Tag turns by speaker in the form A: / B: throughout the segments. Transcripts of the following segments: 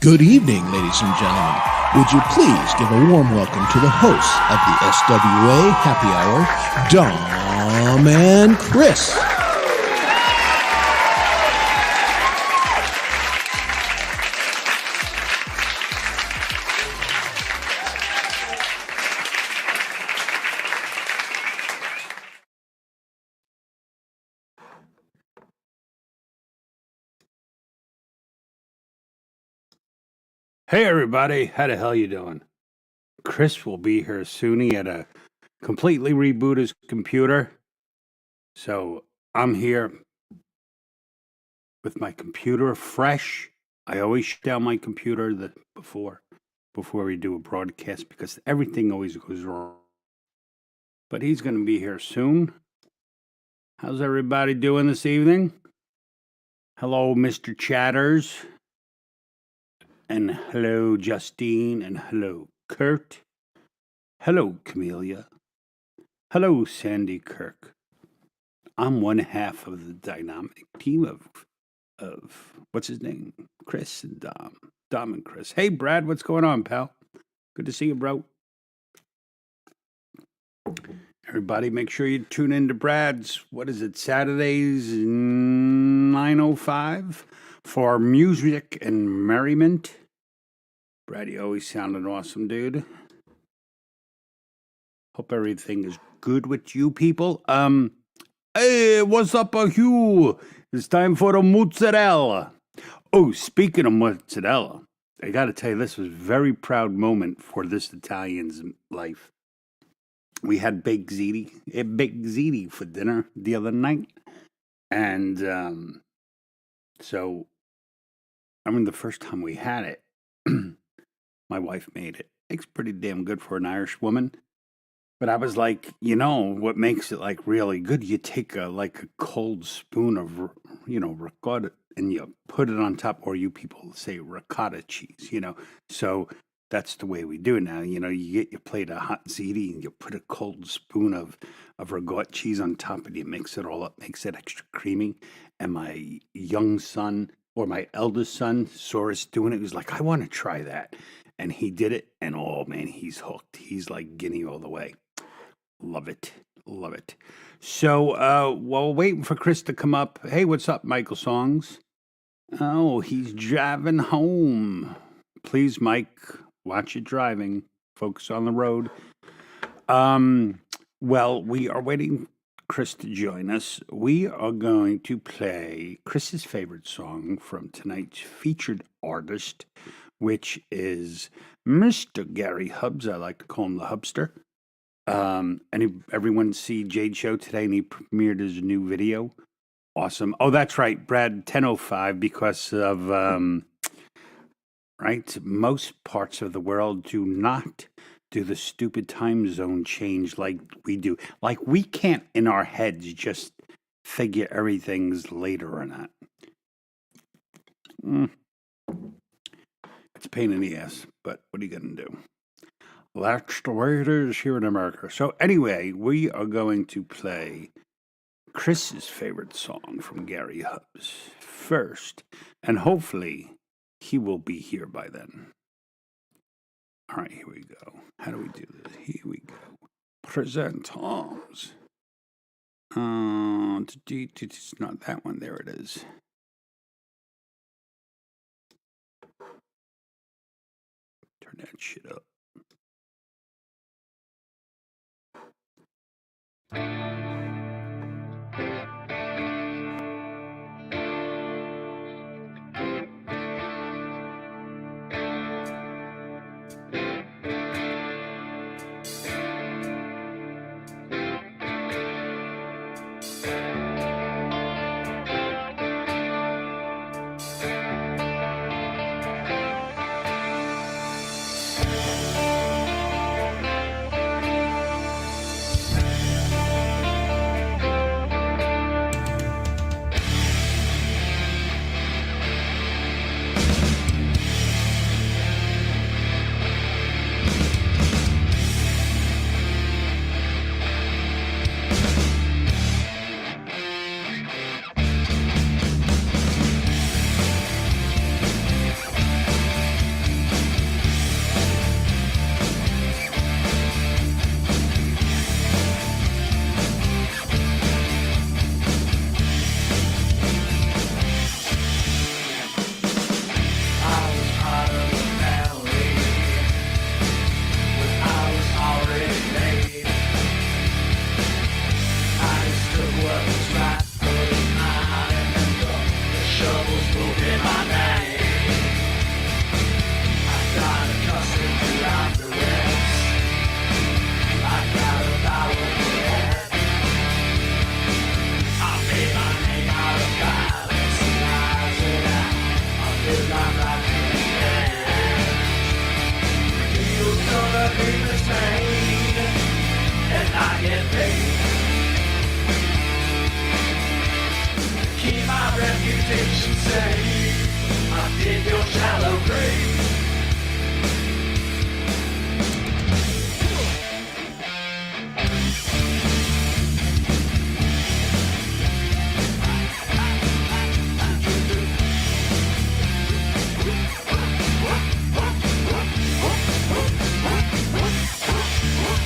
A: Good evening, ladies and gentlemen. Would you please give a warm welcome to the hosts of the SWA Happy Hour, Dom and Chris.
B: Hey everybody, how the hell you doing? Chris will be here soon. He had to completely reboot his computer. So I'm here with my computer fresh. I always shut down my computer before we do a broadcast because everything always goes wrong. But he's going to be here soon. How's everybody doing this evening? Hello, Mr. Chatters. And hello, Justine. And hello, Kurt. Hello, Camellia. Hello, Sandy Kirk. I'm one half of the dynamic team of what's his name? Chris and Dom. Dom and Chris. Hey, Brad, what's going on, pal? Good to see you, bro. Everybody, make sure you tune in to Brad's, what is it, Saturdays, 9:05 for music and merriment. Brad, you always sounded awesome, dude. Hope everything is good with you people. Hey, what's up, Hugh? It's time for the mozzarella. Oh, speaking of mozzarella, I got to tell you, this was a very proud moment for this Italian's life. We had baked ziti for dinner the other night. And so, the first time we had it, my wife made it. It's pretty damn good for an Irish woman. But I was like, what makes it like really good? You take a cold spoon of, ricotta and you put it on top, or you people say ricotta cheese, So that's the way we do it now. You get your plate of hot ziti and you put a cold spoon of ricotta cheese on top and you mix it all up, makes it extra creamy. And my young son or my eldest son saw us doing it. He was like, I want to try that. And he did it. And oh man, he's hooked. He's like Guinea all the way. Love it. Love it. So, while waiting for Chris to come up, hey, what's up, Michael Songs? Oh, he's driving home. Please, Mike, watch it driving. Focus on the road. Well, we are waiting Chris to join us. We are going to play Chris's favorite song from tonight's featured artist, which is Mr. Gary Hubs. I like to call him the Hubster. Everyone see Jade Show today, and he premiered his new video. Awesome. Oh, that's right, Brad, 10:05, because of, right, most parts of the world do not do the stupid time zone change like we do. Like, we can't, in our heads, just figure everything's later or not. It's a pain in the ass, but what are you going to do? That's the way it is here in America. So anyway, we are going to play Chris's favorite song from Gary Hubs first, and hopefully he will be here by then. All right, here we go. How do we do this? Here we go. Present arms. It's not that one. There it is. Turn that shit up.
C: in my name. I got accustomed to after rest. I got a power head. I made my name out of violence and lies it out. I live my life in the edge. Deal's gonna be made, and I get paid. Keep my reputation safe. I dig your shallow grave.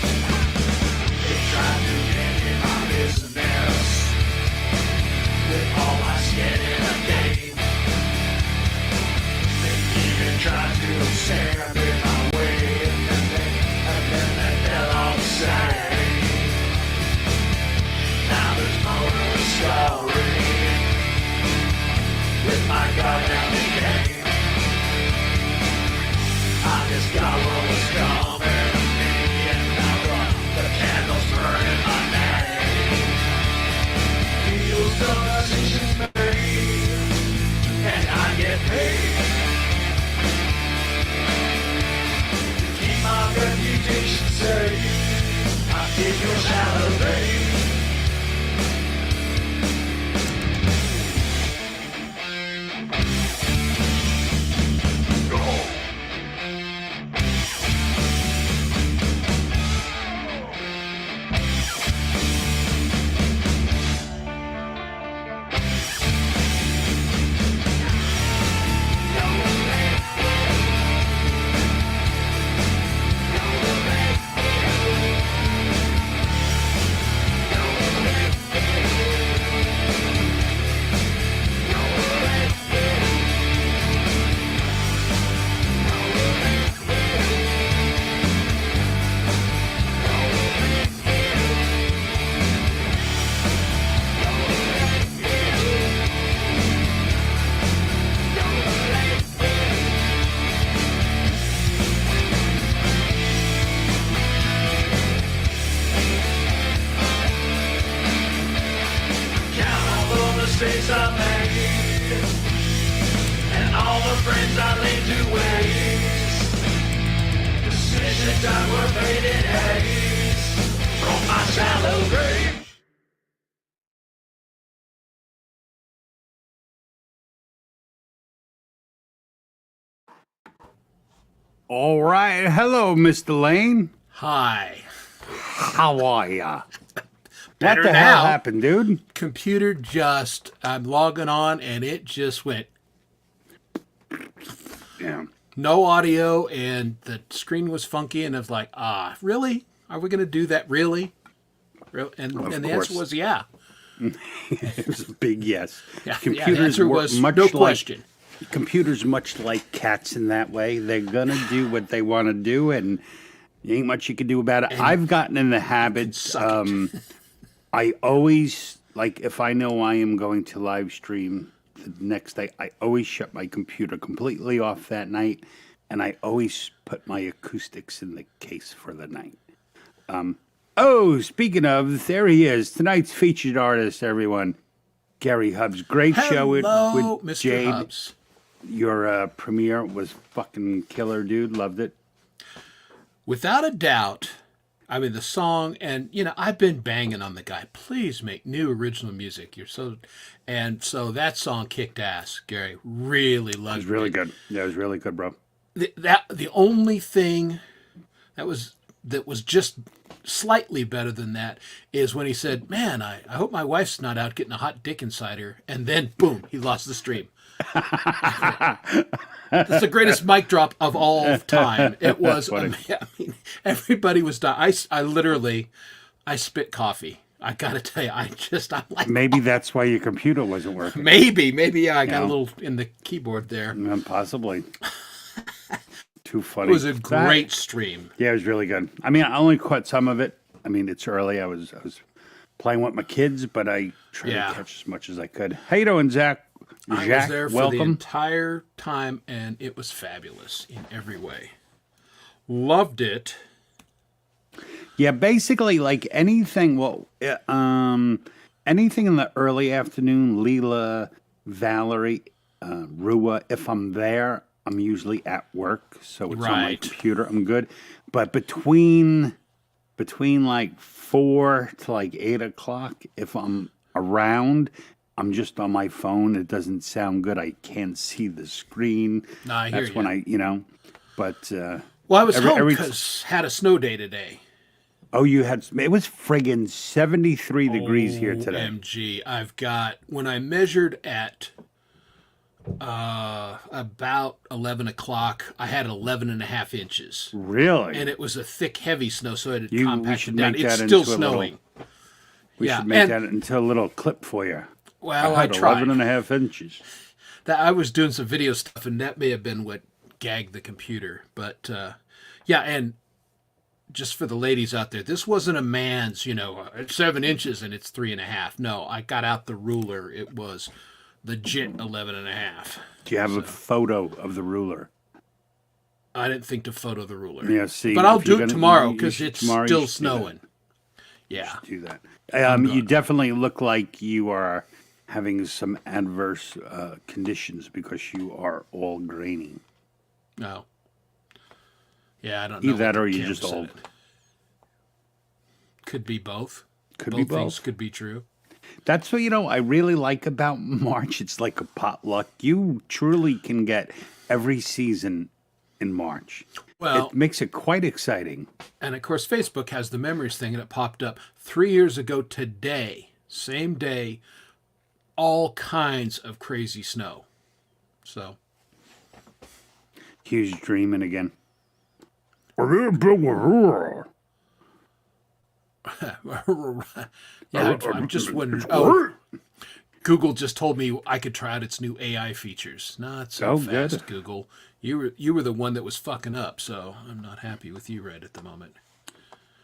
C: They tried to get in my business with all my skin in a game. They even tried to stand in my way, and then they fell all the same. Now there's more to the story. With my guard down the game, I just got what was coming to me, and now the candles burning my name. Deals done, decisions made, and I get paid. To keep my reputation safe, I dig your shallow grave. Count all the mistakes I made, and all the friends I laid to waste. Decisions that were made in haste from my shallow grave.
B: All right. Hello, Mr. Lane.
D: Hi.
B: How are ya?
D: Better
B: What the
D: now.
B: hell happened, dude?
D: Computer just, I'm logging on and it just went
B: Yeah.
D: no audio and the screen was funky and I was like, really? Are we going to do that? Really? And the
B: course.
D: answer was yeah.
B: It was a big yes.
D: Yeah, the answer
B: work
D: was
B: much
D: no
B: like-
D: question.
B: Computers much like cats in that way. They're gonna do what they want to do, and there ain't much you can do about it. I've gotten in the habit.
D: suck it.
B: I always like if I know I am going to live stream the next day. I always shut my computer completely off that night, and I always put my acoustics in the case for the night. Oh, speaking of, there he is, tonight's featured artist. Everyone, Gary Hubbs. Great show with
D: Hello, Mr.
B: Jade.
D: Hubbs.
B: Your premiere was fucking killer, dude. Loved it.
D: Without a doubt, I mean, the song, and, I've been banging on the guy. Please make new original music. And so that song kicked ass, Gary. Really loved it.
B: It was really good. Yeah, it was really good, bro.
D: The only thing that was just slightly better than that is when he said, man, I hope my wife's not out getting a hot dick inside her. And then, boom, he lost the stream. That's the greatest mic drop of all time. It was,
B: funny.
D: I mean, everybody was dying. I literally spit coffee. I got to tell you, I'm like,
B: Maybe that's why your computer wasn't working.
D: maybe, yeah, I got a
B: Yeah.
D: little in the keyboard there.
B: Possibly. Too funny.
D: It was a great stream.
B: Yeah, it was really good. I mean, I only caught some of it. I mean, it's early. I was playing with my kids, but I tried
D: Yeah.
B: to catch as much as I could. How you doing, Zach?
D: I was
B: Jacques,
D: there for the
B: welcome.
D: entire time, and it was fabulous in every way. Loved it.
B: Yeah, basically like anything. Well, anything in the early afternoon. Leela, Valerie, Rua. If I'm there, I'm usually at work, so it's on my
D: Right.
B: computer. I'm good. But between like 4 to like 8 o'clock, if I'm around, I'm just on my phone. It doesn't sound good. I can't see the screen.
D: No, I hear
B: That's when
D: you.
B: But
D: Well, I was home
B: every
D: because had a snow day today.
B: oh, you had it was friggin' 73 degrees here today.
D: OMG. I've got, when I measured at about 11 o'clock, I had 11 and a half inches.
B: Really?
D: And it was a thick, heavy snow, so it had
B: We should
D: compacted down.
B: make
D: It's
B: that
D: still
B: into a
D: snowing.
B: we
D: yeah,
B: should make
D: and-
B: that into a little clip for you.
D: Well,
B: I
D: I
B: had
D: tried.
B: 11 and a half inches.
D: That I was doing some video stuff, and that may have been what gagged the computer. But yeah, and just for the ladies out there, this wasn't a man's, it's 7 inches and it's 3.5. No, I got out the ruler. It was legit 11 and a half.
B: Do you have a photo of the ruler?
D: I didn't think to photo the ruler.
B: Yeah, see.
D: But I'll
B: if you're
D: do it
B: gonna-
D: tomorrow
B: you
D: because
B: should-
D: it's
B: tomorrow you
D: still
B: should do that.
D: snowing. Yeah.
B: Do that. You definitely look like you are having some adverse conditions because you are all grainy.
D: No. Yeah, I don't know.
B: Either that
D: what
B: or
D: the
B: you're
D: camera
B: just
D: said.
B: old.
D: Could be both.
B: Could be
D: things
B: both.
D: could be true.
B: That's what I really like about March. It's like a potluck. You truly can get every season in March.
D: Well,
B: It makes it quite exciting.
D: and of course, Facebook has the memories thing, and it popped up 3 years ago today, same day, all kinds of crazy snow. So,
B: Hugh's dreaming again.
D: yeah, I'm just wondering. Oh, Google just told me I could try out its new AI features. Not so
B: Oh,
D: fast,
B: good.
D: Google. You were the one that was fucking up, so I'm not happy with you right at the moment.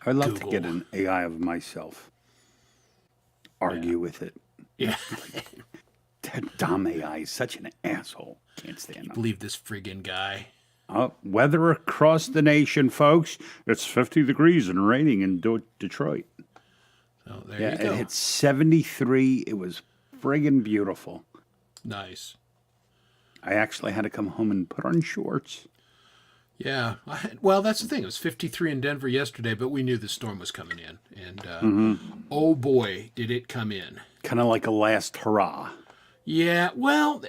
B: I'd love
D: Google.
B: to get an AI of myself. Argue with it.
D: Yeah,
B: That dumb AI is such an asshole. Can't stand him.
D: believe this friggin' guy.
B: Weather across the nation, folks. It's 50 degrees and raining in Detroit.
D: So there
B: Yeah,
D: you go.
B: it hit 73. It was friggin' beautiful.
D: Nice.
B: I actually had to come home and put on shorts.
D: Yeah. Well, that's the thing. It was 53 in Denver yesterday, but we knew the storm was coming in. And oh boy, did it come in.
B: Kind of like a last hurrah.
D: Yeah. Well,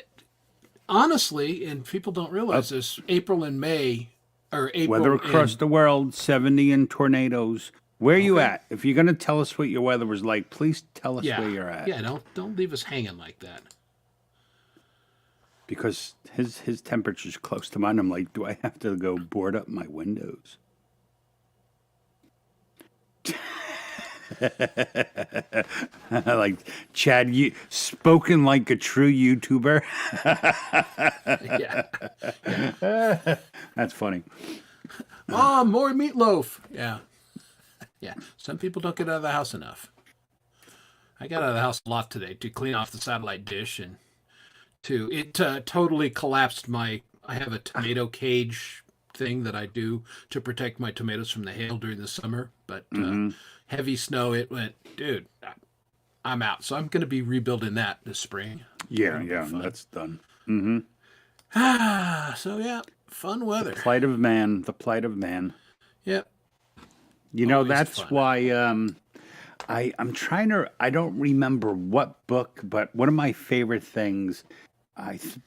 D: honestly, and people don't realize this, April and May, or April
B: Weather across
D: and,
B: the world, 70 and tornadoes. Where are you at? If you're going to tell us what your weather was like, please tell us
D: yeah,
B: where you're at.
D: yeah. Don't leave us hanging like that.
B: Because his temperature's close to mine. I'm like, do I have to go board up my windows? Like Chad, you spoken like a true YouTuber.
D: Yeah.
B: That's funny.
D: Oh, more meatloaf. Yeah. Yeah. Some people don't get out of the house enough. I got out of the house a lot today to clean off the satellite dish and it totally collapsed I have a tomato cage thing that I do to protect my tomatoes from the hail during the summer, but heavy snow, it went, dude, I'm out. So I'm going to be rebuilding that this spring.
B: Yeah, that's done.
D: So yeah, fun weather.
B: Plight of man, the plight of man.
D: Yep.
B: You know,
D: Always
B: that's
D: fun.
B: why I'm trying to, I don't remember what book, but one of my favorite things,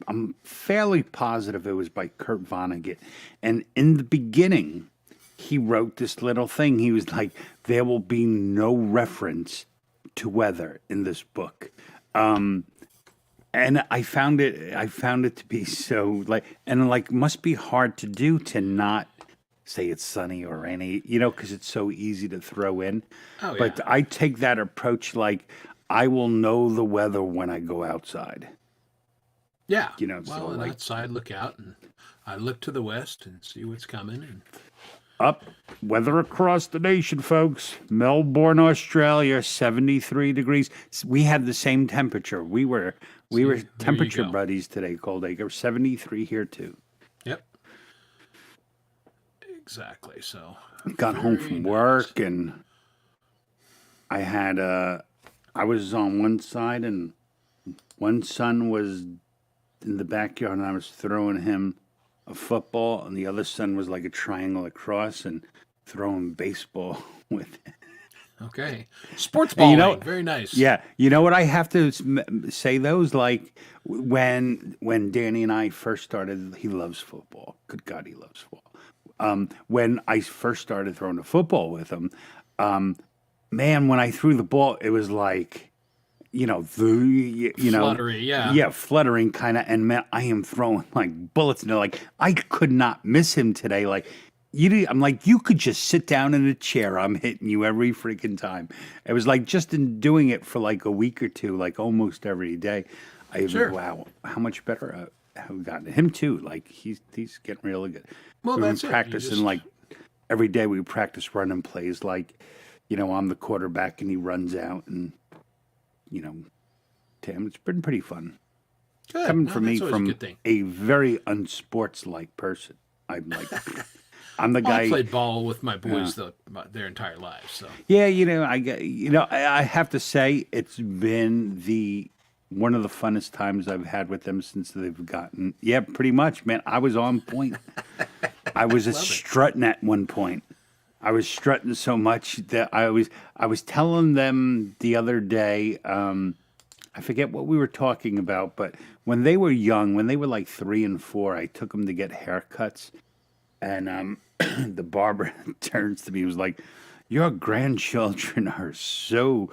B: I'm fairly positive it was by Kurt Vonnegut. And in the beginning, he wrote this little thing. He was like, there will be no reference to weather in this book. And I found it to be so must be hard to do to not say it's sunny or rainy, because it's so easy to throw in.
D: Oh,
B: But
D: yeah.
B: I take that approach like I will know the weather when I go outside.
D: Yeah.
B: You know,
D: well,
B: so
D: and
B: like-
D: outside look out and I look to the west and see what's coming. And
B: Up, weather across the nation, folks. Melbourne, Australia, 73 degrees. We had the same temperature. We were temperature
D: go.
B: buddies today, Cold Acre. 73 here too.
D: Yep. Exactly. So
B: Got home
D: very
B: from
D: nice.
B: work and I had I was on one side and one son was in the backyard and I was throwing him a football and the other son was like a triangle across and throwing baseball with him.
D: Okay. Sports
B: And
D: balling.
B: you know-
D: Very nice.
B: Yeah, you know what I have to say those like when Danny and I first started, he loves football. Good God, he loves football. When I first started throwing the football with him, man, when I threw the ball, it was like,
D: Fluttery, yeah.
B: fluttering kind of, and man, I am throwing like bullets, and they're like, I could not miss him today. Like, I'm like, you could just sit down in a chair. I'm hitting you every freaking time. It was like just in doing it for like a week or two, like almost every day. I was,
D: Sure.
B: wow, how much better I have gotten. Him too. Like he's getting really good.
D: Well,
B: We've been
D: that's it. You
B: practicing
D: just-
B: like every day. We practice running plays. Like, I'm the quarterback and he runs out and Tim. It's been pretty fun.
D: Good.
B: Coming
D: No,
B: from me
D: that's always a
B: from
D: good thing.
B: a very unsports-like person. I'm like, I'm the
D: Well, I
B: guy.
D: played ball with my boys their entire lives. So
B: Yeah, I have to say it's been one of the funnest times I've had with them since they've gotten. Yeah, pretty much, man. I was on point. I was strutting at one point. I was strutting so much that I was telling them the other day. I forget what we were talking about, but when they were young, when they were like 3 and 4, I took them to get haircuts, and the barber turns to me and was like, "Your grandchildren are so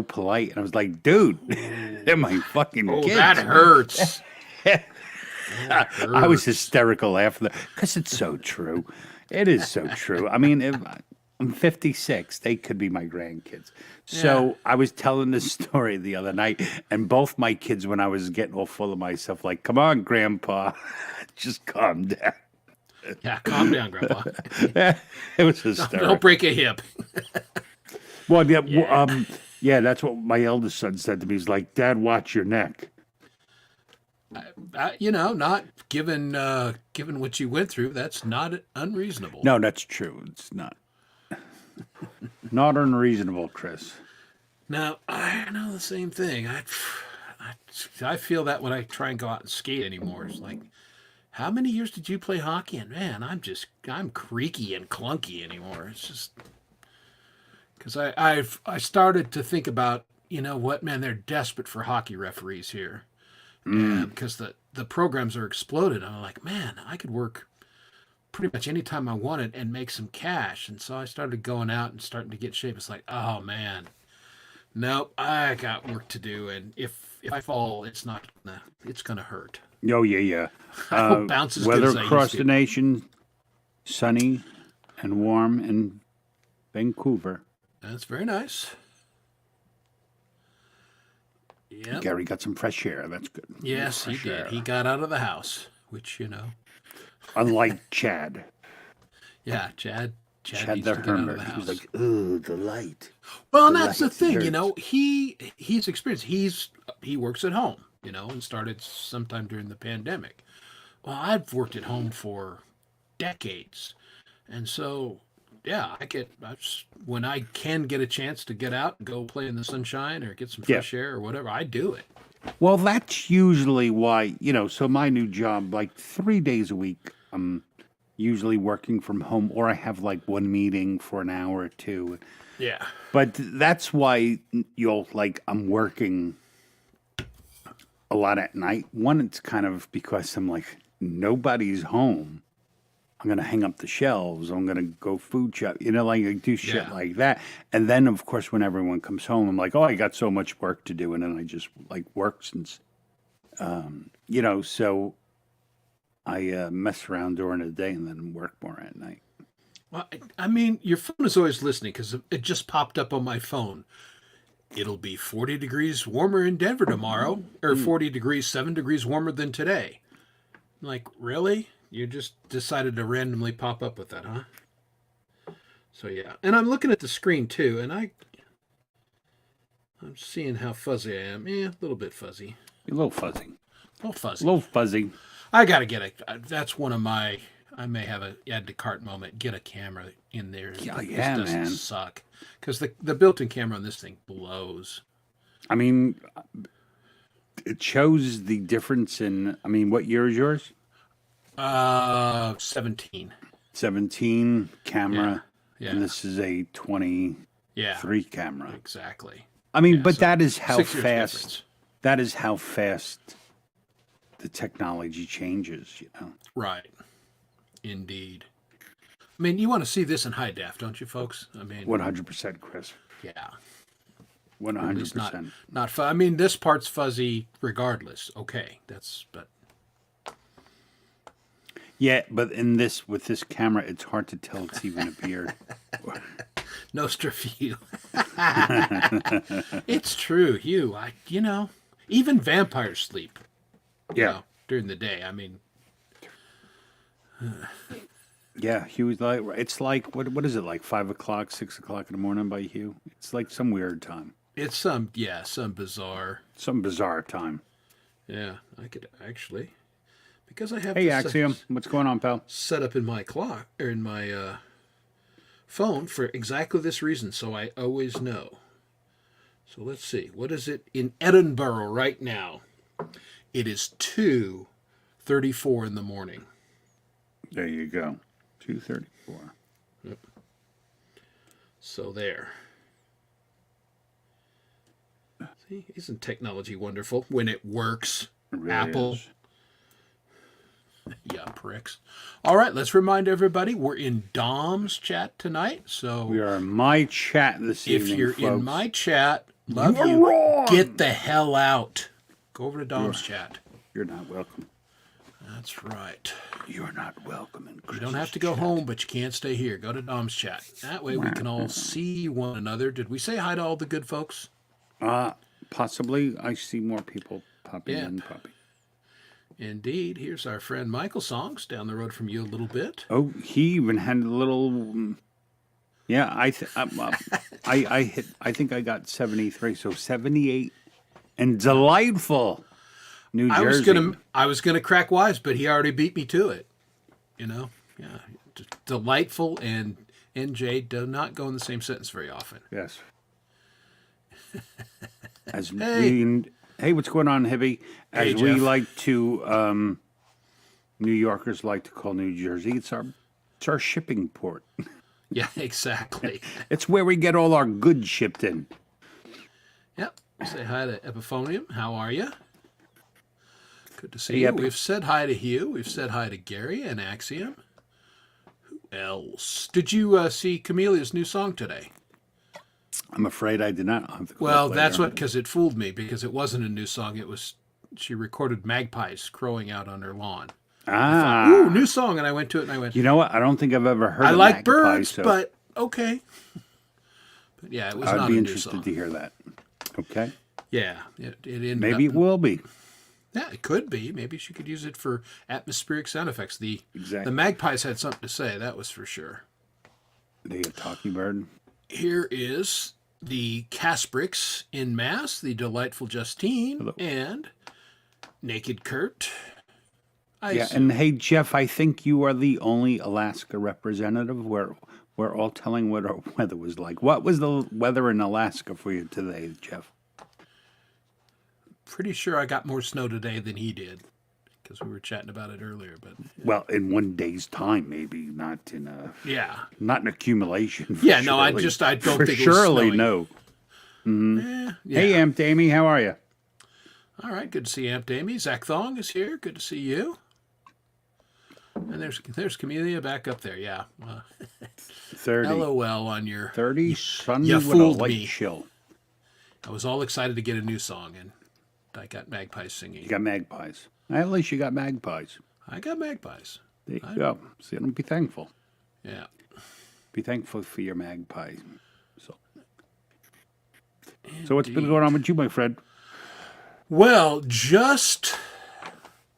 B: polite," and I was like, "Dude, they're my fucking
D: oh,
B: kids."
D: that hurts.
B: I was hysterical after that because it's so true. It is so true. I mean, if I'm 56, they could be my grandkids. So I was telling this story the other night, and both my kids, when I was getting all full of myself, like, "Come on, Grandpa, just calm down."
D: Yeah, calm down, Grandpa.
B: It was hysterical.
D: Don't break a hip.
B: Well, yeah, that's what my eldest son said to me. He's like, "Dad, watch your neck."
D: Not given what you went through, that's not unreasonable.
B: No, that's true. It's not. Not unreasonable, Chris.
D: Now, I know the same thing. I feel that when I try and go out and skate anymore. It's like, how many years did you play hockey? And man, I'm creaky and clunky anymore. It's just because I started to think about, what, man, they're desperate for hockey referees here. Because the programs are exploded. I'm like, man, I could work pretty much any time I wanted and make some cash. And so I started going out and starting to get shape. It's like, oh man, nope, I got work to do. And if I fall, it's gonna hurt.
B: Oh, yeah.
D: I won't bounce as good
B: Weather
D: as I
B: across
D: used
B: the
D: to.
B: nation, sunny and warm in Vancouver.
D: That's very nice. Yep.
B: Gary got some fresh air. That's good.
D: Yes, he
B: Fresh
D: did.
B: air.
D: He got out of the house, which
B: Unlike Chad.
D: yeah, Chad
B: Chad
D: needs
B: the
D: to get out of
B: hermit.
D: the
B: He
D: house.
B: was like, "Ooh, the light."
D: Well, and
B: The
D: that's the
B: light
D: thing,
B: hurts.
D: he's experienced. He works at home, and started sometime during the pandemic. Well, I've worked at home for decades, and so yeah, when I can get a chance to get out and go play in the sunshine or get some
B: Yeah.
D: fresh air or whatever, I do it.
B: Well, that's usually why, so my new job, like 3 days a week, I'm usually working from home, or I have like one meeting for an hour or two.
D: Yeah,
B: But that's why I'm working a lot at night. One, it's kind of because I'm like, nobody's home. I'm going to hang up the shelves. I'm going to go food shop, like do shit
D: Yeah.
B: like that. And then, of course, when everyone comes home, I'm like, oh, I got so much work to do. And then I just like work since, so I mess around during the day and then work more at night.
D: well, I mean, your phone is always listening because it just popped up on my phone. It'll be 40 degrees warmer in Denver tomorrow, or 40 degrees, 7 degrees warmer than today. I'm like, really? You just decided to randomly pop up with that, huh? So yeah, and I'm looking at the screen too, and I'm seeing how fuzzy I am. Yeah, a little bit fuzzy.
B: A little fuzzy.
D: A little fuzzy.
B: A little fuzzy.
D: I gotta get that's one of my. I may have a add to cart moment. Get a camera in there.
B: Yeah,
D: This
B: yeah,
D: doesn't
B: man.
D: suck because the built-in camera on this thing blows.
B: I mean, it shows the difference in. I mean, what year is yours?
D: 17.
B: 17 camera,
D: Yeah.
B: and this is a 23
D: Yeah.
B: camera.
D: Exactly.
B: I mean,
D: Yeah,
B: but
D: so
B: that is how
D: 6 years
B: fast.
D: difference.
B: That is how fast the technology changes. You know.
D: Right. Indeed. I mean, you want to see this in high def, don't you, folks? I mean,
B: 100%, Chris.
D: yeah.
B: 100%.
D: At least not I mean, this part's fuzzy regardless. Okay, but
B: Yeah, but with this camera, it's hard to tell it's even a beard.
D: Nostroview. It's true, Hugh. Even vampires sleep. During the day. I mean,
B: Yeah, Hugh was like, it's like, what is it, like 5 o'clock, 6 o'clock in the morning by Hugh? It's like some weird time.
D: it's some bizarre.
B: Some bizarre time.
D: Yeah, I could actually, because I have
B: Hey,
D: this
B: Axiom, what's going on, pal?
D: set up in my clock or in my phone for exactly this reason, so I always know. So let's see, what is it in Edinburgh right now? It is 2:34 in the morning.
B: There you go. 2:34.
D: So there. See, isn't technology wonderful when it works?
B: It really
D: Apple.
B: is.
D: Yeah, pricks. All right, let's remind everybody we're in Dom's chat tonight. So
B: We are in my chat this
D: if
B: evening,
D: you're
B: folks.
D: in my chat, love
B: You're
D: you.
B: wrong.
D: Get the hell out. Go over to Dom's chat.
B: You're not welcome.
D: That's right.
B: You're not welcome in
D: You
B: Chris's
D: don't have to go
B: chat.
D: home, but you can't stay here. Go to Dom's chat. That way we can all see one another. Did we say hi to all the good folks?
B: Possibly. I see more people popping
D: Yeah.
B: in, popping.
D: Indeed. Here's our friend Michael Songs down the road from you a little bit.
B: Oh, he even had a little. Yeah, I think I got 73, so 78, and delightful New Jersey.
D: I was gonna crack wise, but he already beat me to it. Yeah. Delightful and NJ do not go in the same sentence very often.
B: Yes. As
D: Hey.
B: hey, what's going on, Hibby? As
D: Hey,
B: we
D: Jeff.
B: like to, New Yorkers like to call New Jersey, it's our shipping port.
D: Yeah, exactly.
B: It's where we get all our goods shipped in.
D: Yep. Say hi to Epiphonium. How are you? Good to see
B: Hey,
D: you.
B: Epi.
D: We've said hi to Hugh. We've said hi to Gary and Axiom. Who else? Did you see Camelia's new song today?
B: I'm afraid I did not. I'll have to go
D: Well,
B: look
D: that's
B: later.
D: because it fooled me because it wasn't a new song. She recorded magpies crowing out on her lawn. Ooh, new song. And I went to it and I went,
B: You know what? I don't think I've ever heard
D: I
B: of
D: like
B: Magpie,
D: birds,
B: so
D: but okay. But yeah, it was
B: I'd
D: not
B: be
D: a new
B: interested
D: song.
B: to hear that. Okay.
D: Yeah, it ended
B: Maybe
D: up,
B: it will be.
D: Yeah, it could be. Maybe she could use it for atmospheric sound effects. The
B: Exactly.
D: magpies had something to say, that was for sure.
B: They a talking bird.
D: Here is the Casbricks in mass, the delightful Justine,
B: Hello.
D: and Naked Kurt.
B: Yeah, and hey, Jeff, I think you are the only Alaska representative. We're all telling what our weather was like. What was the weather in Alaska for you today, Jeff?
D: Pretty sure I got more snow today than he did because we were chatting about it earlier. But
B: Well, in one day's time, maybe not in
D: yeah,
B: not an accumulation. For
D: yeah. No, I
B: surely.
D: don't
B: For
D: think it was
B: surely
D: snowing.
B: no.
D: Yeah.
B: Hey, Aunt Amy, how are you?
D: All right, good to see Aunt Amy. Zach Thong is here. Good to see you. And there's Camellia back up there. Yeah.
B: 30.
D: LOL on your.
B: 30 sunny
D: You
B: with a
D: fooled
B: light
D: me.
B: chill.
D: I was all excited to get a new song, and I got magpies singing.
B: You got magpies. At least you got magpies.
D: I got magpies.
B: There you go. So be thankful.
D: Yeah.
B: Be thankful for your magpie. So what's been going on with you, my friend?
D: Well, just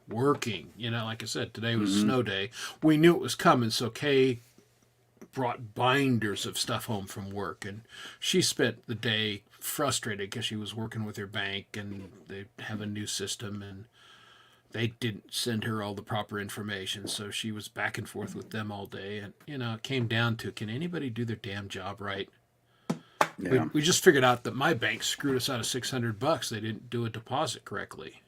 D: working. Like I said, today was snow day. We knew it was coming, so Kay brought binders of stuff home from work, and she spent the day frustrated because she was working with her bank and they have a new system and they didn't send her all the proper information, so she was back and forth with them all day. And it came down to, can anybody do their damn job right?
B: Yeah.
D: We just figured out that my bank screwed us out of $600. They didn't do a deposit correctly.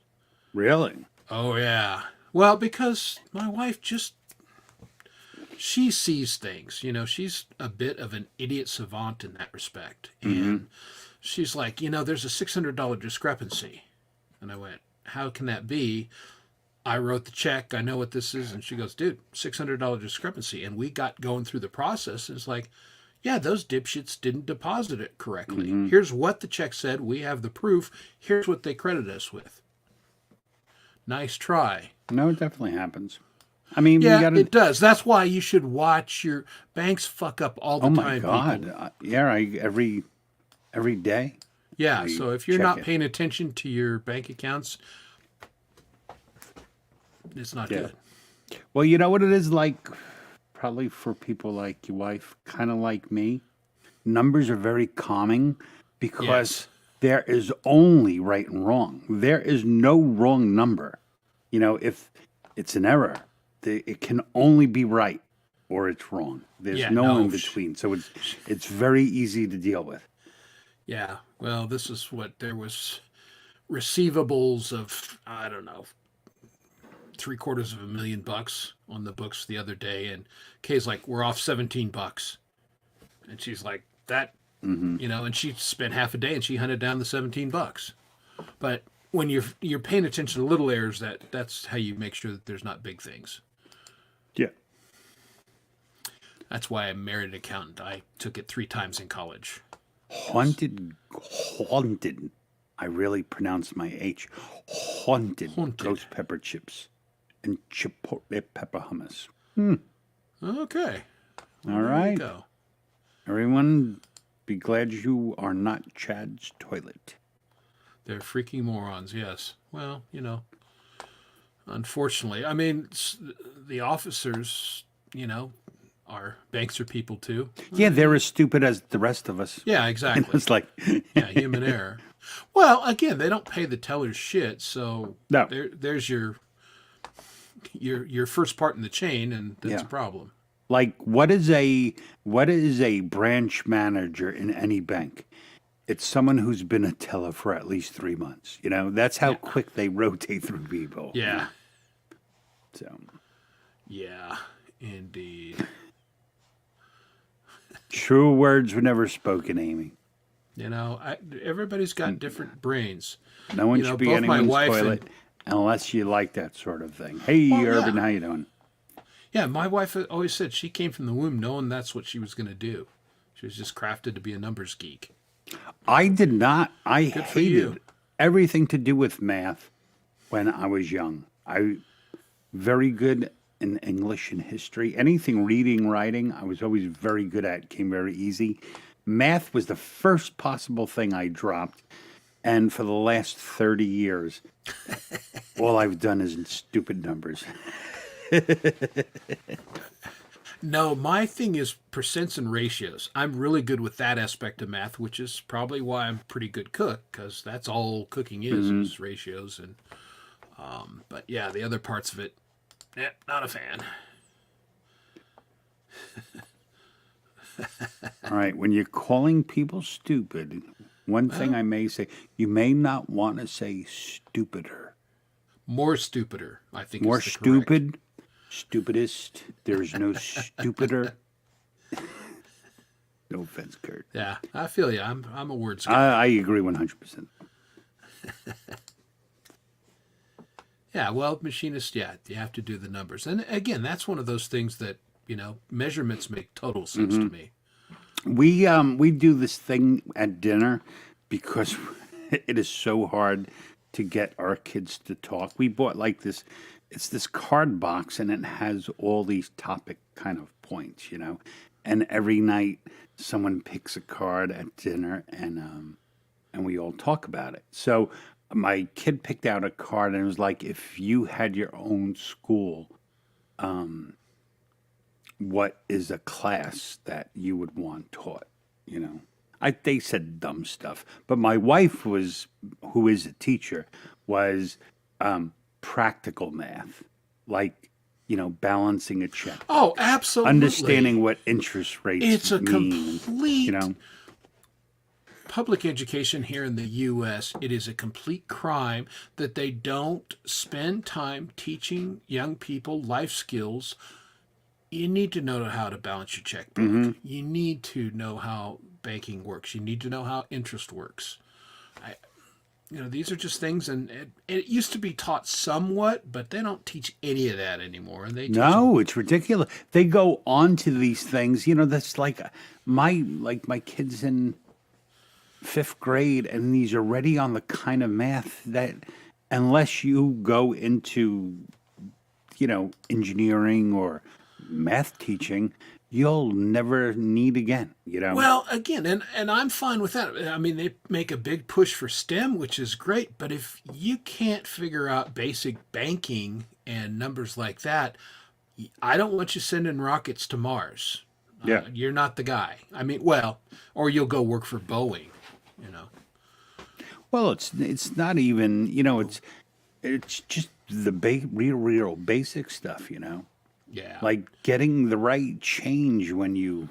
B: Really?
D: Oh yeah. Well, because my wife she sees things. She's a bit of an idiot savant in that respect. And she's like, there's a $600 discrepancy. And I went, how can that be? I wrote the check. I know what this is. And she goes, dude, $600 discrepancy. And we got going through the process. And it's like, yeah, those dipshits didn't deposit it correctly. Here's what the check said. We have the proof. Here's what they credit us with. Nice try.
B: No, it definitely happens. I mean,
D: Yeah, it does. That's why you should watch your banks fuck up all the
B: oh
D: time.
B: my God.
D: People.
B: Yeah, every day.
D: Yeah,
B: I
D: so if you're
B: check
D: not
B: it.
D: paying attention to your bank accounts, it's not
B: Yeah.
D: good.
B: Well, you know what it is like, probably for people like your wife, kind of like me. Numbers are very calming because
D: Yes.
B: there is only right and wrong. There is no wrong number. If it's an error, it can only be right or it's wrong. There's
D: Yeah,
B: no
D: no,
B: in between. So it's very easy to deal with.
D: Yeah, well, this is what there was receivables of, I don't know, $750,000 on the books the other day, and Kay's like, we're off $17, and she's like, that, and she spent half a day and she hunted down the $17. But when you're paying attention to little errors, that's how you make sure that there's not big things.
B: Yeah.
D: That's why I married an accountant. I took it 3 times in college.
B: Haunted. I really pronounced my H. Haunted. Ghost pepper chips and chipotle pepper hummus.
D: Okay.
B: All
D: There you
B: right.
D: go.
B: Everyone, be glad you are not Chad's toilet.
D: They're freaking morons, yes. Well, unfortunately. I mean, the officers, banks are people too.
B: Yeah, they're as stupid as the rest of us.
D: Yeah, exactly.
B: It's like,
D: Yeah, human error. Well, again, they don't pay the tellers shit, so
B: No.
D: there's your first part in the chain, and that's
B: Yeah.
D: a problem.
B: like what is a branch manager in any bank? It's someone who's been a teller for at least 3 months. That's how quick they rotate through people.
D: Yeah.
B: So
D: Yeah, indeed.
B: true words were never spoken, Amy.
D: Everybody's got different brains.
B: No one should be
D: both my
B: anyone's
D: wife
B: toilet unless you like that sort of thing. Hey,
D: Well,
B: Urban,
D: yeah.
B: how you doing?
D: Yeah, my wife always said she came from the womb knowing that's what she was going to do. She was just crafted to be a numbers geek.
B: I did not. I
D: for you.
B: hated everything to do with math when I was young. I very good in English and history. Anything reading, writing, I was always very good at. Came very easy. Math was the first possible thing I dropped. And for the last 30 years, all I've done is stupid numbers.
D: No, my thing is percents and ratios. I'm really good with that aspect of math, which is probably why I'm a pretty good cook, because that's all cooking is ratios. And but yeah, the other parts of it, not a fan.
B: All right, when you're calling people stupid, one thing I may say, you may not want to say stupider.
D: More stupider, I think.
B: More
D: is the correct.
B: stupid, stupidest. There's no stupider. No offense, Kurt.
D: Yeah, I feel you. I'm a wordsmith.
B: I agree 100%.
D: Yeah, well, machinists, yeah, you have to do the numbers. And again, that's one of those things that, measurements make total sense to me.
B: We do this thing at dinner because it is so hard to get our kids to talk. We bought like this, it's this card box and it has all these topic kind of points, And every night someone picks a card at dinner and we all talk about it. So my kid picked out a card and it was like, if you had your own school, what is a class that you would want taught, you know. They said dumb stuff, but my wife who is a teacher, was practical math, like, balancing a check,
D: Oh, absolutely.
B: understanding what interest rates
D: It's a
B: mean,
D: complete
B: you know.
D: public education here in the U.S. It is a complete crime that they don't spend time teaching young people life skills. You need to know how to balance your checkbook. You need to know how banking works. You need to know how interest works. These are just things, and it used to be taught somewhat, but they don't teach any of that anymore. And they teach
B: No, it's ridiculous. They go on to these things, that's like my kids in 5th grade, and he's already on the kind of math that, unless you go into, engineering or math teaching, you'll never need again,
D: Well, again, and I'm fine with that. I mean, they make a big push for STEM, which is great, but if you can't figure out basic banking and numbers like that, I don't want you sending rockets to Mars.
B: Yeah.
D: You're not the guy. I mean, or you'll go work for Boeing,
B: Well, it's not even, it's just the real basic stuff,
D: Yeah.
B: like getting the right change when you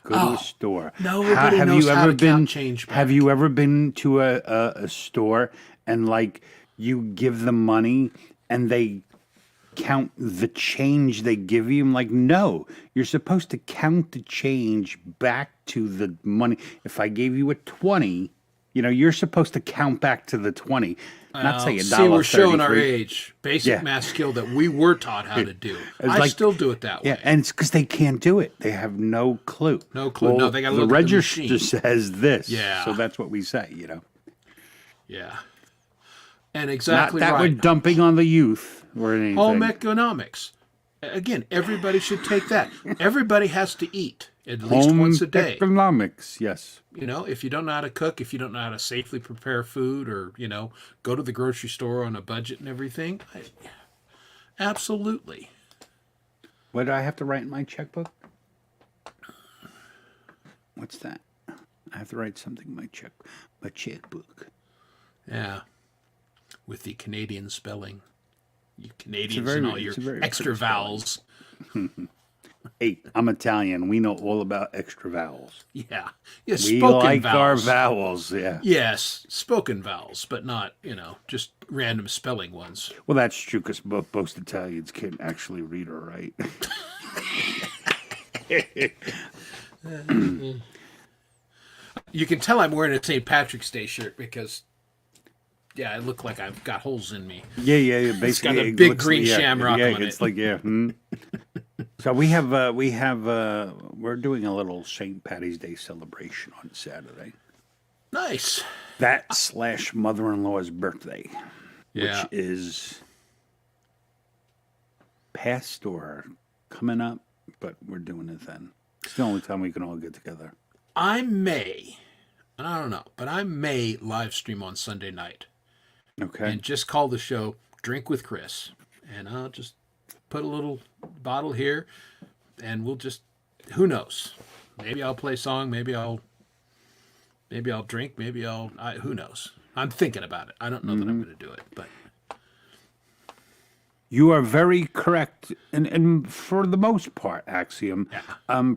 B: go to a store.
D: Nobody knows how to count change back.
B: Have you ever been to a store and like you give them money and they count the change they give you? I'm like, no, you're supposed to count the change back to the money. If I gave you a 20, you're supposed to count back to the 20. Not say $1.33.
D: See, we're showing our age. Basic math skill that we were taught how to do. I still do it that way.
B: Yeah, and it's because they can't do it. They have no clue.
D: No clue. No, they got to
B: the
D: look at the
B: register
D: machine.
B: says this.
D: Yeah.
B: So that's what we say,
D: Yeah. And
B: Not
D: exactly
B: that we're
D: right.
B: dumping on the youth or anything.
D: Home economics. Again, everybody should take that. Everybody has to eat at least once a day.
B: Economics, yes.
D: If you don't know how to cook, if you don't know how to safely prepare food, or, go to the grocery store on a budget and everything, absolutely.
B: What do I have to write in my checkbook? What's that? I have to write something in my checkbook.
D: Yeah. With the Canadian spelling. You Canadians
B: It's a very-
D: and all
B: it's
D: your
B: a very
D: extra
B: pretty spelling.
D: vowels.
B: Hey, I'm Italian. We know all about extra vowels.
D: Yeah.
B: We
D: Yeah, spoken
B: like our
D: vowels.
B: vowels, yeah.
D: Yes, spoken vowels, but not, just random spelling ones.
B: Well, that's true because most Italians can't actually read or write.
D: You can tell I'm wearing a St. Patrick's Day shirt because, I look like I've got holes in me.
B: Yeah. Basically,
D: got a
B: it
D: big
B: looks-
D: green shamrock on
B: it's
D: it.
B: like So we're doing a little St. Patty's Day celebration on Saturday.
D: Nice.
B: That / mother-in-law's birthday,
D: Yeah.
B: which is past or coming up, but we're doing it then. It's the only time we can all get together.
D: I may, and I don't know, but I may live stream on Sunday night
B: Okay.
D: and just call the show Drink with Chris. And I'll just put a little bottle here and we'll just, who knows? Maybe I'll play a song. Maybe I'll drink. Who knows? I'm thinking about it. I don't know that I'm going to do it, but
B: You are very correct, and for the most part, Axiom,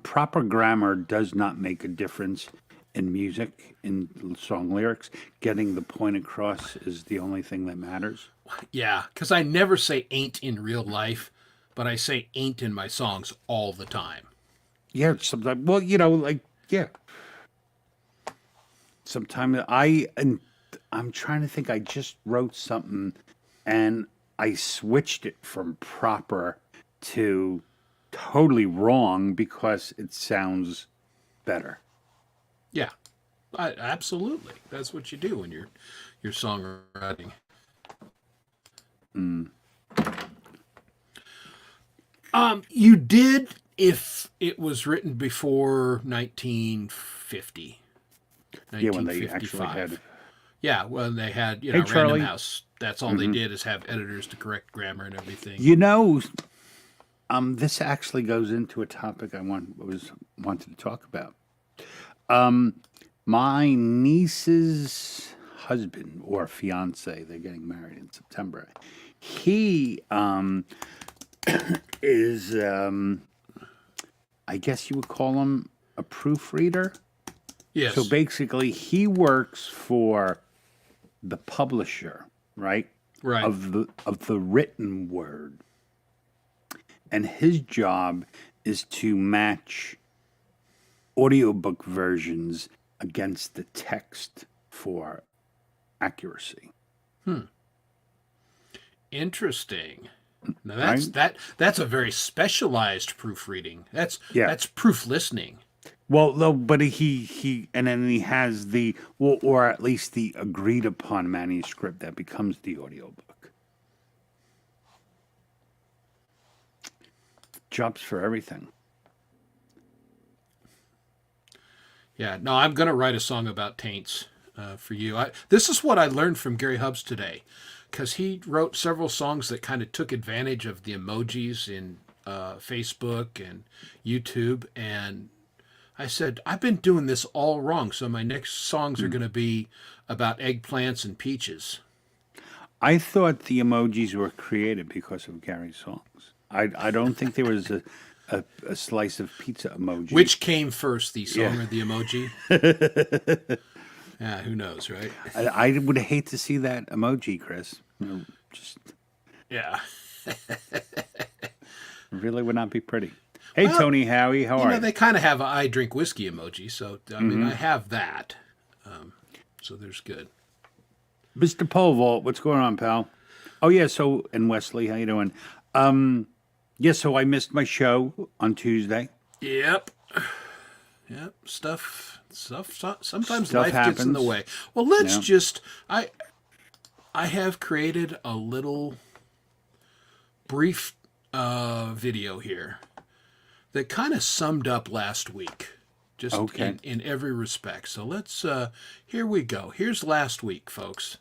B: proper grammar does not make a difference in music, in song lyrics. Getting the point across is the only thing that matters.
D: yeah, because I never say ain't in real life, but I say ain't in my songs all the time.
B: Yeah, sometimes. Well, yeah. Sometimes I'm trying to think. I just wrote something, and I switched it from proper to totally wrong because it sounds better.
D: Yeah, absolutely. That's what you do when you're songwriting. You did if it was written before 1950.
B: Yeah, when they actually
D: 1955.
B: had.
D: Yeah, well, they had,
B: Hey,
D: Random
B: Charlie.
D: House. That's all they did is have editors to correct grammar and everything.
B: This actually goes into a topic I wanted to talk about. My niece's husband or fiance, they're getting married in September. He is, I guess you would call him a proofreader.
D: Yes.
B: So basically, he works for the publisher, right?
D: Right.
B: Of the written word, and his job is to match audiobook versions against the text for accuracy.
D: Interesting. Now
B: Right?
D: that's a very specialized proofreading. That's
B: Yeah.
D: proof listening.
B: Well, no, but he and then he has the well, or at least the agreed upon manuscript that becomes the audiobook. Jobs for everything.
D: Yeah. No, I'm going to write a song about taints for you. This is what I learned from Gary Hubbs today, because he wrote several songs that kind of took advantage of the emojis in Facebook and YouTube. And I said, I've been doing this all wrong. So my next songs are going to be about eggplants and peaches.
B: I thought the emojis were created because of Gary's songs. I don't think there was a slice of pizza emoji.
D: Which came first, the song
B: Yeah.
D: or the emoji? Yeah, who knows, right?
B: I would hate to see that emoji, Chris. Just
D: Yeah.
B: really would not be pretty. Hey,
D: Well,
B: Tony Howie, how
D: You
B: are
D: know,
B: you?
D: they kind of have a I drink whiskey emoji. So, I mean, I have that. So there's good.
B: Mr. Pole Vault, what's going on, pal? Oh yeah, so and Wesley, how you doing? Yeah, so I missed my show on Tuesday.
D: Yep. Yep. Stuff. Sometimes
B: Stuff
D: life gets in the
B: happens.
D: way. Well, let's
B: Yeah.
D: just. I have created a little brief video here that kind of summed up last week, just
B: Okay.
D: in every respect. So let's. Here we go. Here's last week, folks.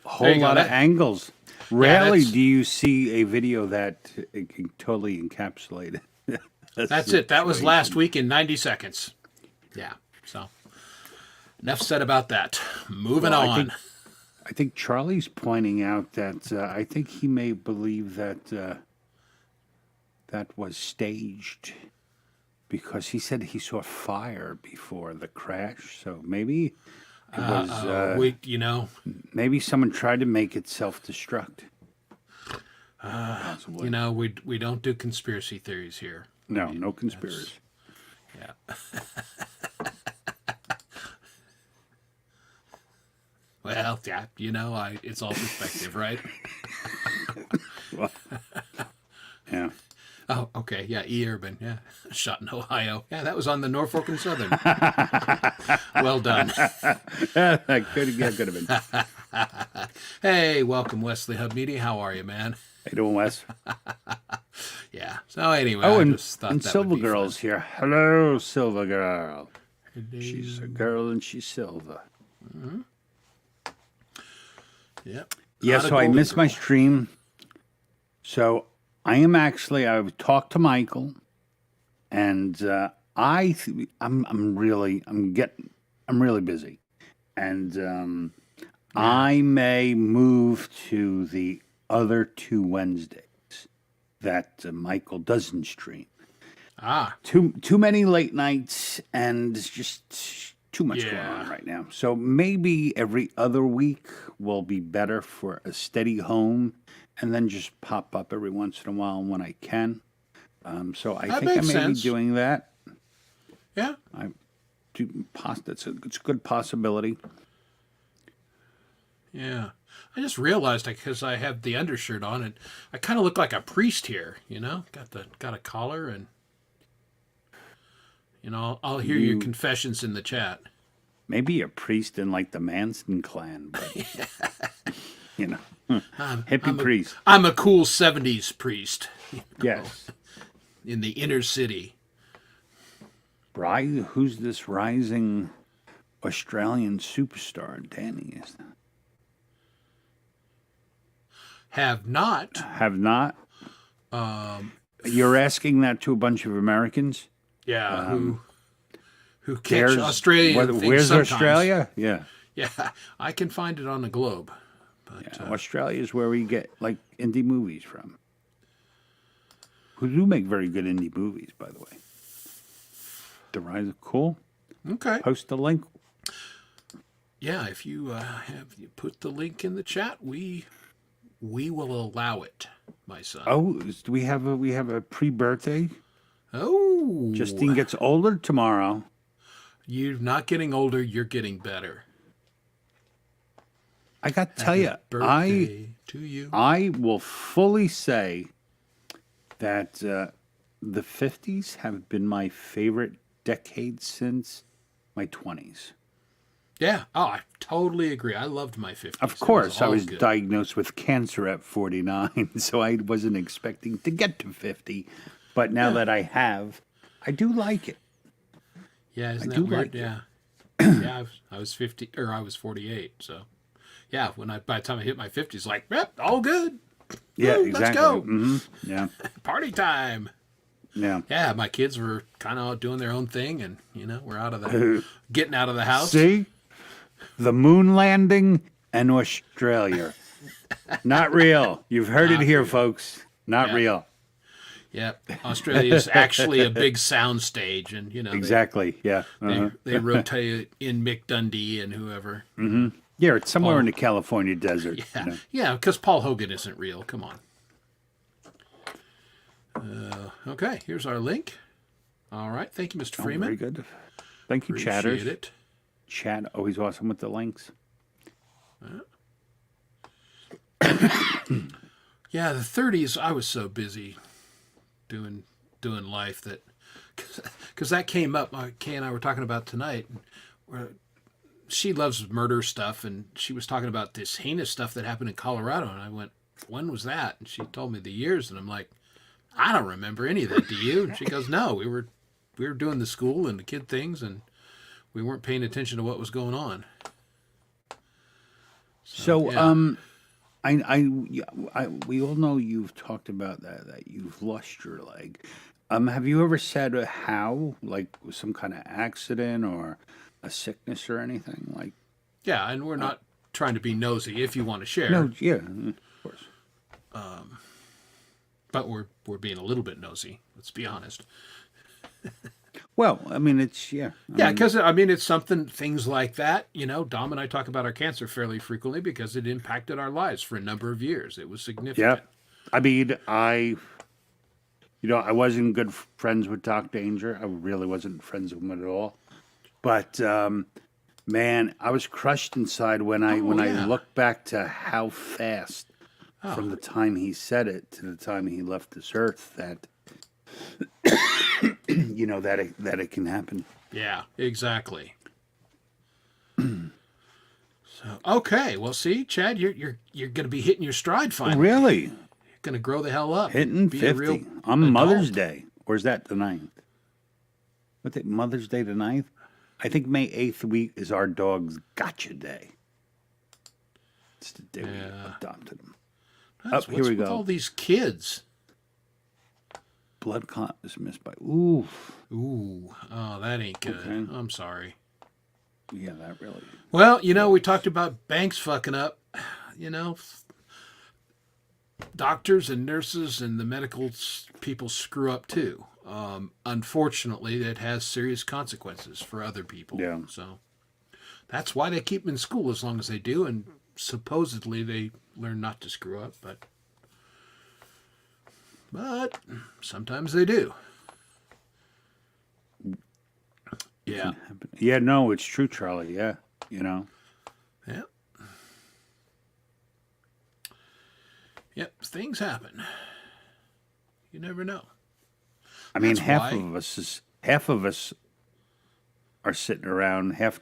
D: There
B: Whole
D: you go.
B: lot of
D: That-
B: angles. Rarely
D: that's-
B: do you see a video that it can totally encapsulate it.
D: That's it. That was last week in 90 seconds. Yeah. So enough said about that. Moving
B: Well,
D: on.
B: I think Charlie's pointing out that I think he may believe that that was staged because he said he saw fire before the crash. So maybe it was maybe someone tried to make it self-destruct. Possibly.
D: We don't do conspiracy theories here.
B: No conspiracy.
D: Yeah. Well, yeah, it's all perspective, right?
B: Yeah.
D: Oh, okay. Yeah, E. Urban. Yeah. Shot in Ohio. Yeah, that was on the Norfolk and Southern. Well done.
B: Could have been.
D: Hey, welcome, Wesley Hub Media. How are you, man?
B: How you doing, Wes?
D: Yeah. So anyway,
B: Oh,
D: I
B: and,
D: just thought
B: and
D: that
B: Silver
D: would be
B: Girl's
D: fun.
B: here. Hello, Silver Girl. She's a girl and she's silver.
D: Yep.
B: Yeah,
D: Not a
B: so I
D: golden
B: missed my
D: girl.
B: stream. So I've talked to Michael, and I'm really busy, and I may move to the other 2 Wednesdays that Michael doesn't stream.
D: Ah,
B: Too many late nights, and it's just too much going
D: Yeah.
B: on right now. So maybe every other week will be better for a steady home, and then just pop up every once in a while when I can. So I
D: That
B: think I
D: makes
B: may
D: sense.
B: be doing that.
D: yeah.
B: It's a good possibility.
D: Yeah. I just realized because I have the undershirt on and I kind of look like a priest here, you know? Got a collar and I'll hear your confessions in the chat.
B: Maybe a priest in like the Manson clan, but you know, hippie priest.
D: I'm a cool 70s priest
B: Yes.
D: in the inner city.
B: Who's this rising Australian superstar? Danny is that?
D: Have not.
B: Have not. You're asking that to a bunch of Americans.
D: Yeah, who catch
B: There's-
D: Australian things
B: Where's
D: sometimes.
B: Australia? Yeah.
D: Yeah, I can find it on the globe. But
B: Australia is where we get like indie movies from. Who do make very good indie movies, by the way. The Rise of Cool.
D: okay.
B: Post the link.
D: Yeah, if you you put the link in the chat, we will allow it, my son.
B: Oh, do we have a pre-birthday?
D: Oh,
B: Justine gets older tomorrow.
D: you're not getting older, you're getting better.
B: I got to tell you,
D: Birthday to you.
B: I will fully say that the 50s have been my favorite decade since my 20s.
D: Yeah. Oh, I totally agree. I loved my 50s.
B: Of
D: It
B: course, I
D: all
B: was
D: good.
B: diagnosed with cancer at 49, so I wasn't expecting to get to 50. But now that I have, I do like it.
D: Yeah, isn't
B: I
D: that
B: do
D: weird?
B: like it.
D: Yeah. Yeah, I was 50 or I was 48, so yeah, by the time I hit my 50s like, yep, all good.
B: Yeah,
D: Woo,
B: exactly.
D: Let's go.
B: Yeah,
D: Party time.
B: yeah.
D: Yeah, my kids were kind of doing their own thing and, we're out of the getting out of the house.
B: See? The moon landing and Australia. Not real. You've heard it here, folks. Not
D: Yeah.
B: real.
D: Yep. Australia is actually a big sound stage and,
B: Exactly. Yeah.
D: they rotate in Mick Dundee and whoever.
B: Yeah, it's somewhere in the California desert. you know.
D: Yeah, because Paul Hogan isn't real. Come on. Okay, here's our link. All right, thank you, Mr.
B: Oh,
D: Freeman.
B: very good. Thank you,
D: Appreciate
B: chatters.
D: it.
B: Chat always awesome with the links.
D: Yeah, the 30s, I was so busy doing life that because that came up. Kay and I were talking about tonight. Where she loves murder stuff, and she was talking about this heinous stuff that happened in Colorado. And I went, "When was that?" And she told me the years, and I'm like, "I don't remember any of that. Do you?" And she goes, "No, we were doing the school and the kid things, and we weren't paying attention to what was going on."
B: So,
D: yeah.
B: we all know you've talked about that you've lost your leg. Have you ever said how, like some kind of accident or a sickness or anything like?
D: Yeah, and we're not trying to be nosy. If you want to share,
B: No, yeah, of course.
D: but we're being a little bit nosy. Let's be honest.
B: Well, I mean, it's yeah.
D: Yeah, because it's something, things like that. Dom and I talk about our cancer fairly frequently because it impacted our lives for a number of years. It was significant.
B: Yeah, I mean, I wasn't good friends with Doc Danger. I really wasn't friends with him at all. But man, I was crushed inside when I
D: yeah.
B: look back to how fast from the time he said it to the time he left this earth that that it can happen.
D: Yeah, exactly. So okay, well, see, Chad, you're going to be hitting your stride finally.
B: Really?
D: You're going to grow the hell up.
B: Hitting
D: Be a
B: 50
D: real
B: on Mother's
D: adult.
B: Day. Or is that the 9th? What day? Mother's Day the 9th? I think May 8th week is our dog's gotcha day. It's the day we adopted him.
D: That's,
B: Here
D: what's
B: we
D: with
B: go.
D: all these kids?
B: Blood clot is missed by. Ooh.
D: Ooh, oh, that ain't good.
B: Okay.
D: I'm sorry.
B: Yeah, that really.
D: Well, we talked about banks fucking up. Doctors and nurses and the medical people screw up too. Unfortunately, it has serious consequences for other people.
B: Yeah.
D: So that's why they keep them in school as long as they do, and supposedly they learn not to screw up, but sometimes they do. Yeah.
B: Yeah, no, it's true, Charlie. Yeah,
D: Yeah. Yep, things happen. You never know.
B: I mean,
D: That's
B: half
D: why-
B: of us are sitting around half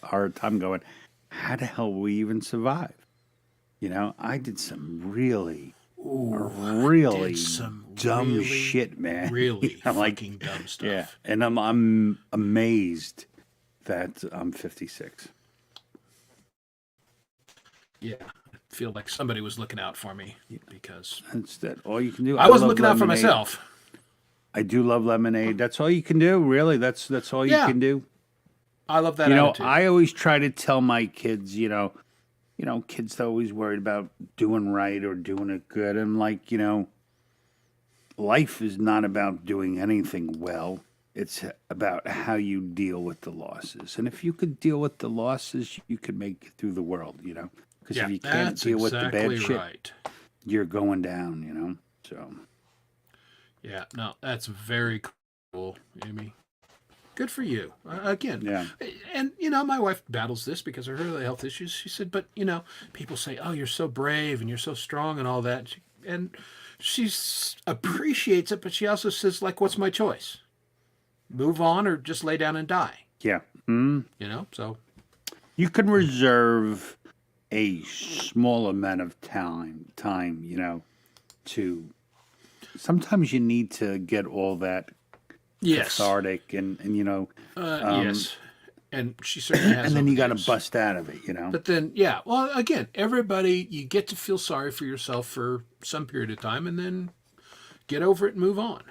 B: our time going, "How the hell will we even survive?" I did some really
D: some
B: dumb
D: really,
B: shit, man.
D: Really
B: Like,
D: fucking dumb stuff.
B: yeah, and I'm amazed that I'm 56.
D: Yeah. I feel like somebody was looking out for me because
B: That's that. All you can do.
D: I wasn't
B: love
D: looking out for
B: lemonade.
D: myself.
B: I do love lemonade. That's all you can do, really. That's all you
D: Yeah.
B: can do.
D: I love that
B: You know,
D: attitude.
B: I always try to tell my kids, kids are always worried about doing right or doing it good. I'm like, life is not about doing anything well. It's about how you deal with the losses. And if you could deal with the losses, you could make it through the world, Because if you can't
D: that's
B: deal with the
D: exactly
B: bad shit,
D: right.
B: you're going down, So,
D: Yeah, no, that's very cool, Amy. Good for you. Again,
B: yeah.
D: and my wife battles this because of her health issues. She said, but people say, "Oh, you're so brave and you're so strong and all that," and she appreciates it, but she also says, like, "What's my choice? Move on or just lay down and die?"
B: Yeah.
D: So
B: You can reserve a small amount of time, to sometimes you need to get all that
D: yes,
B: cathartic and
D: yes, and she certainly has.
B: and then
D: over
B: you
D: the
B: got to
D: years.
B: bust out of it,
D: But then, yeah, well, again, everybody, you get to feel sorry for yourself for some period of time and then get over it and move on.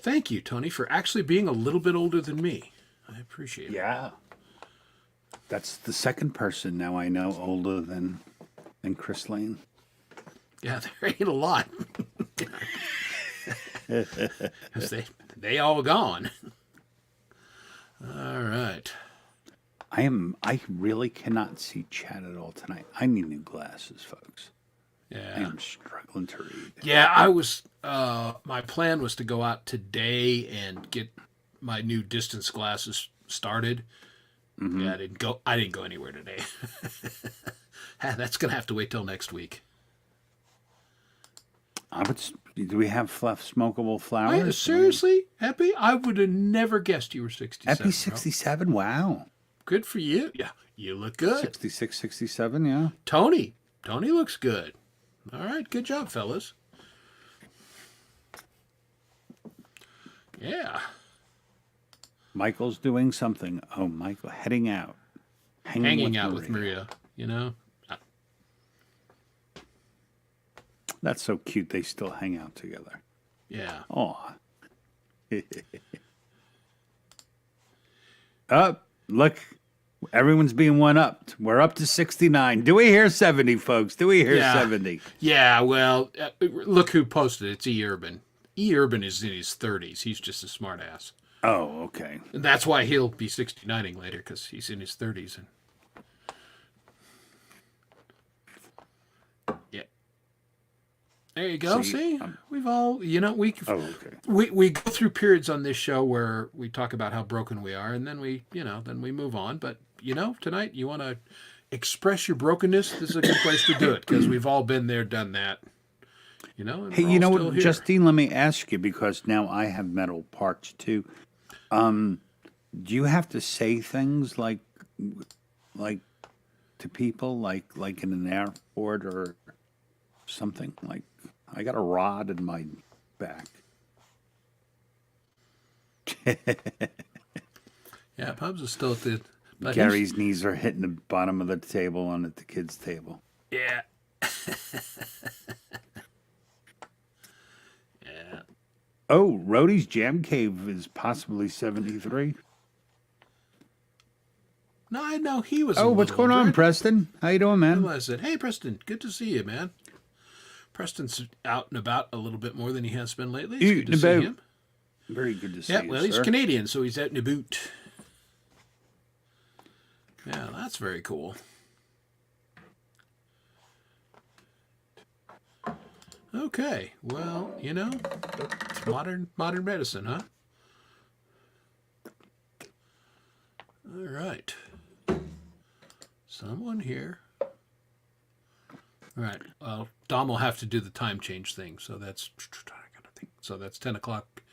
D: Thank you, Tony, for actually being a little bit older than me. I appreciate it.
B: Yeah. That's the second person now I know older than Chris Lane.
D: Yeah, there ain't a lot. 'Cause they all gone. All right.
B: I really cannot see Chad at all tonight. I need new glasses, folks. I
D: Yeah.
B: am struggling to read.
D: Yeah, I was. My plan was to go out today and get my new distance glasses started. Yeah, I didn't go anywhere today. That's gonna have to wait till next week.
B: Do we have smokable flowers?
D: Seriously, Happy? I would have never guessed you were 67.
B: Happy 67. Wow.
D: Good for you. Yeah, you look good.
B: 66, 67, yeah.
D: Tony looks good. All right, good job, fellas. Yeah.
B: Michael's doing something. Oh, Michael, heading out.
D: Hanging out with Maria,
B: That's so cute. They still hang out together.
D: Yeah.
B: Oh. Up. Look. Everyone's being one-upped. We're up to 69. Do we hear 70, folks? Do we hear
D: Yeah.
B: 70?
D: Yeah, well, look who posted it. It's E. Urban. E. Urban is in his 30s. He's just a smart ass.
B: Oh, okay.
D: And that's why he'll be 69ing later, because he's in his 30s. And yeah. There you go. See? We've all,
B: Oh, okay.
D: we go through periods on this show where we talk about how broken we are, and then we move on. But, tonight you want to express your brokenness, this is a good place to do it, because we've all been there, done that. And
B: Hey,
D: we're
B: you know
D: all
B: what,
D: still here.
B: Justine, let me ask you, because now I have metal parts too. Do you have to say things like to people, like in an airport or something? Like, I got a rod in my back.
D: Yeah, Yeah, Pubs is still at the. But
B: Gary's knees are hitting the bottom of the table on at the kids' table.
D: Yeah. Yeah.
B: Oh, Rhodey's Jam Cave is possibly 73.
D: No, I know he was.
B: Oh, what's going on, Preston? How you doing, man?
D: I said, "Hey, Preston, good to see you, man." Preston's out and about a little bit more than he has been lately. It's good to see him.
B: Very good to see
D: Yeah,
B: you,
D: well, he's
B: sir.
D: Canadian, so he's out in the boot. Yeah, that's very cool. Okay, well, it's modern medicine, huh? All right. Someone here. All right. Well, Dom will have to do the time change thing, so that's 10 o'clock.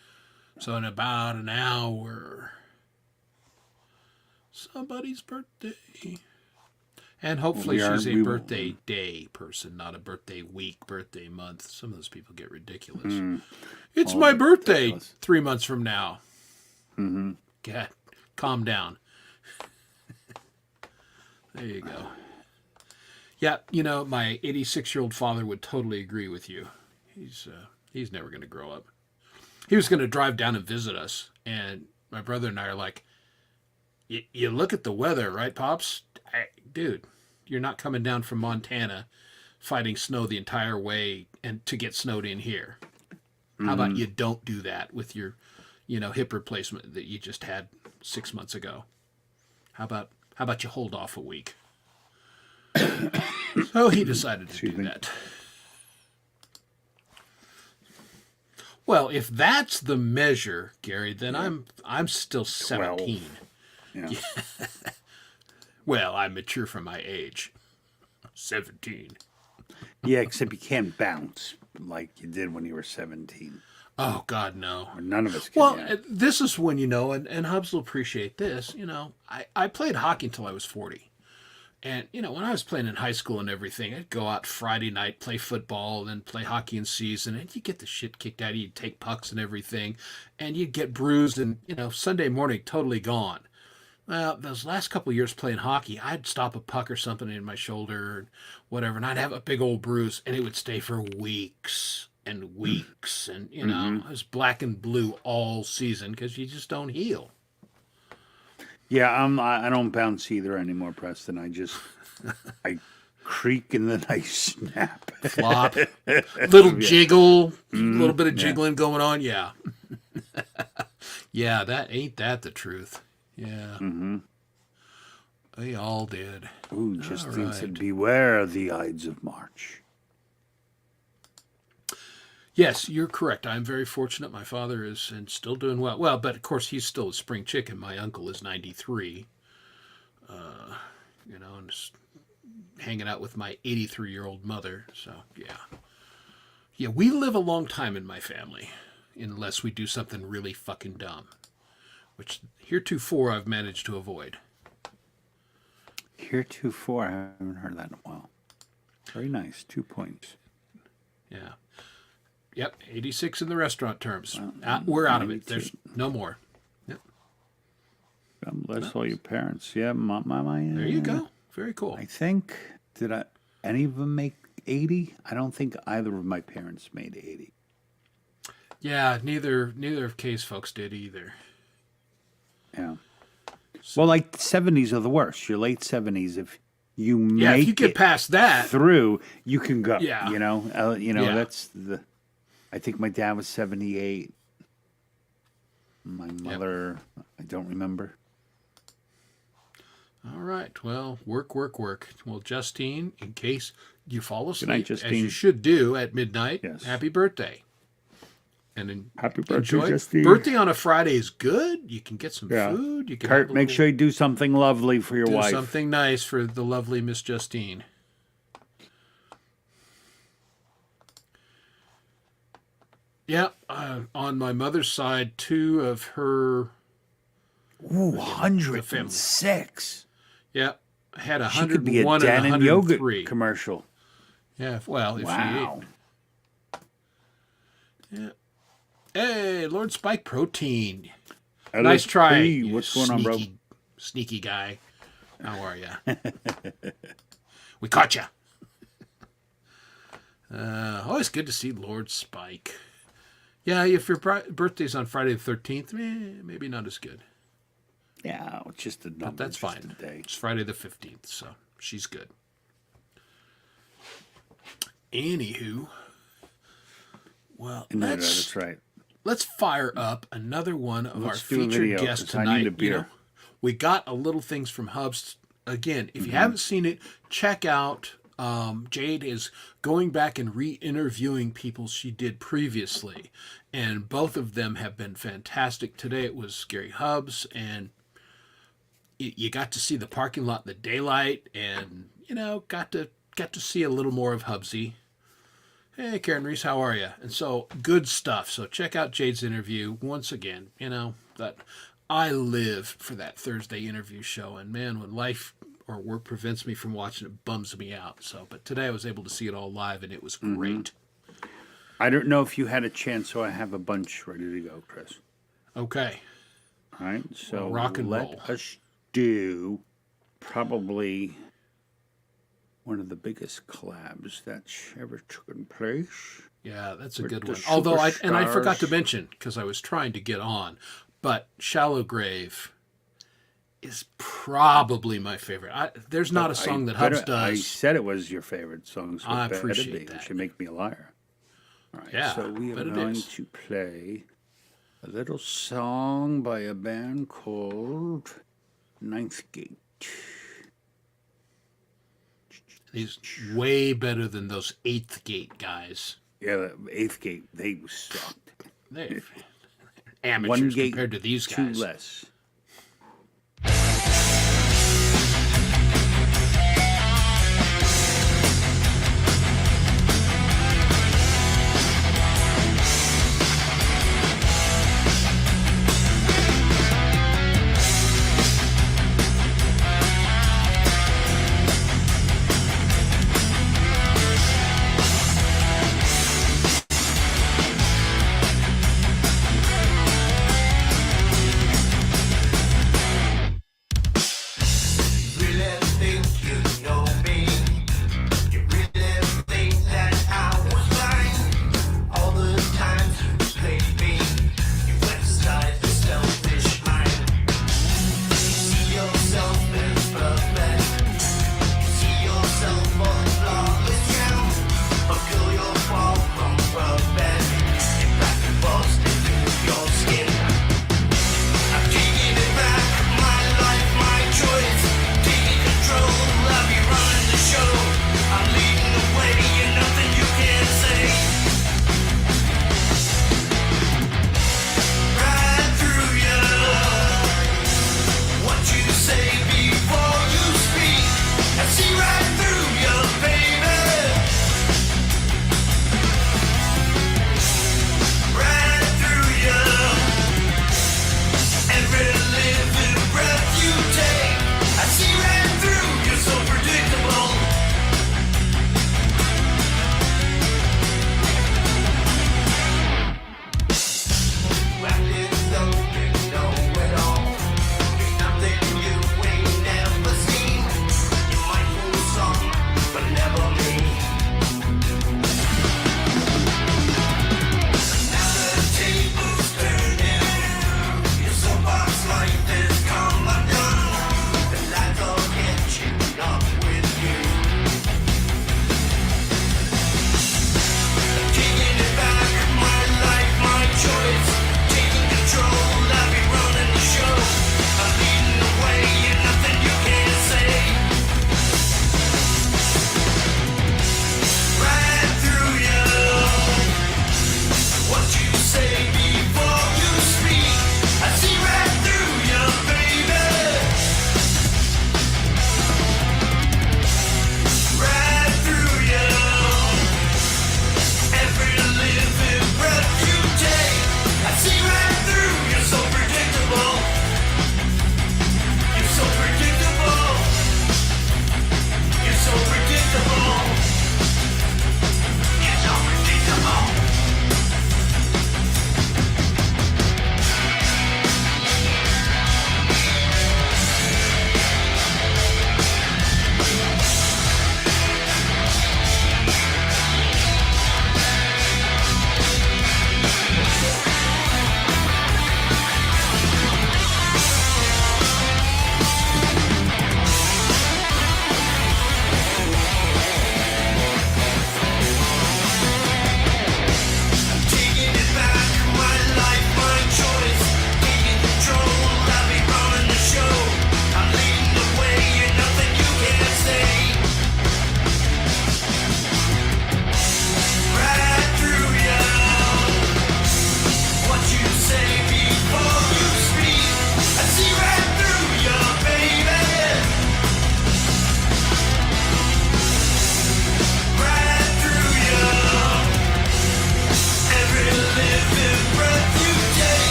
D: So in about an hour, somebody's birthday. And hopefully she's a birthday day person, not a birthday week, birthday month. Some of those people get ridiculous. It's my birthday ridiculous. 3 months from now. Mm-hmm. God, calm down. There you go. Yeah, my 86-year-old father would totally agree with you. He's never going to grow up. He was going to drive down and visit us, and my brother and I are like, you look at the weather, right, Pops? Dude, you're not coming down from Montana fighting snow the entire way and to get snowed in here. How about you don't do that with your, hip replacement that you just had 6 months ago? How about you hold off a week? So he decided to do that. Well, if that's the measure, Gary, then I'm still 17.
B: 12. Yeah.
D: Well, I'm mature for my age. 17.
B: Yeah, except you can't bounce like you did when you were 17.
D: Oh, God, no.
B: Or none of us can.
D: Well,
B: yet.
D: this is when, and Hubs will appreciate this, I played hockey until I was 40. And, when I was playing in high school and everything, I'd go out Friday night, play football, then play hockey in season, and you get the shit kicked out of you, you'd take pucks and everything, and you'd get bruised, and, Sunday morning, totally gone. Well, those last couple of years playing hockey, I'd stop a puck or something in my shoulder or whatever, and I'd have a big old bruise, and it would stay for weeks and weeks. And, it was black and blue all season because you just don't heal.
B: Yeah, I don't bounce either anymore, Preston. I creak and then I snap.
D: Flop. Little jiggle, a little bit of jiggling going on. Yeah. Yeah, that the truth. Yeah. Mm-hmm. They all did.
B: Ooh, Justine said, beware the Ides of March.
D: Yes, you're correct. I'm very fortunate. My father is and still doing well. Well, but of course he's still a spring chicken. My uncle is 93. And just hanging out with my 83-year-old mother. So, yeah. Yeah, we live a long time in my family, unless we do something really fucking dumb, which heretofore I've managed to avoid.
B: Heretofore, I haven't heard that in a while. Very nice. 2 points.
D: Yeah. Yep, 86 in the restaurant terms. We're out of it. There's no more. Yep.
B: God bless all your parents. Yeah, my.
D: There you go. Very cool.
B: I think, any of them make 80? I don't think either of my parents made 80.
D: Yeah, neither of Kay's folks did either.
B: Yeah. Well, like 70s are the worst. Your late 70s, if you make
D: if you get past that
B: through, you can go.
D: Yeah.
B: That's the. I think my dad was 78. My mother, I don't remember.
D: All right. Well, work. Well, Justine, in case you fall asleep,
B: night, Justine.
D: as you should do at midnight,
B: Yes.
D: Happy birthday. And
B: Happy birthday,
D: enjoy.
B: Justine.
D: Birthday on a Friday is good. You can get some food. You can
B: Kurt, make sure you do something lovely for your wife.
D: Something nice for the lovely Miss Justine. Yeah, on my mother's side, 2 of her.
B: Ooh, 106.
D: Yeah, I had
B: She could be a
D: 101
B: Dan
D: and
B: and
D: 103.
B: Yogurt commercial.
D: Yeah, well, if
B: Wow.
D: she ate. Yeah. Hey, Lord Spike Protein.
B: LSP,
D: Nice try.
B: What's going on, bro?
D: sneaky guy. How are you? We caught you. Always good to see Lord Spike. Yeah, if your birthday's on Friday the 13th, maybe not as good.
B: Yeah, it's just a number.
D: But that's
B: just
D: fine.
B: a day.
D: It's Friday the 15th, so she's good. Anywho, well,
B: No, that's right.
D: let's fire up another one of
B: Let's
D: our
B: do a
D: featured
B: video,
D: guests
B: 'cause I need
D: tonight.
B: a beer.
D: We got a little things from Hubs. Again, if you haven't seen it, check out. Jade is going back and re-interviewing people she did previously, and both of them have been fantastic. Today it was Gary Hubs, and you got to see the parking lot in the daylight, and got to see a little more of Hubsy. Hey, Karen Reese, how are you? And so, good stuff. So check out Jade's interview. Once again, that I live for that Thursday interview show. And man, when life or work prevents me from watching it, bums me out. So, but today I was able to see it all live, and it was great.
B: I don't know if you had a chance, so I have a bunch ready to go, Chris.
D: Okay.
B: All right, so
D: Well, rock and
B: let
D: roll.
B: us do probably one of the biggest collabs that's ever taken place.
D: Yeah, that's a
B: With
D: good
B: the
D: one. Although I forgot to
B: superstars.
D: mention, because I was trying to get on, but Shallow Grave is probably my favorite. There's not a song that Hubs
B: I
D: does.
B: said it was your favorite song, so
D: I
B: it better
D: appreciate
B: be.
D: that.
B: You should make me a liar. All right,
D: Yeah,
B: so we are
D: but it
B: going
D: is.
B: to play a little song by a band called Ninth Gate.
D: He's way better than those Eighth Gate guys.
B: Yeah, the Eighth Gate, they sucked.
D: They're
B: One
D: amateurs
B: gate,
D: compared to these
B: two
D: guys.
B: less.
C: Thank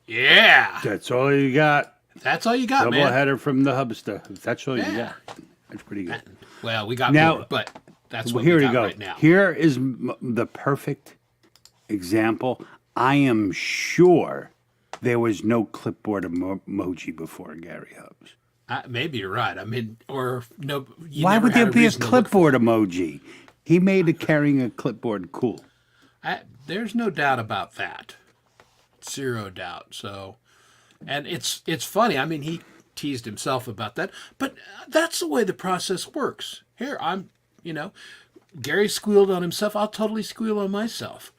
D: Yeah.
B: That's all you got.
D: That's all you got,
B: Double
D: man.
B: header from the Hubster. That's all you
D: Yeah.
B: got. That's pretty good.
D: Well, we got
B: Now-
D: more, but that's
B: Well,
D: what
B: here
D: we
B: you
D: got
B: go.
D: right now.
B: Here is the perfect example. I am sure there was no clipboard emoji before Gary Hubs.
D: Maybe you're right. I mean, or no. You
B: Why
D: never
B: would
D: had
B: there be a
D: reason to look for
B: clipboard emoji? He made it carrying a clipboard cool.
D: There's no doubt about that. Zero doubt. So, and it's funny. I mean, he teased himself about that, but that's the way the process works. Here, Gary squealed on himself. I'll totally squeal on myself.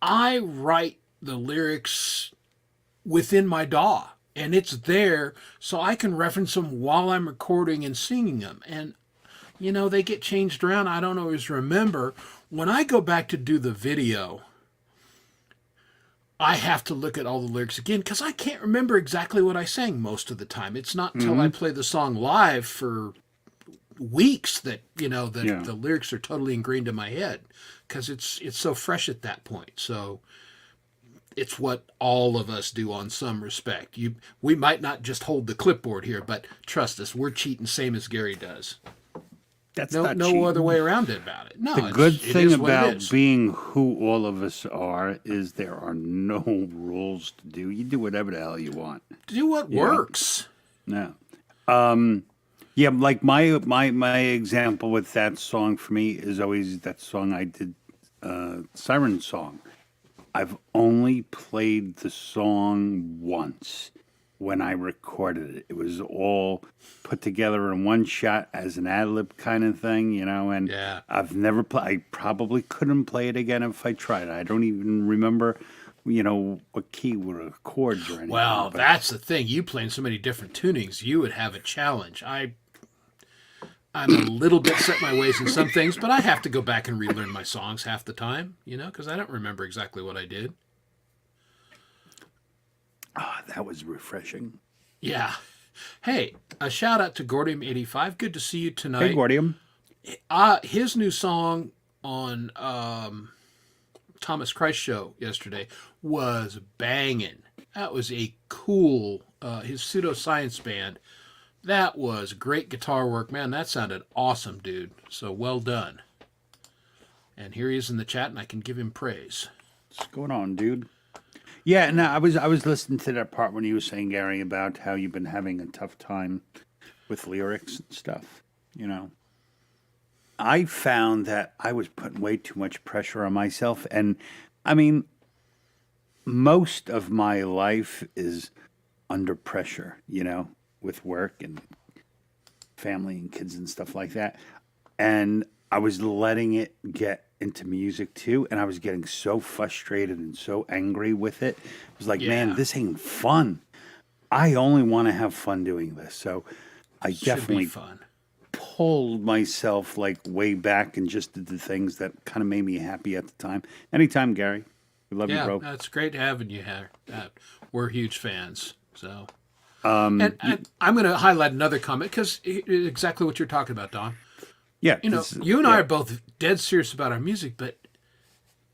D: I write the lyrics within my DAW, and it's there so I can reference them while I'm recording and singing them. And they get changed around. I don't always remember. When I go back to do the video, I have to look at all the lyrics again because I can't remember exactly what I sang most of the time. It's not until I play the song live for weeks that the lyrics are totally ingrained in my head because it's so fresh at that point. So it's what all of us do on some respect. We might not just hold the clipboard here, but trust us, we're cheating same as Gary does.
B: That's
D: No
B: not cheating.
D: other way around it about it. No,
B: The good
D: it
B: thing
D: is what it
B: about
D: is.
B: being who all of us are is there are no rules to do. You do whatever the hell you want.
D: Do what works.
B: No. Yeah, like my example with that song for me is always that song I did, Siren Song. I've only played the song once when I recorded it. It was all put together in one shot as an ad-lib kind of thing, and
D: Yeah.
B: I've never I probably couldn't play it again if I tried. I don't even remember, what key were chords or anything.
D: Well,
B: but
D: that's the thing. You playing so many different tunings, you would have a challenge. I'm a little bit set my ways in some things, but I have to go back and relearn my songs half the time, because I don't remember exactly what I did.
B: that was refreshing.
D: Yeah. Hey, a shout out to Gordium85. Good to see you tonight.
B: Hey, Gordium.
D: His new song on Thomas Christ show yesterday was banging. That was a cool, his pseudoscience band. That was great guitar work, man. That sounded awesome, dude. So well done. And here he is in the chat, and I can give him praise.
B: What's going on, dude? Yeah, no, I was listening to that part when you were saying, Gary, about how you've been having a tough time with lyrics and stuff. You know, I found that I was putting way too much pressure on myself, and I mean, most of my life is under pressure. You know, with work and family and kids and stuff like that, and I was letting it get into music too, and I was getting so frustrated and so angry with it. It was like, man, this ain't fun. I only want to have fun doing this. So I definitely pulled myself like way back and just did the things that kind of made me happy at the time. Anytime, Gary. We love you, bro.
D: Yeah, it's great having you here. We're huge fans. So, and I'm going to highlight another comment because exactly what you're talking about, Don.
B: Yeah,
D: you know, you and I are both dead serious about our music, but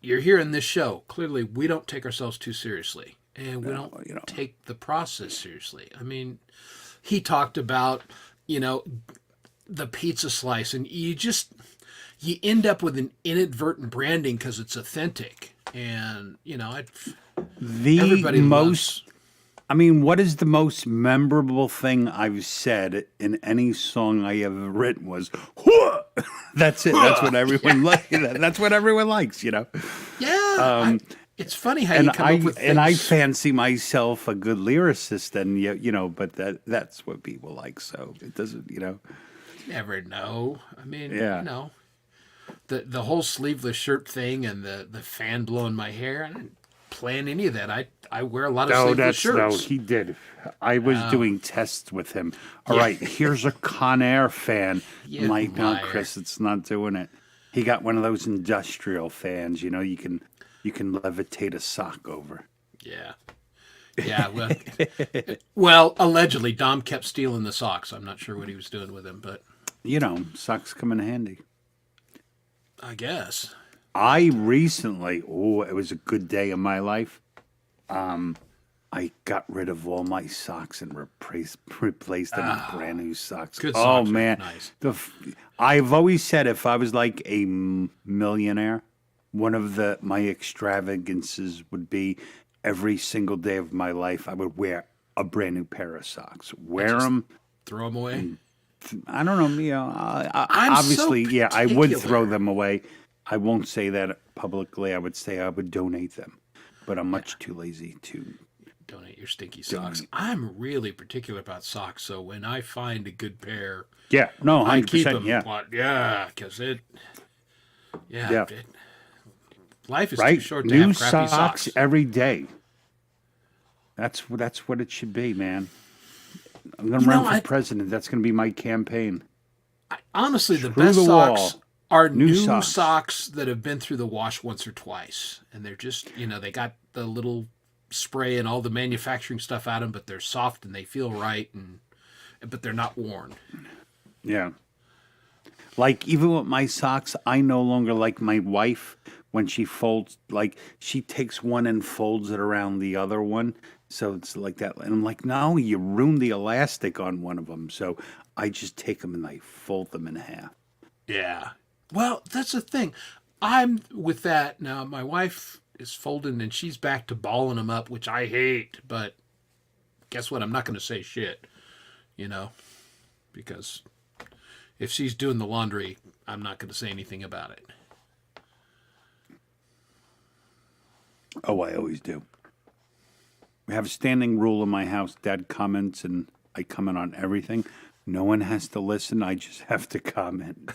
D: you're here in this show. Clearly, we don't take ourselves too seriously, and we don't take the process seriously. I mean, he talked about, the pizza slice, and you end up with an inadvertent branding because it's authentic, and everybody loves.
B: What is the most memorable thing I've said in any song I ever written was, "Whoa!" That's it. That's what everyone likes. That's what everyone likes,
D: Yeah. It's funny how you come up with things.
B: And I fancy myself a good lyricist, and but that's what people like. So it doesn't,
D: You never know. I mean, the whole sleeveless shirt thing and the fan blowing my hair. I didn't plan any of that. I wear a lot of sleeveless shirts.
B: No, he did. I was doing tests with him. All right, here's a Conair fan. No, Chris, it's not doing it. He got one of those industrial fans. You can levitate a sock over.
D: Yeah. Yeah. Well, allegedly, Dom kept stealing the socks. I'm not sure what he was doing with them, but
B: socks come in handy.
D: I guess.
B: I recently, it was a good day in my life. I got rid of all my socks and replaced them with brand new socks.
D: Good socks, man,
B: nice. I've always said if I was like a millionaire, one of my extravagances would be every single day of my life I would wear a brand new pair of socks. Wear them,
D: throw them away.
B: I don't know. Obviously, I would throw them away. I won't say that publicly. I would say I would donate them, but I'm much too lazy to
D: donate your stinky socks. I'm really particular about socks, so when I find a good pair,
B: 100%,
D: I keep them. Because life is too short to have crappy socks
B: every day. That's what it should be, man. I'm going to run for president. That's going to be my campaign.
D: Honestly, the best socks are new socks that have been through the wash once or twice. And they're just, they got the little spray and all the manufacturing stuff out of them, but they're soft and they feel right, but they're not worn.
B: Yeah. Like, even with my socks, I no longer like my wife when she folds, like, she takes one and folds it around the other one. So it's like that. And I'm like, no, you ruined the elastic on one of them. So I just take them and I fold them in half.
D: Yeah. Well, that's the thing. I'm with that. Now, my wife is folding and she's back to balling them up, which I hate. But guess what? I'm not going to say shit, because if she's doing the laundry, I'm not going to say anything about it.
B: Oh, I always do. We have a standing rule in my house. Dad comments and I comment on everything. No one has to listen. I just have to comment.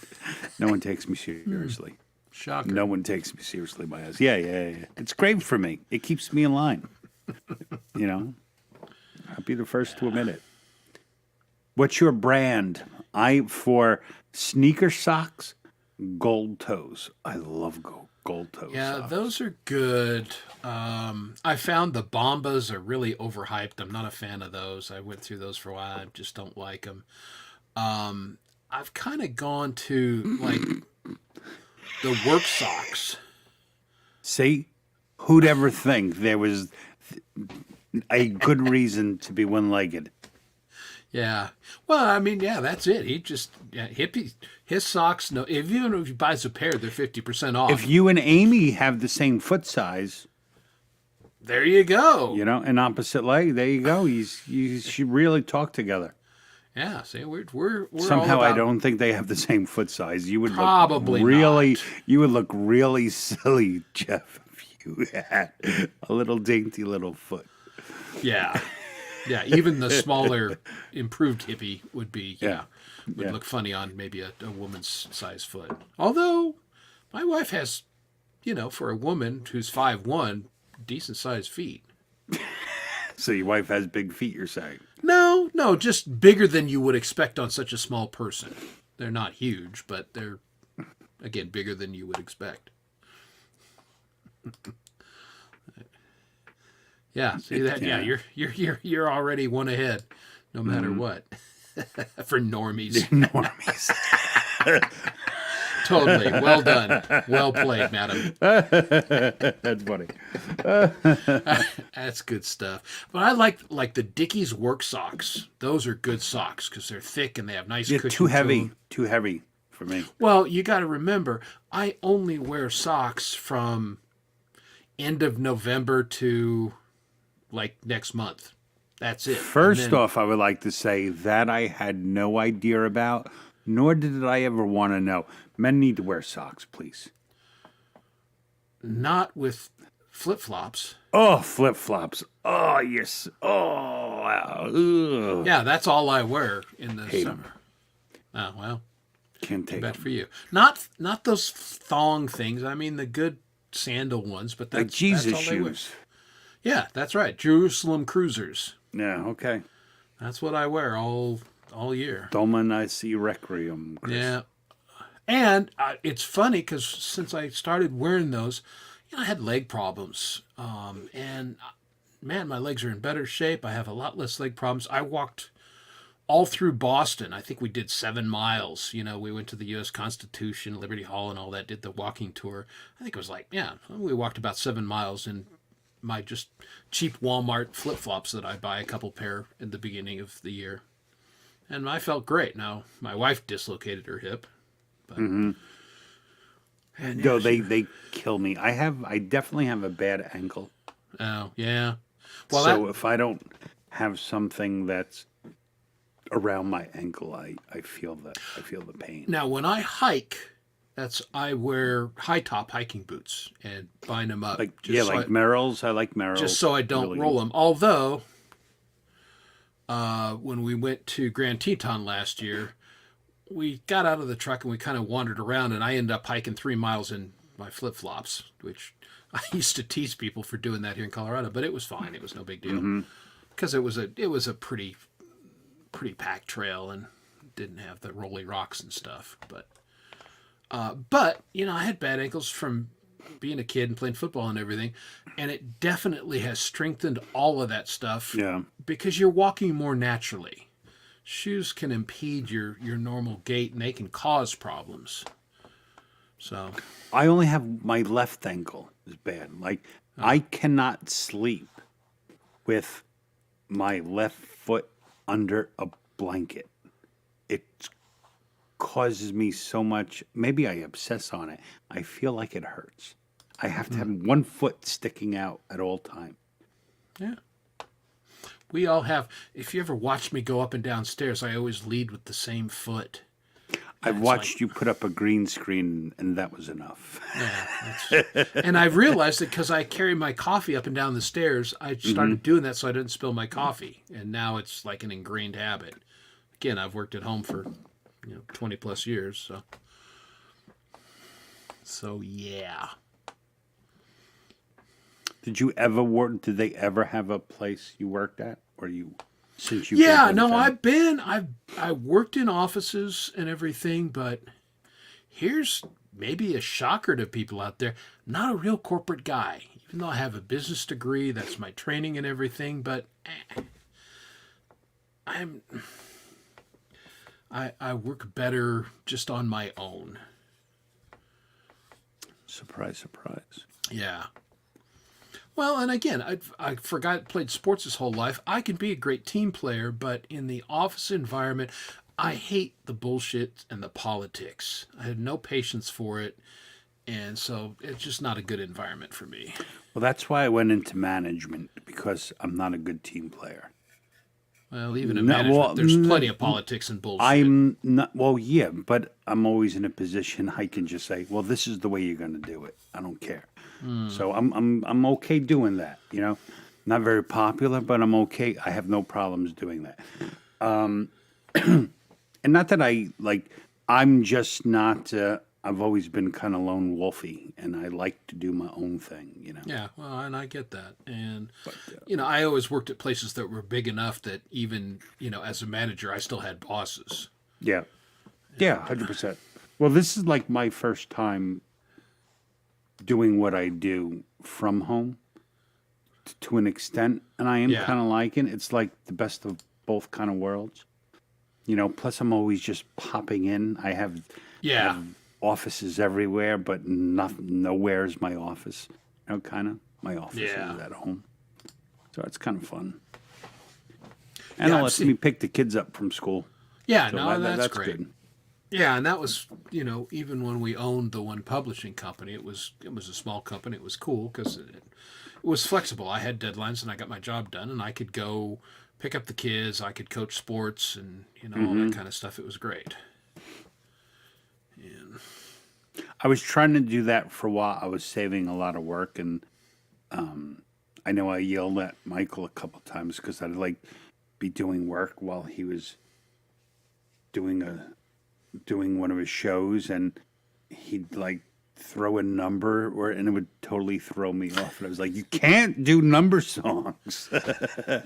B: No one takes me seriously.
D: Shocker.
B: No one takes me seriously in my house. Yeah. It's great for me. It keeps me in line. I'll be the first to admit it. What's your brand? For sneaker socks, Gold Toes. I love gold toe
D: Yeah,
B: socks.
D: those are good. I found the Bombas are really overhyped. I'm not a fan of those. I went through those for a while. I just don't like them. I've kind of gone to like the work socks.
B: See, who'd ever think there was a good reason to be one-legged?
D: Yeah. Well, I mean, yeah, that's it. He just hippie. His socks. No, even if he buys a pair, they're 50% off.
B: If you and Amy have the same foot size,
D: there you go.
B: you know, an opposite leg, there you go. You should really talk together.
D: Yeah. See, we're
B: Somehow
D: all
B: I
D: about,
B: don't think they have the same foot size. You would
D: Probably
B: look really,
D: not.
B: you would look really silly, Jeff, if you had a little dainty little foot.
D: Yeah. Yeah. Even the smaller, improved hippie would be.
B: Yeah.
D: Would
B: Yeah.
D: look funny on maybe a woman's size foot. Although my wife has, for a woman who's 5'1", decent sized feet.
B: So your wife has big feet, you're saying?
D: No, just bigger than you would expect on such a small person. They're not huge, but they're, again, bigger than you would expect. Yeah, see that? Yeah, you're already one ahead, no matter what. For normies.
B: Normies.
D: Totally. Well done. Well played, madam.
B: That's funny.
D: That's good stuff. But I like the Dickies work socks. Those are good socks because they're thick and they have nice
B: Yeah,
D: cushion
B: too
D: to
B: heavy.
D: 'em.
B: Too heavy for me.
D: Well, you got to remember, I only wear socks from end of November to like next month. That's it.
B: First
D: And then-
B: off, I would like to say that I had no idea about, nor did I ever want to know. Men need to wear socks, please.
D: not with flip flops.
B: Oh, flip flops. Oh, yes. Oh, wow. Ugh.
D: Yeah, that's all I wear in the
B: Hate 'em.
D: summer. Oh well,
B: Can't take
D: bad
B: them.
D: for you. Not those thong things. I mean the good sandal ones, but that's
B: Like Jesus
D: that's all they wear.
B: shoes.
D: Yeah, that's right. Jerusalem cruisers.
B: Yeah, okay.
D: That's what I wear all year.
B: Dominici Requiem. Chris.
D: Yeah. And it's funny because since I started wearing those, I had leg problems. And man, my legs are in better shape. I have a lot less leg problems. I walked all through Boston. I think we did 7 miles. We went to the U.S. Constitution, Liberty Hall, and all that, did the walking tour. I think it was we walked about 7 miles in my just cheap Walmart flip-flops that I buy a couple pair in the beginning of the year. And I felt great. Now, my wife dislocated her hip. But, and
B: No, they kill me. I definitely have a bad ankle.
D: oh, yeah. Well,
B: So if I don't have something that's around my ankle, I feel the pain.
D: now when I hike, I wear high top hiking boots and bind them up.
B: Merrill's. I like Merrill's.
D: Just so I don't
B: Really
D: roll
B: good.
D: them. Although, when we went to Grand Teton last year, we got out of the truck and we kind of wandered around, and I ended up hiking 3 miles in my flip flops, which I used to tease people for doing that here in Colorado, but it was fine. It was no big deal because it was a pretty packed trail and didn't have the rolly rocks and stuff. But I had bad ankles from being a kid and playing football and everything, and it definitely has strengthened all of that stuff.
B: Yeah.
D: Because you're walking more naturally. Shoes can impede your normal gait and they can cause problems. So,
B: I only have my left ankle is bad. Like I cannot sleep with my left foot under a blanket. It causes me so much. Maybe I obsess on it. I feel like it hurts. I have to have one foot sticking out at all time.
D: yeah. We all have. If you ever watch me go up and down stairs, I always lead with the same foot.
B: I've watched you put up a green screen, and that was enough.
D: Yeah, and I've realized that because I carry my coffee up and down the stairs, I started doing that so I didn't spill my coffee. And now it's like an ingrained habit. Again, I've worked at home for 20 plus years. So yeah.
B: Did you ever work? Did they ever have a place you worked at, or since you?
D: Yeah, no, I worked in offices and everything, but here's maybe a shocker to people out there, not a real corporate guy. Even though I have a business degree, that's my training and everything, but I work better just on my own.
B: Surprise, surprise.
D: Yeah. Well, and again, I forgot played sports his whole life. I can be a great team player, but in the office environment, I hate the bullshit and the politics. I have no patience for it, and so it's just not a good environment for me.
B: Well, that's why I went into management, because I'm not a good team player.
D: Well, even in management, there's plenty of politics and bullshit.
B: I'm not, well, yeah, but I'm always in a position I can just say, well, this is the way you're going to do it. I don't care. So I'm okay doing that, you know. Not very popular, but I'm okay. I have no problems doing that. And not that I'm just not, I've always been kind of lone wolfy, and I like to do my own thing, you know.
D: Yeah, well, and I get that. And, I always worked at places that were big enough that even, as a manager, I still had bosses.
B: Yeah. Yeah, 100%. Well, this is like my first time doing what I do from home to an extent, and I am kind of liking it. It's like the best of both kind of worlds. Plus I'm always just popping in. I have offices everywhere, but nowhere is my office. Kind of. My office is at home. So it's kind of fun. And it lets me pick the kids up from school.
D: Yeah,
B: so
D: that's great.
B: Good.
D: Yeah, and that was, even when we owned the one publishing company, it was a small company. It was cool because it was flexible. I had deadlines and I got my job done, and I could go pick up the kids. I could coach sports and, all that kind of stuff. It was great. And
B: I was trying to do that for a while. I was saving a lot of work, and I know I yelled at Michael a couple times because I'd be doing work while he was doing one of his shows, and he'd throw a number and it would totally throw me off. And I was like, you can't do number songs.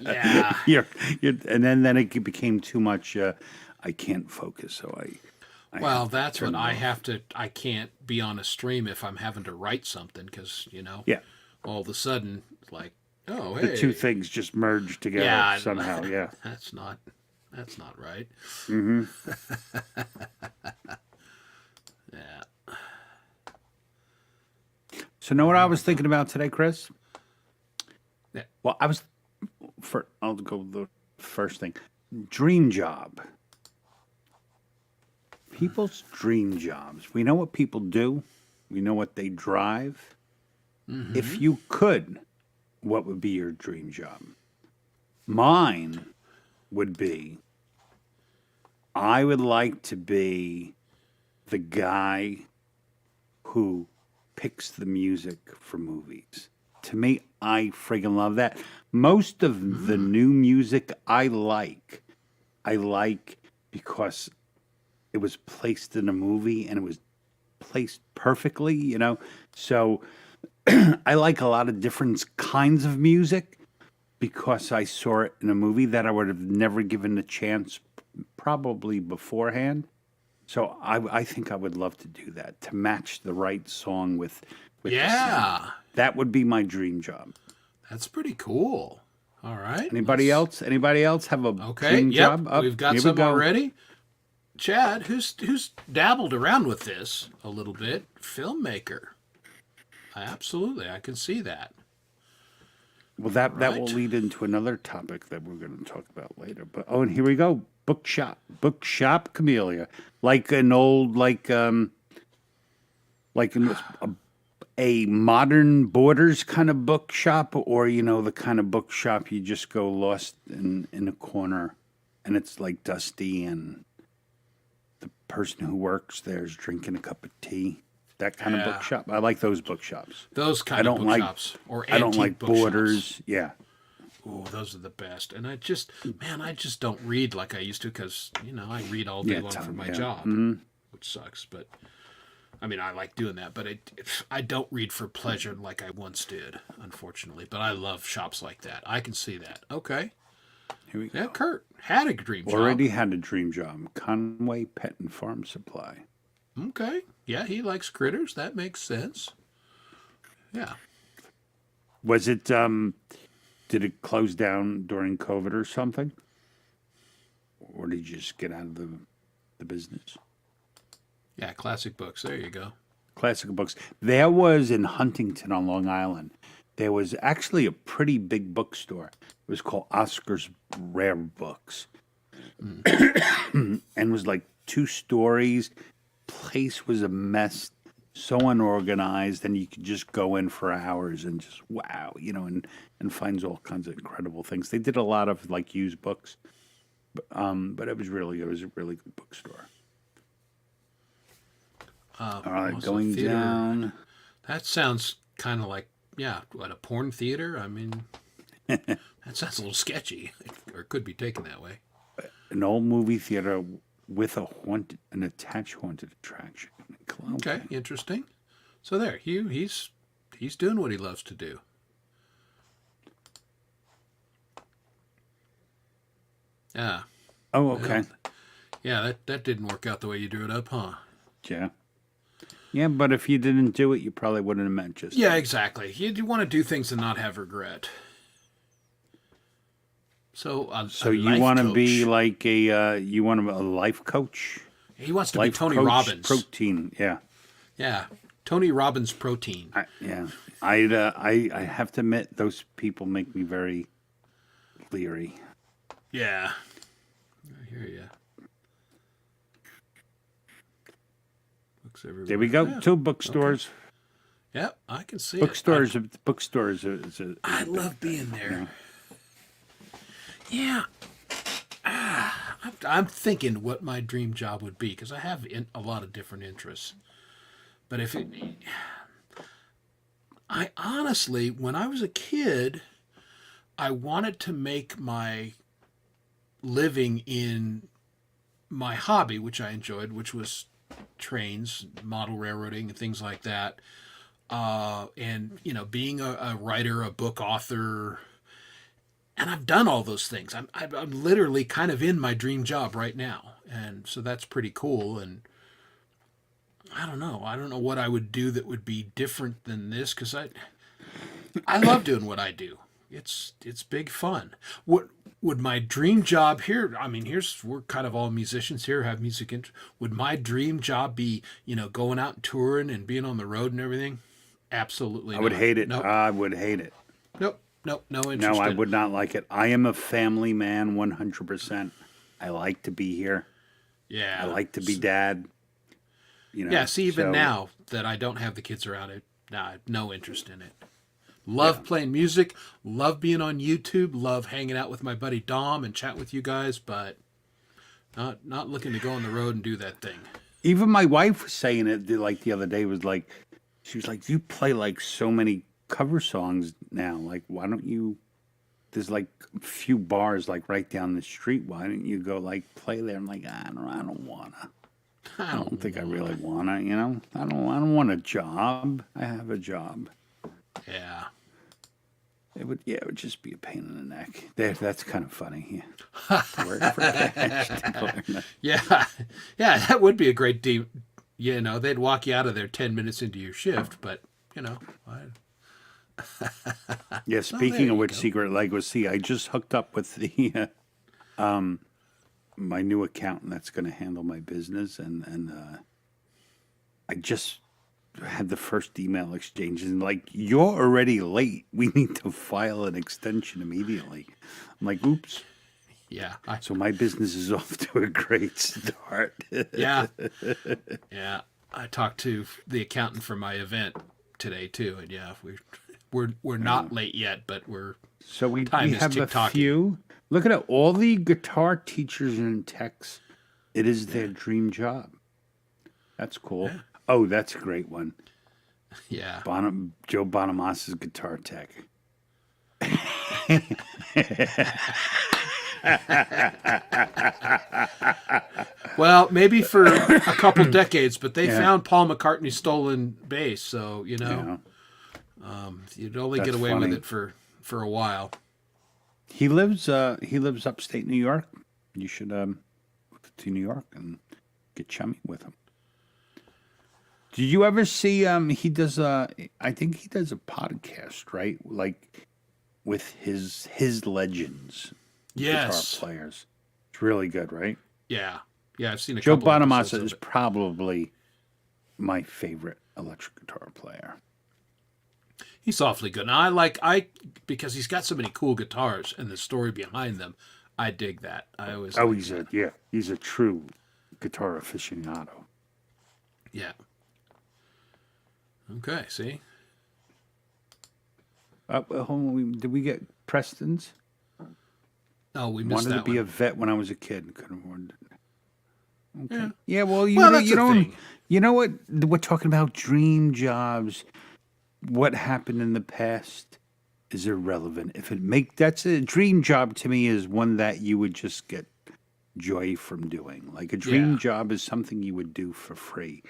D: yeah.
B: And then it became too much. I can't focus. So
D: well, that's when I can't be on a stream if I'm having to write something because, all of a sudden, it's like, oh, hey.
B: The two things just merge together somehow. Yeah.
D: That's not right.
B: Mm-hmm.
D: Yeah.
B: So know what I was thinking about today, Chris?
D: Yeah.
B: Well, I'll go with the first thing. Dream job. People's dream jobs. We know what people do. We know what they drive. Mm-hmm. If you could, what would be your dream job? Mine would be, I would like to be the guy who picks the music for movies. To me, I friggin' love that. Most of the new music I like because it was placed in a movie and it was placed perfectly, So I like a lot of different kinds of music because I saw it in a movie that I would have never given a chance probably beforehand. So I think I would love to do that, to match the right song with the sound. That would be my dream job.
D: That's pretty cool. All right.
B: Anybody else? Anybody else have a dream job?
D: We've got some already. Chad, who's dabbled around with this a little bit, filmmaker. Absolutely, I can see that.
B: Well, that will lead into another topic that we're going to talk about later. But and here we go. Bookshop Camellia, like an old a modern Borders kind of bookshop, or the kind of bookshop you just go lost in a corner, and it's dusty, and the person who works there is drinking a cup of tea. That kind of bookshop. I like those bookshops.
D: Those kind of bookshops.
B: I don't like Borders. Yeah.
D: Oh, those are the best. And I just don't read like I used to because, I read all day long for my job, which sucks. But, I like doing that. But I don't read for pleasure like I once did, unfortunately. But I love shops like that. I can see that. Okay.
B: Here we go.
D: Yeah, Kurt had a dream job.
B: Already had a dream job. Conway Pet and Farm Supply.
D: Okay. Yeah, he likes critters. That makes sense. Yeah.
B: Was it? Did it close down during COVID or something, or did you just get out of the business?
D: Yeah, classic books. There you go.
B: Classic books. There was in Huntington on Long Island. There was actually a pretty big bookstore. It was called Oscar's Rare Books, and it was like 2 stories. Place was a mess, so unorganized, and you could just go in for hours and just wow, and finds all kinds of incredible things. They did a lot of like used books, but it was a really good bookstore. All right,
D: Also
B: going
D: theater.
B: down.
D: That sounds kind of like, yeah, what, a porn theater? I mean, that sounds a little sketchy, or it could be taken that way.
B: An old movie theater with an attached haunted attraction.
D: Okay, interesting. So there, he's doing what he loves to do. Yeah.
B: Oh, okay.
D: Yeah, that didn't work out the way you drew it up, huh?
B: Yeah. Yeah, but if you didn't do it, you probably wouldn't have met just.
D: Yeah, exactly. You want to do things and not have regret. So
B: you want to be like a life coach?
D: He wants to
B: Life
D: be Tony
B: coach
D: Robbins.
B: Protein, yeah.
D: Yeah, Tony Robbins protein.
B: I have to admit, those people make me very leery.
D: Yeah, I hear you. Books everywhere.
B: There we go.
D: Yeah.
B: 2 bookstores.
D: Okay. Yep, I can see
B: Bookstores.
D: it.
B: Bookstores.
D: I love being there. Yeah. I'm thinking what my dream job would be because I have a lot of different interests. But I honestly, when I was a kid, I wanted to make my living in my hobby, which I enjoyed, which was trains, model railroading, and things like that. And, being a writer, a book author. And I've done all those things. I'm literally kind of in my dream job right now. And so that's pretty cool. And I don't know. I don't know what I would do that would be different than this because I love doing what I do. It's big fun. What would my dream job here? I mean, we're kind of all musicians here, have music interest. Would my dream job be, going out and touring and being on the road and everything? Absolutely.
B: I would hate it.
D: Nope.
B: I would hate it.
D: Nope. No interest.
B: No, I
D: in it.
B: would not like it. I am a family man, 100%. I like to be here.
D: Yeah.
B: I like to be dad.
D: Yeah, see, even
B: so-
D: now that I don't have the kids around, I have no interest in it. Love playing music, love being on YouTube, love hanging out with my buddy Dom and chat with you guys, but not looking to go on the road and do that thing.
B: Even my wife was saying it like the other day. She was like, "You play like so many cover songs now. Like, why don't you? There's like a few bars like right down the street. Why don't you go like play there?" I'm like, I don't wanna. I don't think I really wanna. I don't want a job. I have a job.
D: Yeah.
B: It would just be a pain in the neck. That's kind of funny. Yeah. To work for cash.
D: Yeah. Yeah, that would be a great deal. They'd walk you out of there 10 minutes into your shift, but,
B: Yeah, speaking
D: there
B: of
D: you
B: which,
D: go.
B: Secret Legacy, I just hooked up with the my new accountant that's going to handle my business, and I just had the first email exchange, and like, "You're already late. We need to file an extension immediately." I'm like, "Oops."
D: Yeah.
B: So my business is off to a great start.
D: Yeah. Yeah. I talked to the accountant for my event today too, and yeah, we're not late yet, but we're
B: So we
D: Time is
B: have a
D: tick-tocking.
B: few. Look at it. All the guitar teachers and techs, it is their dream job. That's cool.
D: Yeah.
B: Oh, that's a great one.
D: yeah.
B: Joe Bonamassa' guitar tech.
D: Well, maybe for a couple decades, but they
B: Yeah.
D: found Paul McCartney's stolen bass, so
B: Yeah.
D: you'd only get
B: That's
D: away
B: funny.
D: with it for a while.
B: He lives upstate New York. You should to New York and get chummy with him. Did you ever see? He does I think he does a podcast, right? Like with his legends, guitar
D: Yes.
B: players. It's really good, right?
D: Yeah. Yeah, I've seen a
B: Joe
D: couple episodes
B: Bonamassa
D: of
B: is
D: it.
B: probably my favorite electric guitar player.
D: He's awfully good. And because he's got so many cool guitars and the story behind them, I dig that. I always
B: Oh,
D: like that.
B: he's a true guitar aficionado.
D: Yeah. Okay, see?
B: Hold on, did we get Preston's?
D: Oh, we missed
B: Wanted to
D: that
B: be
D: one.
B: a vet when I was a kid. Couldn't afford it. Okay.
D: Yeah.
B: Yeah, well,
D: Well, that's
B: you
D: the
B: know,
D: thing.
B: you know what? We're talking about dream jobs. What happened in the past is irrelevant. If it that's a dream job to me is one that you would just get joy from doing. Like a dream
D: Yeah.
B: job is something you would do for free,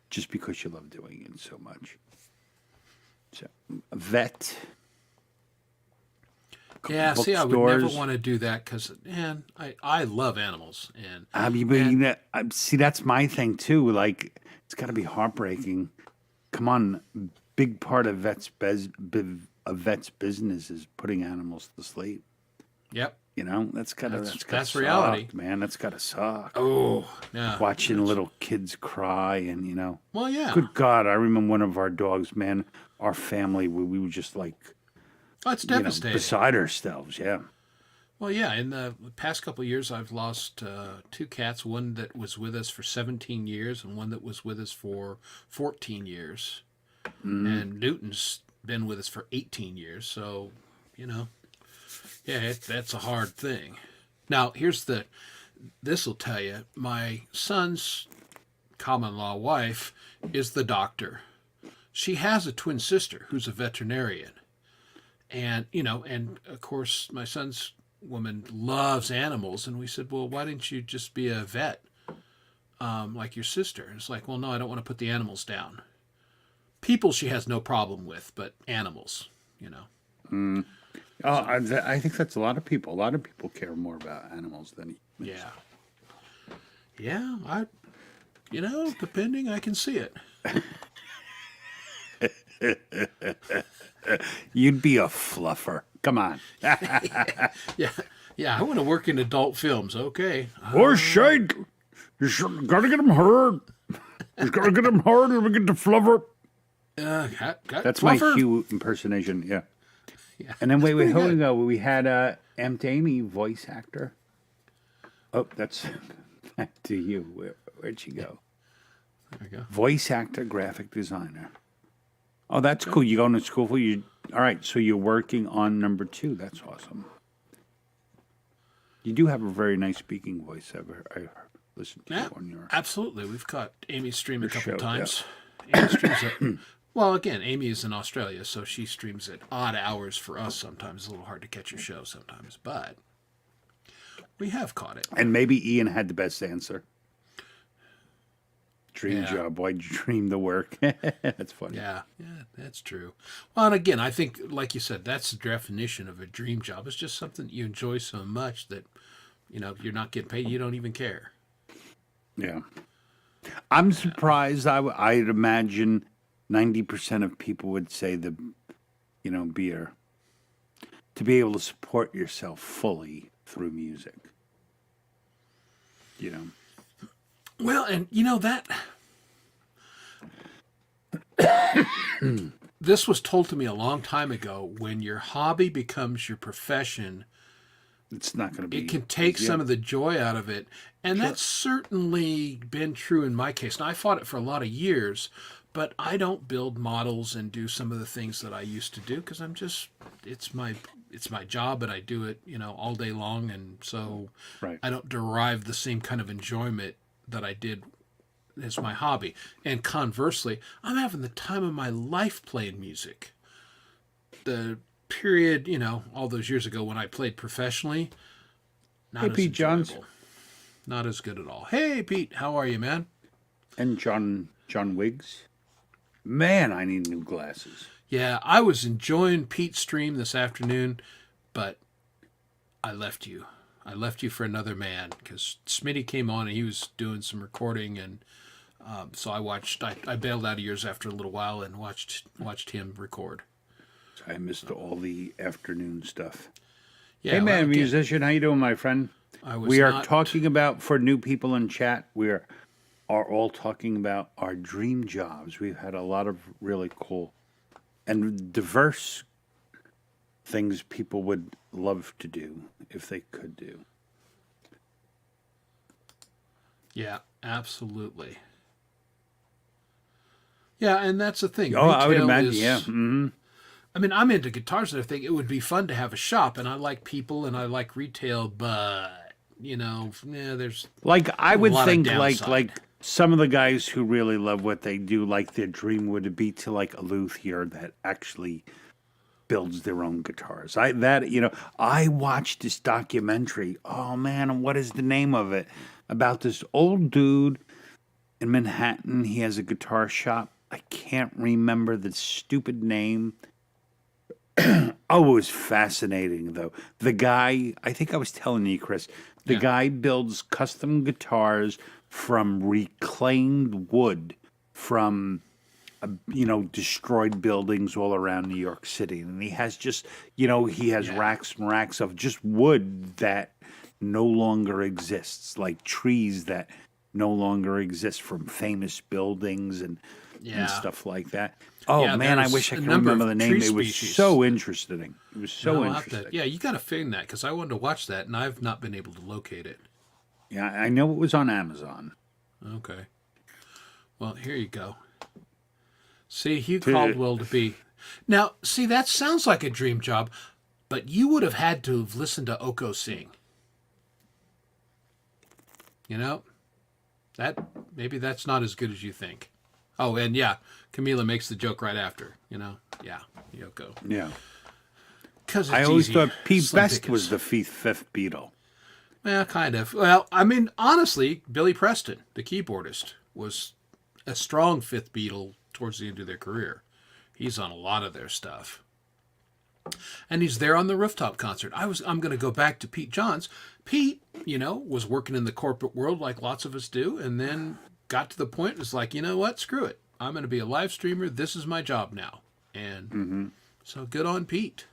B: just because you love doing it so much. So, a vet.
D: Yeah, see, I would never
B: bookstores.
D: want to do that because, man, I love animals. And
B: See, that's my thing too. Like, it's got to be heartbreaking. Come on, big part of a vet's business is putting animals to sleep.
D: yep.
B: You know, that's gotta
D: That's
B: suck,
D: reality.
B: man. That's gotta suck.
D: Oh, yeah.
B: Watching little kids cry and
D: Well, yeah.
B: good God, I remember one of our dogs, man. Our family, we were just like,
D: That's devastating.
B: beside ourselves. Yeah.
D: Well, yeah. In the past couple of years, I've lost two cats. One that was with us for 17 years, and one that was with us for 14 years. And Newton's been with us for 18 years. So, yeah, that's a hard thing. Now, this will tell you. My son's common-law wife is the doctor. She has a twin sister who's a veterinarian. And, and of course, my son's woman loves animals. And we said, well, why didn't you just be a vet like your sister? And it's like, well, no, I don't want to put the animals down. People she has no problem with, but animals,
B: Oh, I think that's a lot of people. A lot of people care more about animals than humans.
D: Yeah. Yeah, depending, I can see it.
B: You'd be a fluffer. Come on.
D: Yeah, I want to work in adult films. Okay.
B: Or shake. Gotta get him hard. Just gotta get him hard and we get the fluffer. That's my
D: Fluffer.
B: Hugh impersonation, yeah.
D: Yeah,
B: And then wait,
D: pretty
B: hold
D: good.
B: on. Go. We had Aunt Amy, voice actor. Oh, that's back to you. Where'd she go?
D: There we go.
B: Voice actor, graphic designer. Oh, that's cool. You going to school for you? All right, so you're working on number 2. That's awesome. You do have a very nice speaking voice. I listened to
D: Yeah,
B: you on your.
D: absolutely. We've caught Amy stream a couple
B: show,
D: times. Amy streams at, well, again, Amy is in Australia, so she streams at odd hours for us sometimes. It's a little hard to catch her show sometimes, but we have caught it.
B: And maybe Ian had the best answer. Dream
D: Yeah.
B: job. Why'd you dream the work? That's funny.
D: Yeah, that's true. Well, and again, I think, like you said, that's the definition of a dream job. It's just something you enjoy so much that, you're not getting paid, you don't even care.
B: Yeah. I'm surprised. I'd imagine 90% of people would say beer to be able to support yourself fully through music.
D: Well, and that this was told to me a long time ago. When your hobby becomes your profession,
B: It's not going to be.
D: it can take some of the joy out of it. And that's certainly been true in my case. Now, I fought it for a lot of years, but I don't build models and do some of the things that I used to do because it's my job and I do it, all day long. And so
B: Right.
D: I don't derive the same kind of enjoyment that I did as my hobby. And conversely, I'm having the time of my life playing music. The period, all those years ago when I played professionally, not
B: Hey,
D: as
B: Pete Johns.
D: enjoyable. Not as good at all. Hey, Pete, how are you, man?
B: And John Wiggs. Man, I need new glasses.
D: Yeah, I was enjoying Pete's stream this afternoon, but I left you. I left you for another man because Smitty came on and he was doing some recording and So I watched. I bailed out of yours after a little while and watched him record.
B: I missed all the afternoon stuff.
D: Yeah,
B: Hey man,
D: well, again,
B: musician, how you doing, my friend?
D: I was
B: We are
D: not-
B: talking about, for new people in chat, we are all talking about our dream jobs. We've had a lot of really cool and diverse things people would love to do if they could do.
D: Yeah, absolutely. Yeah, and that's the thing.
B: Oh, I would
D: Retail
B: imagine,
D: is-
B: yeah. Hmm.
D: I mean, I'm into guitars and everything. It would be fun to have a shop, and I like people and I like retail, but there's
B: Like I would
D: lot of
B: think,
D: downside.
B: like some of the guys who really love what they do, like their dream would be to like a luthier that actually builds their own guitars. I watched this documentary. Oh man, what is the name of it? About this old dude in Manhattan. He has a guitar shop. I can't remember the stupid name. Oh, it was fascinating though. The guy, I think I was telling you, Chris, the
D: Yeah.
B: guy builds custom guitars from reclaimed wood from destroyed buildings all around New York City. And he has just, he has racks and racks of just wood that no longer exists, like trees that no longer exist from famous buildings and stuff like that. Oh
D: Yeah,
B: man, I
D: there's
B: wish I
D: a
B: could
D: number
B: remember
D: of
B: the name.
D: tree
B: It was
D: species.
B: so interesting. It was so
D: I'll have to-
B: interesting.
D: yeah, you got to find that because I wanted to watch that and I've not been able to locate it.
B: Yeah, I know it was on Amazon.
D: Okay. Well, here you go. See, Hugh Caldwell to be. Now, see, that sounds like a dream job, but you would have had to have listened to Oko sing. Maybe that's not as good as you think. Oh, and yeah, Camila makes the joke right after. Yeah, Yoko.
B: Yeah.
D: Because
B: I always thought Pete
D: Slim
B: Best
D: Pickens.
B: was the fifth Beatle.
D: Yeah, kind of. Well, I mean, honestly, Billy Preston, the keyboardist, was a strong fifth Beatle towards the end of their career. He's on a lot of their stuff. And he's there on the rooftop concert. I'm going to go back to Pete Johns. Pete, was working in the corporate world like lots of us do, and then got to the point, was like, you know what, screw it. I'm going to be a live streamer. This is my job now. And so good on Pete.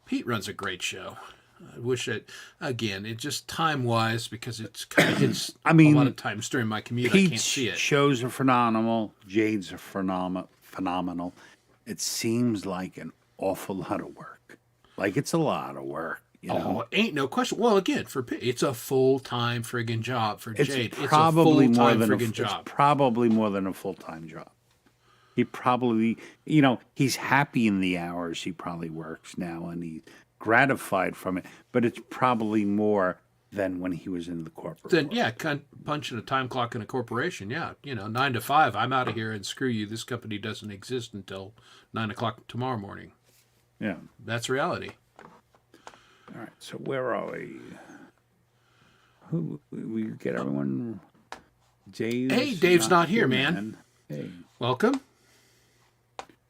D: Pete runs a great show. I wish it just time-wise, because it's kind of hits
B: I mean,
D: a lot of times during my commute, I can't
B: Pete's
D: see it.
B: shows are phenomenal. Jade's are phenomenal. It seems like an awful lot of work. Like it's a lot of work.
D: Oh, ain't no question. Well, again, for Pete, it's a full-time friggin' job. For
B: It's
D: Jade,
B: probably
D: it's a
B: more
D: full-time
B: than
D: friggin' job.
B: It's probably more than a full-time job. He probably, he's happy in the hours he probably works now, and he's gratified from it. But it's probably more than when he was in the corporate
D: Then,
B: world.
D: yeah, punching a time clock in a corporation. Yeah, 9 to 5, I'm out of here, and screw you. This company doesn't exist until 9 o'clock tomorrow morning.
B: Yeah.
D: That's reality.
B: All right. So where are we? Who we get everyone? Dave's
D: Hey, Dave's not here, man.
B: Hey,
D: Welcome.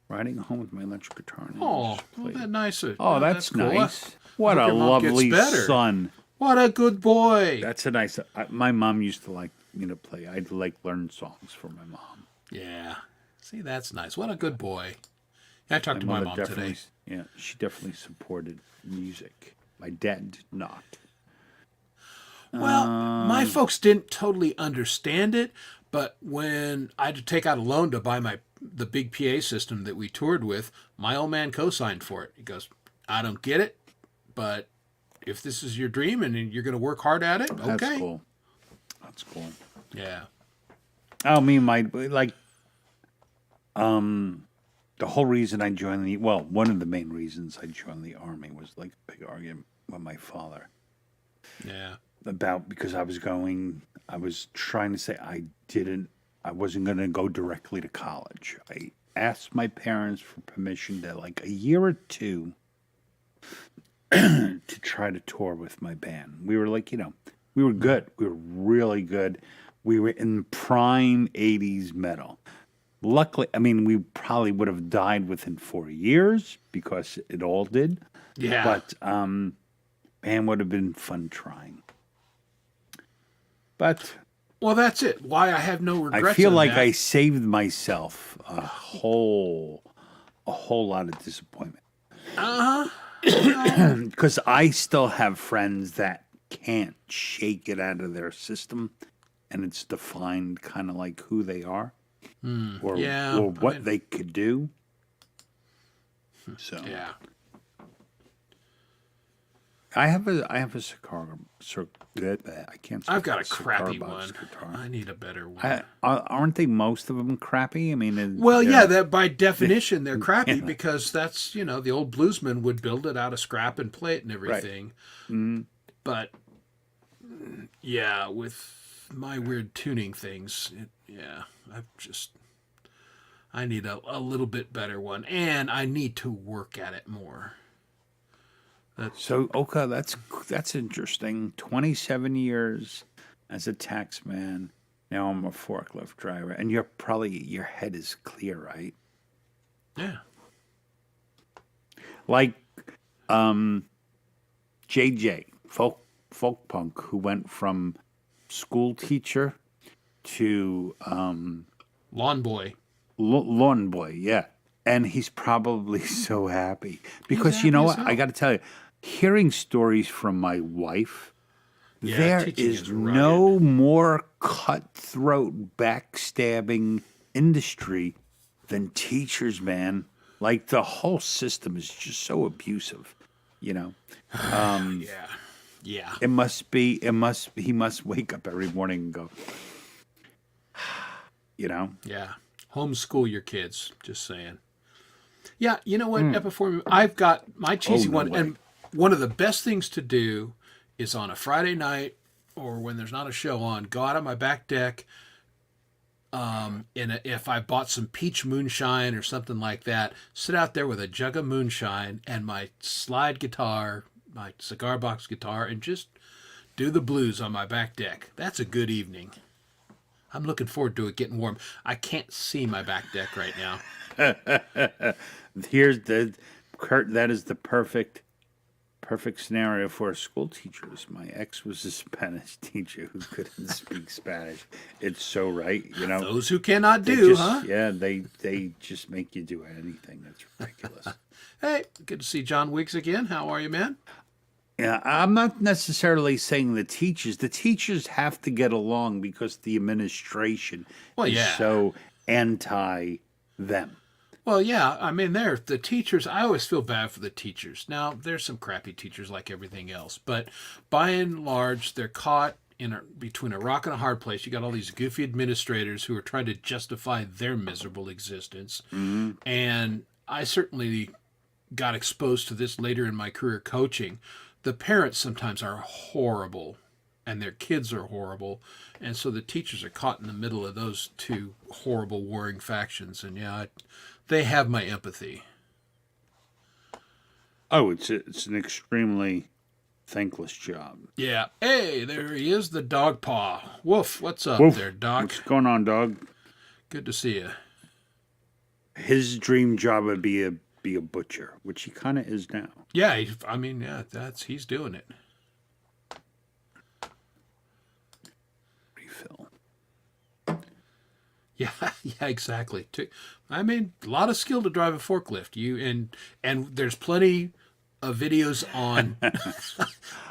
B: riding home with my electric guitar. And
D: Oh,
B: just
D: well,
B: play.
D: that nice.
B: Oh, that's
D: cool.
B: nice. What
D: hope
B: a
D: your mom gets
B: lovely
D: better.
B: son.
D: What a good boy.
B: That's a nice. My mom used to like me to play. I'd like learn songs for my mom.
D: Yeah. See, that's nice. What a good boy. Yeah, I talked to my
B: mother
D: mom
B: definitely,
D: today.
B: yeah, she definitely supported music. My dad did not.
D: Well, my folks didn't totally understand it, but when I had to take out a loan to buy the big PA system that we toured with, my old man co-signed for it. He goes, I don't get it, but if this is your dream and you're going to work hard at it, okay.
B: That's cool. That's cool.
D: Yeah.
B: I mean, the whole reason I joined one of the main reasons I joined the Army was like a big argument with my father
D: Yeah.
B: because I was trying to say I wasn't going to go directly to college. I asked my parents for permission to like a year or two to try to tour with my band. We were like, we were good. We were really good. We were in prime 80s metal. Luckily, I mean, we probably would have died within 4 years because it all did.
D: Yeah.
B: But, man, would have been fun trying. But
D: Well, that's it. Why I have no regrets.
B: I feel
D: on
B: like
D: that.
B: I saved myself a whole lot of disappointment. Because I still have friends that can't shake it out of their system, and it's defined kind of like who they are, or
D: yeah,
B: or
D: I
B: what
D: mean-
B: they could do. So
D: Yeah.
B: I have a cigar. I can't.
D: I've got a
B: speak
D: crappy
B: cigar
D: one.
B: box guitar.
D: I need a better one.
B: Aren't they most of them crappy? I mean,
D: Well,
B: they're-
D: yeah, that by definition they're crappy because that's, the old bluesman would build it out of scrap and plate and everything. But yeah, with my weird tuning things, I need a little bit better one, and I need to work at it more.
B: So, okay, that's interesting. 27 years as a tax man. Now I'm a forklift driver, and your head is clear, right?
D: Yeah.
B: Like, JJ, folk punk, who went from school teacher to
D: Lawn boy.
B: lawn boy, yeah, and he's probably so happy because
D: happy
B: you know
D: as
B: what? I
D: hell.
B: got to tell you, hearing stories from my wife.
D: Yeah,
B: There
D: teaching
B: is
D: is rugged.
B: no more cutthroat, backstabbing industry than teachers, man. Like the whole system is just so abusive, you know.
D: Yeah. Yeah.
B: He must wake up every morning and go, you know.
D: Yeah. Homeschool your kids, just saying. Yeah, you know what, Epiform, I've got my cheesy
B: no
D: one,
B: way.
D: and one of the best things to do is on a Friday night or when there's not a show on, go out on my back deck. If I bought some peach moonshine or something like that, sit out there with a jug of moonshine and my slide guitar, my cigar box guitar, and just do the blues on my back deck. That's a good evening. I'm looking forward to it getting warm. I can't see my back deck right now.
B: Here's the Kurt. That is the perfect scenario for school teachers. My ex was a Spanish teacher who couldn't speak Spanish. It's so right, you know.
D: Those who cannot
B: They
D: do,
B: just-
D: huh?
B: Yeah, they just make you do anything. That's ridiculous.
D: Hey, good to see John Wiggs again. How are you, man?
B: Yeah, I'm not necessarily saying the teachers. The teachers have to get along because the administration
D: Well,
B: is
D: yeah.
B: so anti them.
D: Well, yeah. I mean, the teachers. I always feel bad for the teachers. Now, there's some crappy teachers like everything else, but by and large, they're caught between a rock and a hard place. You got all these goofy administrators who are trying to justify their miserable existence, and I certainly got exposed to this later in my career coaching. The parents sometimes are horrible and their kids are horrible. And so the teachers are caught in the middle of those two horrible warring factions. And yeah, they have my empathy.
B: Oh, it's an extremely thankless job.
D: Yeah. Hey, there he is, the dog paw. Woof. What's up
B: Woof.
D: there, Doc?
B: What's going on, dog?
D: Good to see you.
B: His dream job would be a butcher, which he kind of is now.
D: Yeah, he's doing it.
B: Refill.
D: Yeah, yeah, exactly. I mean, a lot of skill to drive a forklift. And there's plenty of videos on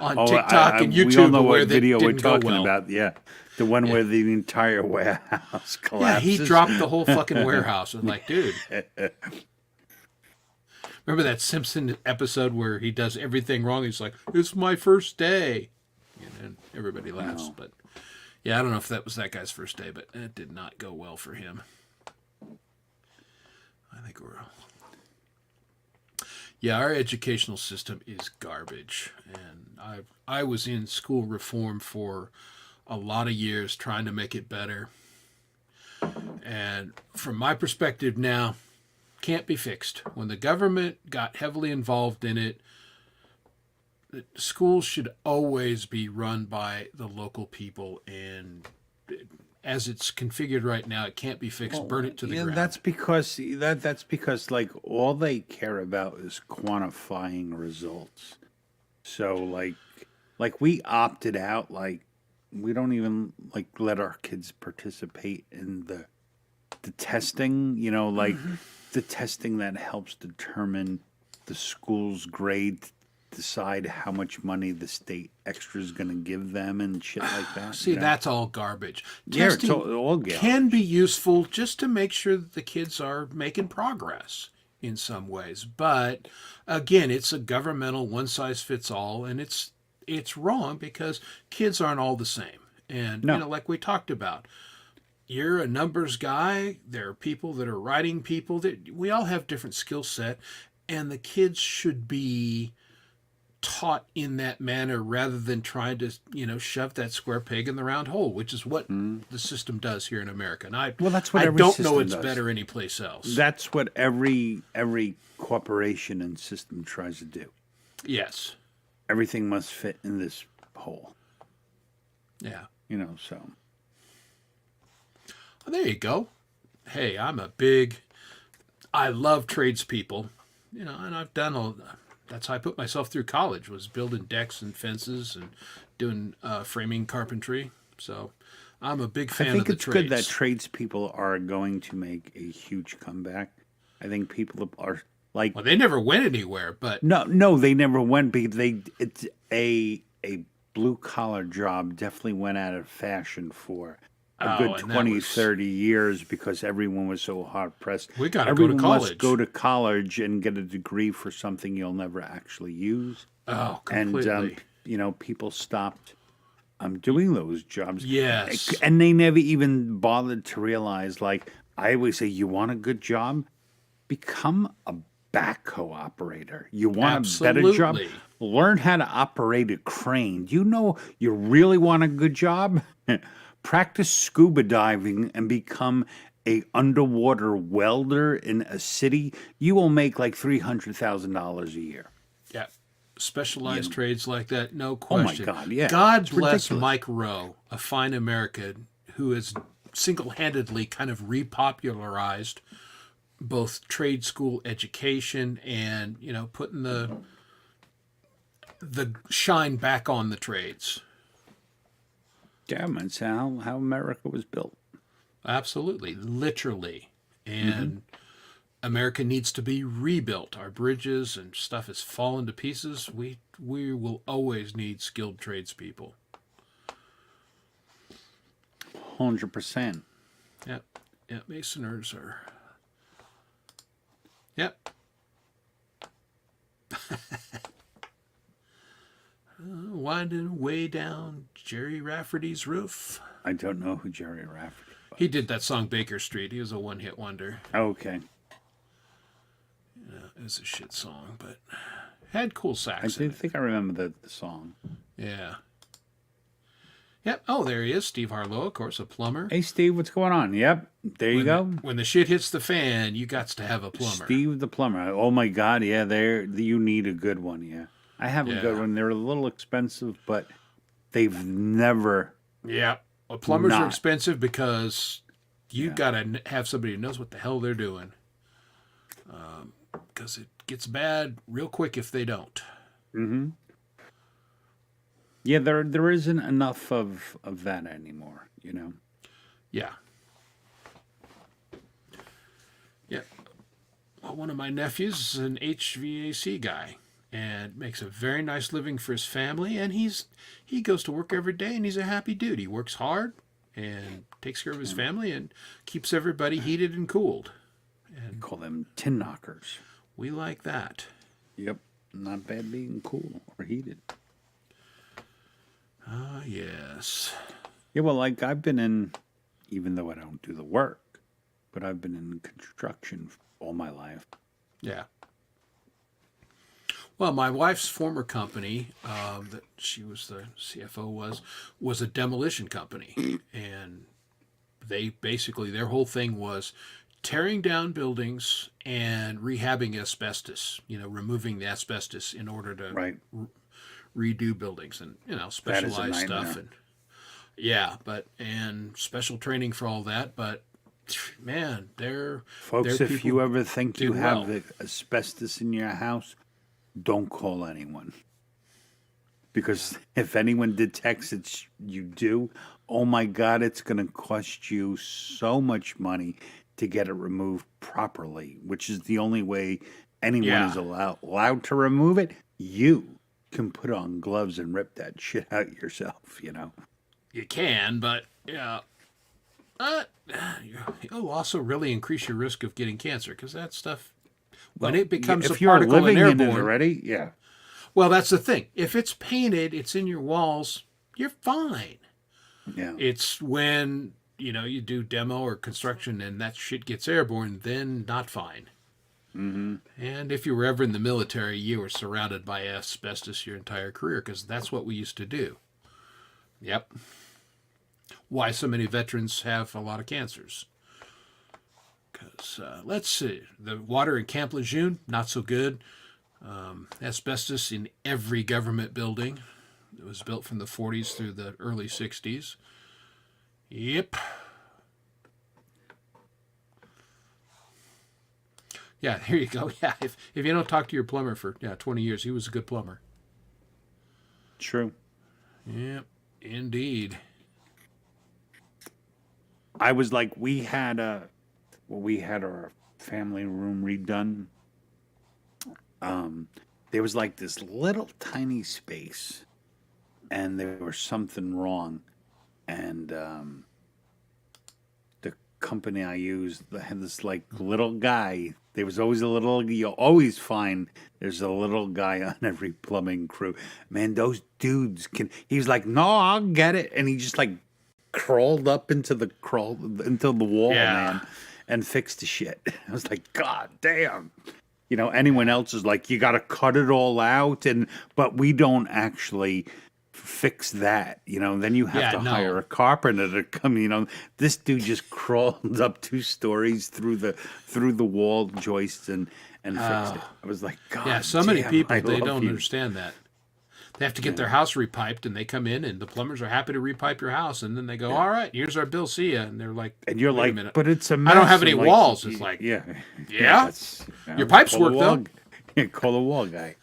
D: on TikTok and YouTube
B: we all know
D: where
B: what
D: they
B: video we're
D: didn't go
B: talking
D: well.
B: about. Yeah, the one where the entire warehouse
D: Yeah,
B: collapses.
D: he dropped the whole fucking warehouse. I was like, dude. Remember that Simpson episode where he does everything wrong? He's like, "It's my first day," and everybody laughs.
B: No.
D: But yeah, I don't know if that was that guy's first day, but it did not go well for him. I think our educational system is garbage, and I was in school reform for a lot of years trying to make it better. And from my perspective now, can't be fixed. When the government got heavily involved in it, schools should always be run by the local people, and as it's configured right now, it can't be fixed. Burn it to the ground.
B: That's because like all they care about is quantifying results. So like we opted out like we don't even like let our kids participate in the testing, you know, like the testing that helps determine the school's grade, decide how much money the state extra is going to give them and shit like that.
D: See,
B: you know?
D: that's all garbage.
B: Yeah, it's
D: Testing
B: all garbage.
D: can be useful just to make sure that the kids are making progress in some ways. But again, it's a governmental one-size-fits-all, and it's wrong because kids aren't all the same. And,
B: No.
D: you know, like we talked about, you're a numbers guy. There are people that are writing people. That we all have different skill set, and the kids should be taught in that manner rather than trying to, you know, shove that square peg in the round hole, which is what the system does here in America. And
B: Well, that's what
D: I
B: every
D: don't
B: system
D: know it's
B: does.
D: better anyplace else.
B: That's what every corporation and system tries to do.
D: Yes.
B: Everything must fit in this hole,
D: Yeah.
B: you know, so.
D: Well, there you go. Hey, I love tradespeople, you know, and I've done that's how I put myself through college, was building decks and fences and doing framing carpentry. So I'm a big fan
B: I think
D: of the
B: it's
D: trades.
B: good that tradespeople are going to make a huge comeback. I think people are like,
D: Well, they never went anywhere, but
B: no, they never went because it's a blue collar job definitely went out of fashion for a
D: Oh,
B: good
D: and that
B: 20,
D: was-
B: 30 years because everyone was so hard pressed.
D: We gotta go to
B: Everyone
D: college.
B: must go to college and get a degree for something you'll never actually use.
D: oh,
B: And
D: completely.
B: you know, people stopped doing those jobs.
D: Yes.
B: And they never even bothered to realize, like, I always say, you want a good job? Become a backhoe operator. You want a better job?
D: Absolutely.
B: Learn how to operate a crane. Do you know you really want a good job? Practice scuba diving and become a underwater welder in a city. You will make like $300,000 a year.
D: Yeah. Specialized trades like that, no
B: Oh my
D: question.
B: God, yeah.
D: God
B: It's
D: bless
B: ridiculous.
D: Mike Rowe, a fine American who has single-handedly kind of repopularized both trade school education and, you know, putting the shine back on the trades.
B: Yeah, that's how America was built.
D: Absolutely, literally. And America needs to be rebuilt. Our bridges and stuff has fallen to pieces. We will always need skilled tradespeople.
B: 100%.
D: Yep. Yep. Masoners are. Yep. Winding way down Jerry Rafferty's roof.
B: I don't know who Jerry Rafferty was.
D: He did that song Baker Street. He was a one-hit wonder.
B: Okay.
D: It was a shit song, but had cool
B: I
D: sax in
B: did
D: it.
B: think I remember the song.
D: Yeah. Yep. Oh, there he is. Steve Harlow, of course, a plumber.
B: Hey, Steve, what's going on? Yep. There you go.
D: When the shit hits the fan, you got to have a plumber.
B: Steve the plumber. Oh, my God. Yeah, you need a good one. Yeah. I have a good
D: Yeah.
B: one. They're a little expensive, but they've never.
D: Yeah. Well, plumbers are
B: Not.
D: expensive because you got to have somebody who knows what the hell they're doing. Because it gets bad real quick if they don't.
B: Yeah, there isn't enough of that anymore, you know?
D: Yeah. Yeah. Well, one of my nephews is an HVAC guy and makes a very nice living for his family. And he goes to work every day and he's a happy dude. He works hard and takes care of his family and keeps everybody heated and cooled.
B: We call them tin knockers.
D: We like that.
B: Yep. Not bad being cool or heated.
D: Ah, yes.
B: Yeah, well, like I've been in, even though I don't do the work, but I've been in construction all my life.
D: Yeah. Well, my wife's former company, that she was the CFO was a demolition company, and they basically their whole thing was tearing down buildings and rehabbing asbestos. You know, removing the asbestos in order to
B: Right.
D: redo buildings and
B: That is a
D: specialized stuff
B: nightmare.
D: and special training for all that. But man,
B: Folks, if you ever think you
D: do
B: have
D: well.
B: asbestos in your house, don't call anyone. Because if anyone detects you do, oh my God, it's going to cost you so much money to get it removed properly, which is the only way anyone is allowed to remove it. You can put on gloves and rip that shit out yourself, you know.
D: You can, but yeah. It'll also really increase your risk of getting cancer because that stuff, when it becomes a particle and airborne,
B: in it already, yeah.
D: Well, that's the thing. If it's painted, it's in your walls, you're fine.
B: Yeah.
D: It's when, you do demo or construction and that shit gets airborne, then not fine.
B: Mm-hmm.
D: And if you were ever in the military, you were surrounded by asbestos your entire career because that's what we used to do. Yep. Why so many veterans have a lot of cancers. Because, let's see, the water in Camp Lejeune, not so good. Asbestos in every government building. It was built from the 40s through the early 60s. Yep. Yeah, there you go. Yeah, if you don't talk to your plumber for 20 years, he was a good plumber.
B: True.
D: Yep, indeed.
B: I was like, we had our family room redone. There was like this little tiny space, and there was something wrong, and the company I used had this like little guy. There was always you always find there's a little guy on every plumbing crew. Man, those dudes he was like, no, I'll get it, and he just like crawled up into the wall, man, and fixed the shit. I was like, God damn. Anyone else is like, you got to cut it all out, but we don't actually fix that. Then you have to hire a carpenter to come. This dude just crawled up 2 stories through the wall joists and fixed it. I was like, God.
D: Yeah, so many people they don't understand that. They have to get their house repiped, and they come in, and the plumbers are happy to repipe your house, and then they go, all right, here's our bill, see ya. And they're like,
B: and you're like,
D: a minute.
B: But it's a mess.
D: I don't have any walls. It's like,
B: yeah.
D: Your pipes work, though.
B: Yeah, call the wall guy.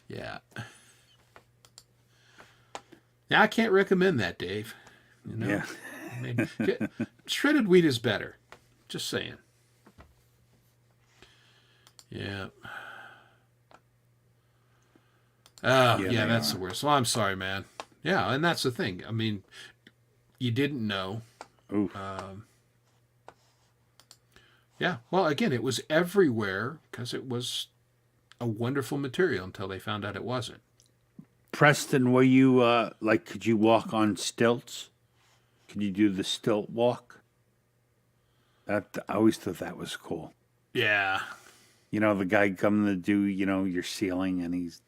D: Yeah. Now, I can't recommend that, Dave.
B: Yeah.
D: Shredded wheat is better. Just saying. Yeah. Oh, yeah, that's the worst. Well, I'm sorry, man. Yeah, and that's the thing. I mean, you didn't know.
B: Oof.
D: Yeah, well, again, it was everywhere because it was a wonderful material until they found out it wasn't.
B: Preston, were you, could you walk on stilts? Could you do the stilt walk? I always thought that was cool.
D: Yeah.
B: The guy coming to do, your ceiling, and he's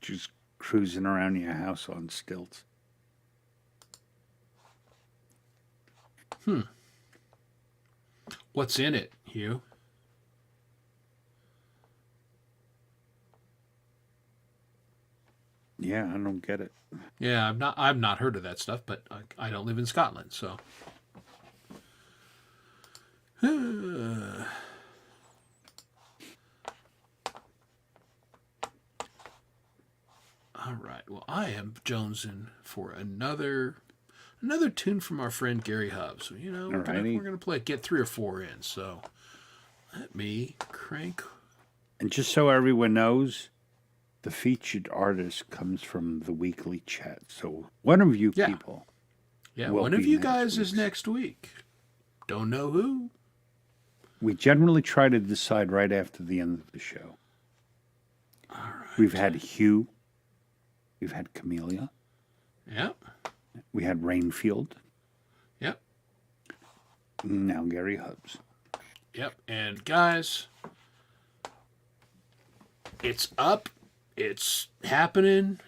B: just cruising around your house on stilts.
D: What's in it, Hugh?
B: Yeah, I don't get it.
D: Yeah, I've not heard of that stuff, but I don't live in Scotland, so. All right. Well, I am jonesing for another tune from our friend Gary Hubbs. We're gonna play get 3 or 4 in. So let me crank.
B: And just so everyone knows, the featured artist comes from the weekly chat. So one of you people.
D: Yeah, one of you guys is next week. Don't know who.
B: We generally try to decide right after the end of the show.
D: All right.
B: We've had Hugh. We've had Camellia.
D: Yep.
B: We had Rainfield.
D: Yep.
B: Now Gary Hubbs.
D: Yep. And guys, it's up. It's happening.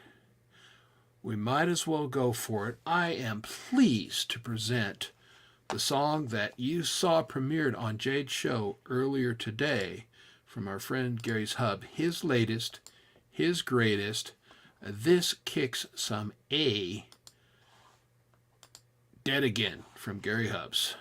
D: We might as well go for it. I am pleased to present the song that you saw premiered on Jade's show earlier today from our friend Gary's Hub. His latest, his greatest. This kicks some A. Dead Again from Gary Hubbs.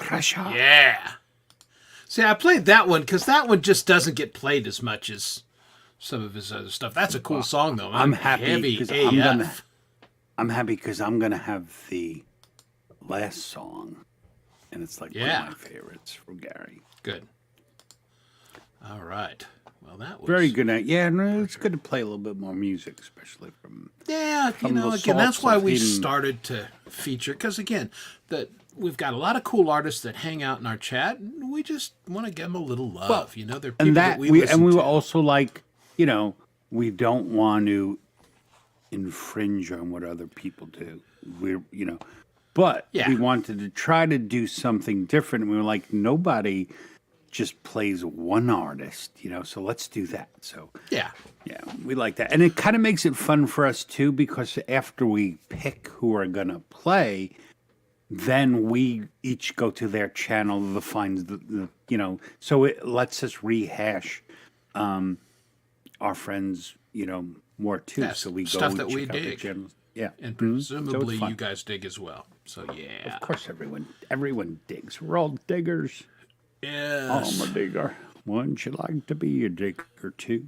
B: Pressure.
D: Yeah. See, I played that one because that one just doesn't get played as much as some of his other stuff. That's a cool song, though.
B: I'm happy
D: Heavy
B: because
D: AF.
B: I'm happy because I'm gonna have the last song, and it's like one
D: Yeah.
B: of my favorites from Gary.
D: Good. All right. Well, that was
B: Very good. Yeah, no, it's good to play a little bit more music, especially from.
D: Yeah,
B: From the
D: again, that's
B: salts
D: why
B: of
D: we
B: hidden-
D: started to feature because again, we've got a lot of cool artists that hang out in our chat, and we just want to give them a little love. They're people
B: And
D: that we
B: we
D: listen
B: were
D: to.
B: also like, we don't want to infringe on what other people do. But
D: Yeah.
B: we wanted to try to do something different. And we were like, nobody just plays one artist, so let's do that. So
D: Yeah,
B: yeah, we like that. And it kind of makes it fun for us too, because after we pick who are going to play, then we each go to their channel to find so it lets us rehash our friends, more too.
D: Yes,
B: So we go
D: stuff
B: and
D: that we
B: check out their
D: dig.
B: channels. Yeah.
D: and
B: Mhm. So
D: presumably
B: it's fun.
D: you guys dig as well. So yeah,
B: Of course, everyone digs. We're all diggers.
D: yes.
B: I'm a digger. Wouldn't you like to be a digger too?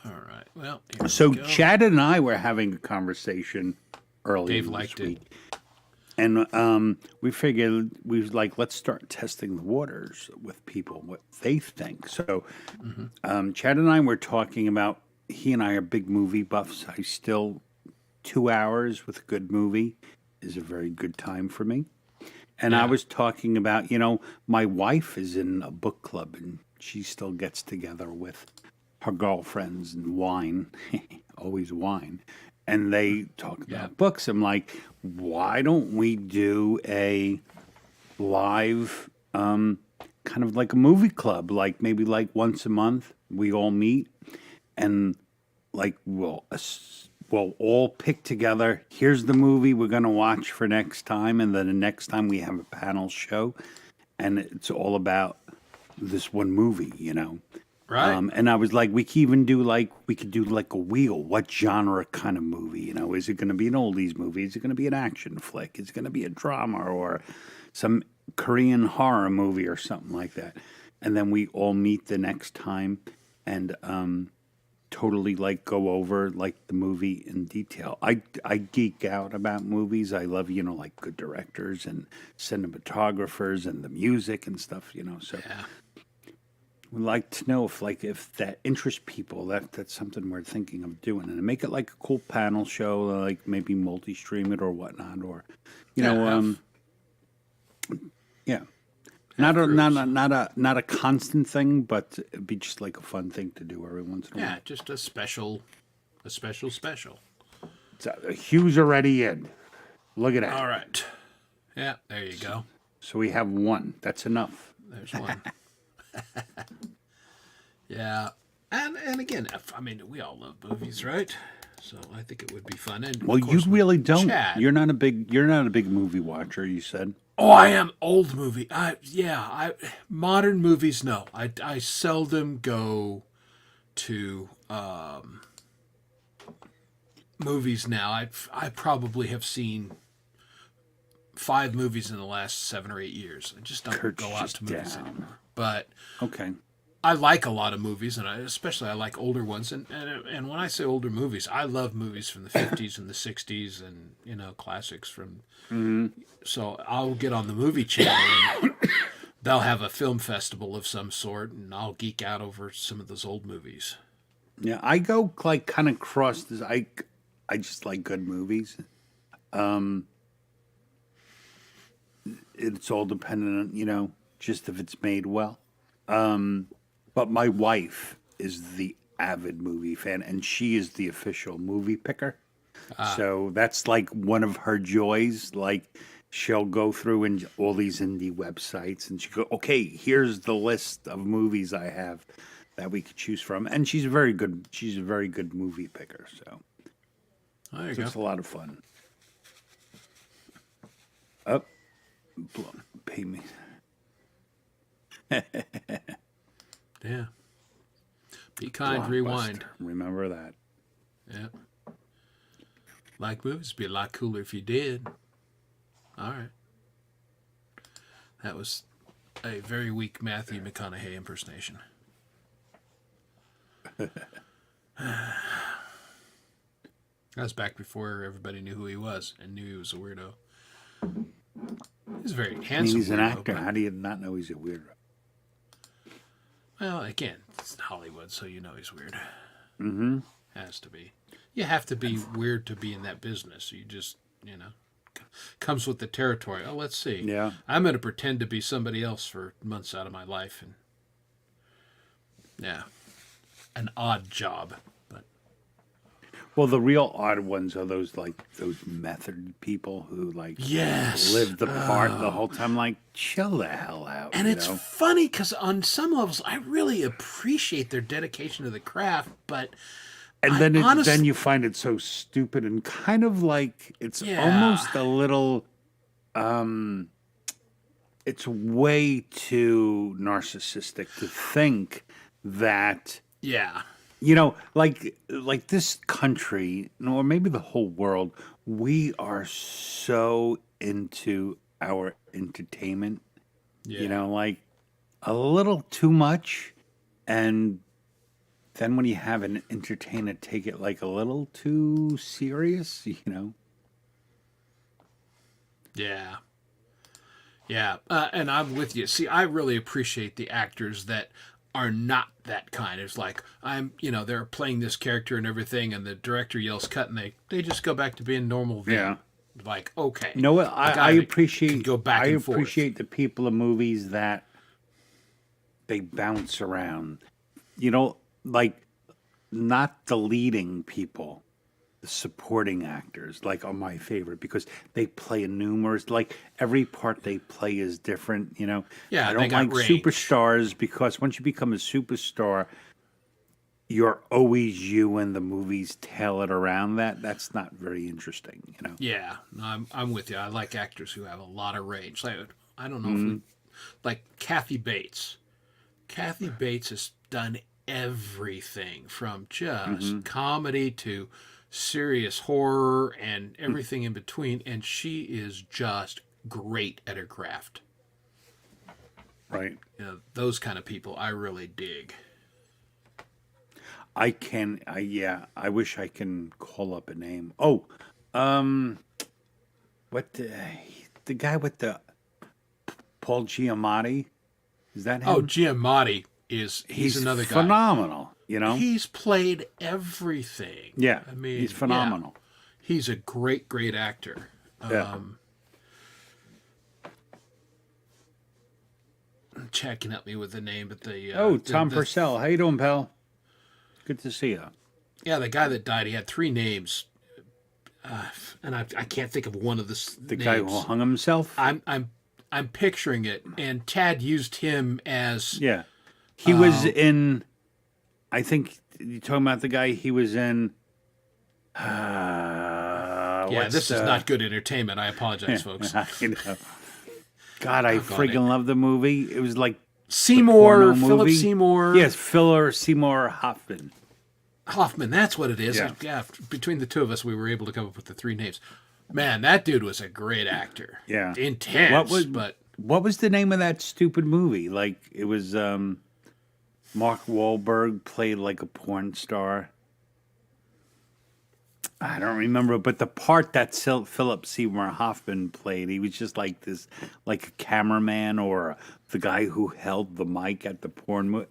D: All right. Well, here
B: So
D: we go.
B: Chad and I were having a conversation earlier
D: Dave
B: this
D: liked
B: week.
D: it.
B: And we figured let's start testing the waters with people, what they think. So Chad and I were talking about, he and I are big movie buffs. 2 hours with a good movie is a very good time for me. And I
D: Yeah.
B: was talking about, my wife is in a book club and she still gets together with her girlfriends and wine, always wine. And they talk about books. I'm like, why don't we do a live, kind of like a movie club, like maybe like once a month we all meet and like we'll all pick together. Here's the movie we're gonna watch for next time, and then the next time we have a panel show, and it's all about this one movie,
D: Right.
B: and I was like, we could do like a wheel. What genre kind of movie? Is it going to be an oldies movie? Is it going to be an action flick? Is it going to be a drama or some Korean horror movie or something like that? And then we all meet the next time and totally like go over like the movie in detail. I geek out about movies. I love like good directors and cinematographers and the music and stuff. So.
D: Yeah.
B: We'd like to know if that interests people. That's something we're thinking of doing, and make it like a cool panel show, like maybe multi-stream it or whatnot, or not a constant thing, but it'd be just like a fun thing to do every once in a while.
D: Yeah, just a special.
B: So, Hugh's already in. Look at that.
D: All right. Yeah, there you go.
B: So we have one. That's enough.
D: There's one. Yeah, and again, we all love movies, right? So I think it would be fun. And of
B: Well, you
D: course, with
B: really don't.
D: Chad-
B: You're not a big movie watcher. You said.
D: Oh, I am old movie. Modern movies. No, I seldom go to movies now. I probably have seen 5 movies in the last 7 or 8 years. I just don't
B: Kurt's
D: go out
B: just
D: to movies
B: down.
D: anymore. But
B: Okay.
D: I like a lot of movies, and especially I like older ones. And when I say older movies, I love movies from the 50s and the 60s and, classics from... So I'll get on the movie channel, and they'll have a film festival of some sort, and I'll geek out over some of those old movies.
B: Yeah, I go like kind of cross this. I just like good movies. It's all dependent on just if it's made well. But my wife is the avid movie fan, and she is the official movie picker. So that's like one of her joys. Like she'll go through and all these indie websites, and she go, "Okay, here's the list of movies I have that we could choose from." And she's a very good movie picker. So
D: There you
B: it's a
D: go.
B: lot of fun. Up, pay me.
D: Yeah. Be kind, rewind.
B: Blockbuster. Remember that.
D: Yeah. Like movies, be a lot cooler if you did. All right. That was a very weak Matthew McConaughey impersonation. That was back before everybody knew who he was and knew he was a weirdo. He's a very
B: I mean,
D: handsome
B: he's an
D: weirdo,
B: actor.
D: but-
B: How do you not know he's a weirdo?
D: Well, again, it's Hollywood, so you know he's weird.
B: Mm-hmm.
D: Has to be. You have to be weird to be in that business. You just, comes with the territory. Oh, let's see.
B: Yeah.
D: I'm going to pretend to be somebody else for months out of my life. And yeah, an odd job. But
B: Well, the real odd ones are those method people who
D: yes.
B: live the part the whole time. Like, chill the hell out.
D: And
B: you
D: it's
B: know?
D: funny because on some levels, I really appreciate their dedication to the craft, but
B: And
D: I
B: then
D: honestly-
B: then you find it so stupid and kind of like it's
D: Yeah.
B: almost a little it's way too narcissistic to think that
D: yeah.
B: like this country or maybe the whole world, we are so into our entertainment,
D: Yeah.
B: like a little too much, and then when you have an entertainer take it like a little too serious,
D: Yeah. Yeah. And I'm with you. See, I really appreciate the actors that are not that kind. It's like, they're playing this character and everything, and the director yells cut, and they just go back to being normal. Then.
B: Yeah.
D: Like, okay.
B: You know what?
D: A
B: I
D: guy that
B: appreciate
D: can go back and forth.
B: appreciate the people of movies that they bounce around. Like not the leading people, the supporting actors, are my favorite because they play in numerous. Like every part they play is different.
D: Yeah,
B: I
D: they
B: don't
D: got
B: like
D: range.
B: superstars because once you become a superstar, you're always you, and the movies tail it around that. That's not very interesting.
D: Yeah, no, I'm with you. I like actors who have a lot of range. Like, I don't know
B: Mm-hmm.
D: if like Kathy Bates. Kathy Bates has done everything from just
B: Mm-hmm.
D: comedy to serious horror and everything in between, and she is just great at her craft.
B: Right.
D: Those kind of people I really dig.
B: I wish I can call up a name. Oh, what the guy with the Paul Giamatti? Is that him?
D: Oh, Giamatti he's another guy.
B: phenomenal.
D: He's played everything.
B: Yeah,
D: I mean,
B: he's phenomenal.
D: yeah. He's a great actor.
B: Yeah.
D: Chad can help me with the name, but
B: Tom
D: the,
B: Purcell. How you doing, pal? Good to see you.
D: Yeah, the guy that died, he had 3 names, and I can't think of one of
B: The
D: names.
B: guy who hung himself.
D: I'm picturing it, and Tad used him as
B: Yeah, he was in. I think you're talking about the guy. He was in.
D: yeah. This is not good entertainment. I apologize, folks.
B: I know. God, I freaking love the movie. It was like
D: Seymour,
B: porno
D: Philip
B: movie.
D: Seymour.
B: Yes, Philip Seymour Hoffman.
D: Hoffman, that's what it is.
B: Yeah.
D: Between the two of us, we were able to come up with the 3 names. Man, that dude was a great actor.
B: Yeah.
D: Intense, but
B: What was the name of that stupid movie? Like it was Mark Wahlberg played like a porn star. I don't remember, but the part that Philip Seymour Hoffman played, he was just like this, like a cameraman or the guy who held the mic at the porn movie.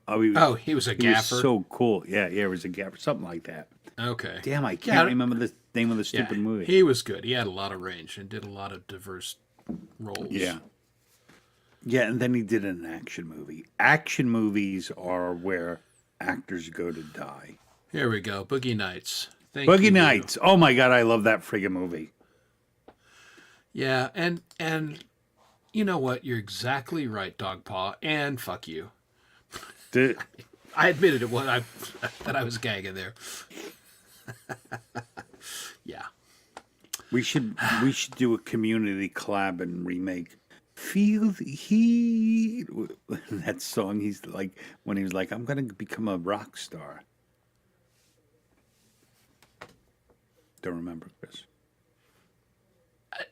D: he was a
B: He
D: gaffer.
B: was so cool. Yeah, it was a gaffer, something like that.
D: Okay.
B: Damn, I can't remember the name of the
D: Yeah,
B: stupid movie.
D: he was good. He had a lot of range and did a lot of diverse roles.
B: Yeah. Yeah, and then he did an action movie. Action movies are where actors go to die.
D: Here we go. Boogie Nights. Thank
B: Boogie
D: you.
B: Nights. Oh my God, I love that friggin' movie.
D: Yeah, and you know what? You're exactly right, Dogpaw, and fuck you. I admitted it when that I was gagging there. Yeah.
B: We should do a community collab and remake Feel the Heat. That song he's like when he was like, I'm gonna become a rock star. Don't remember, Chris.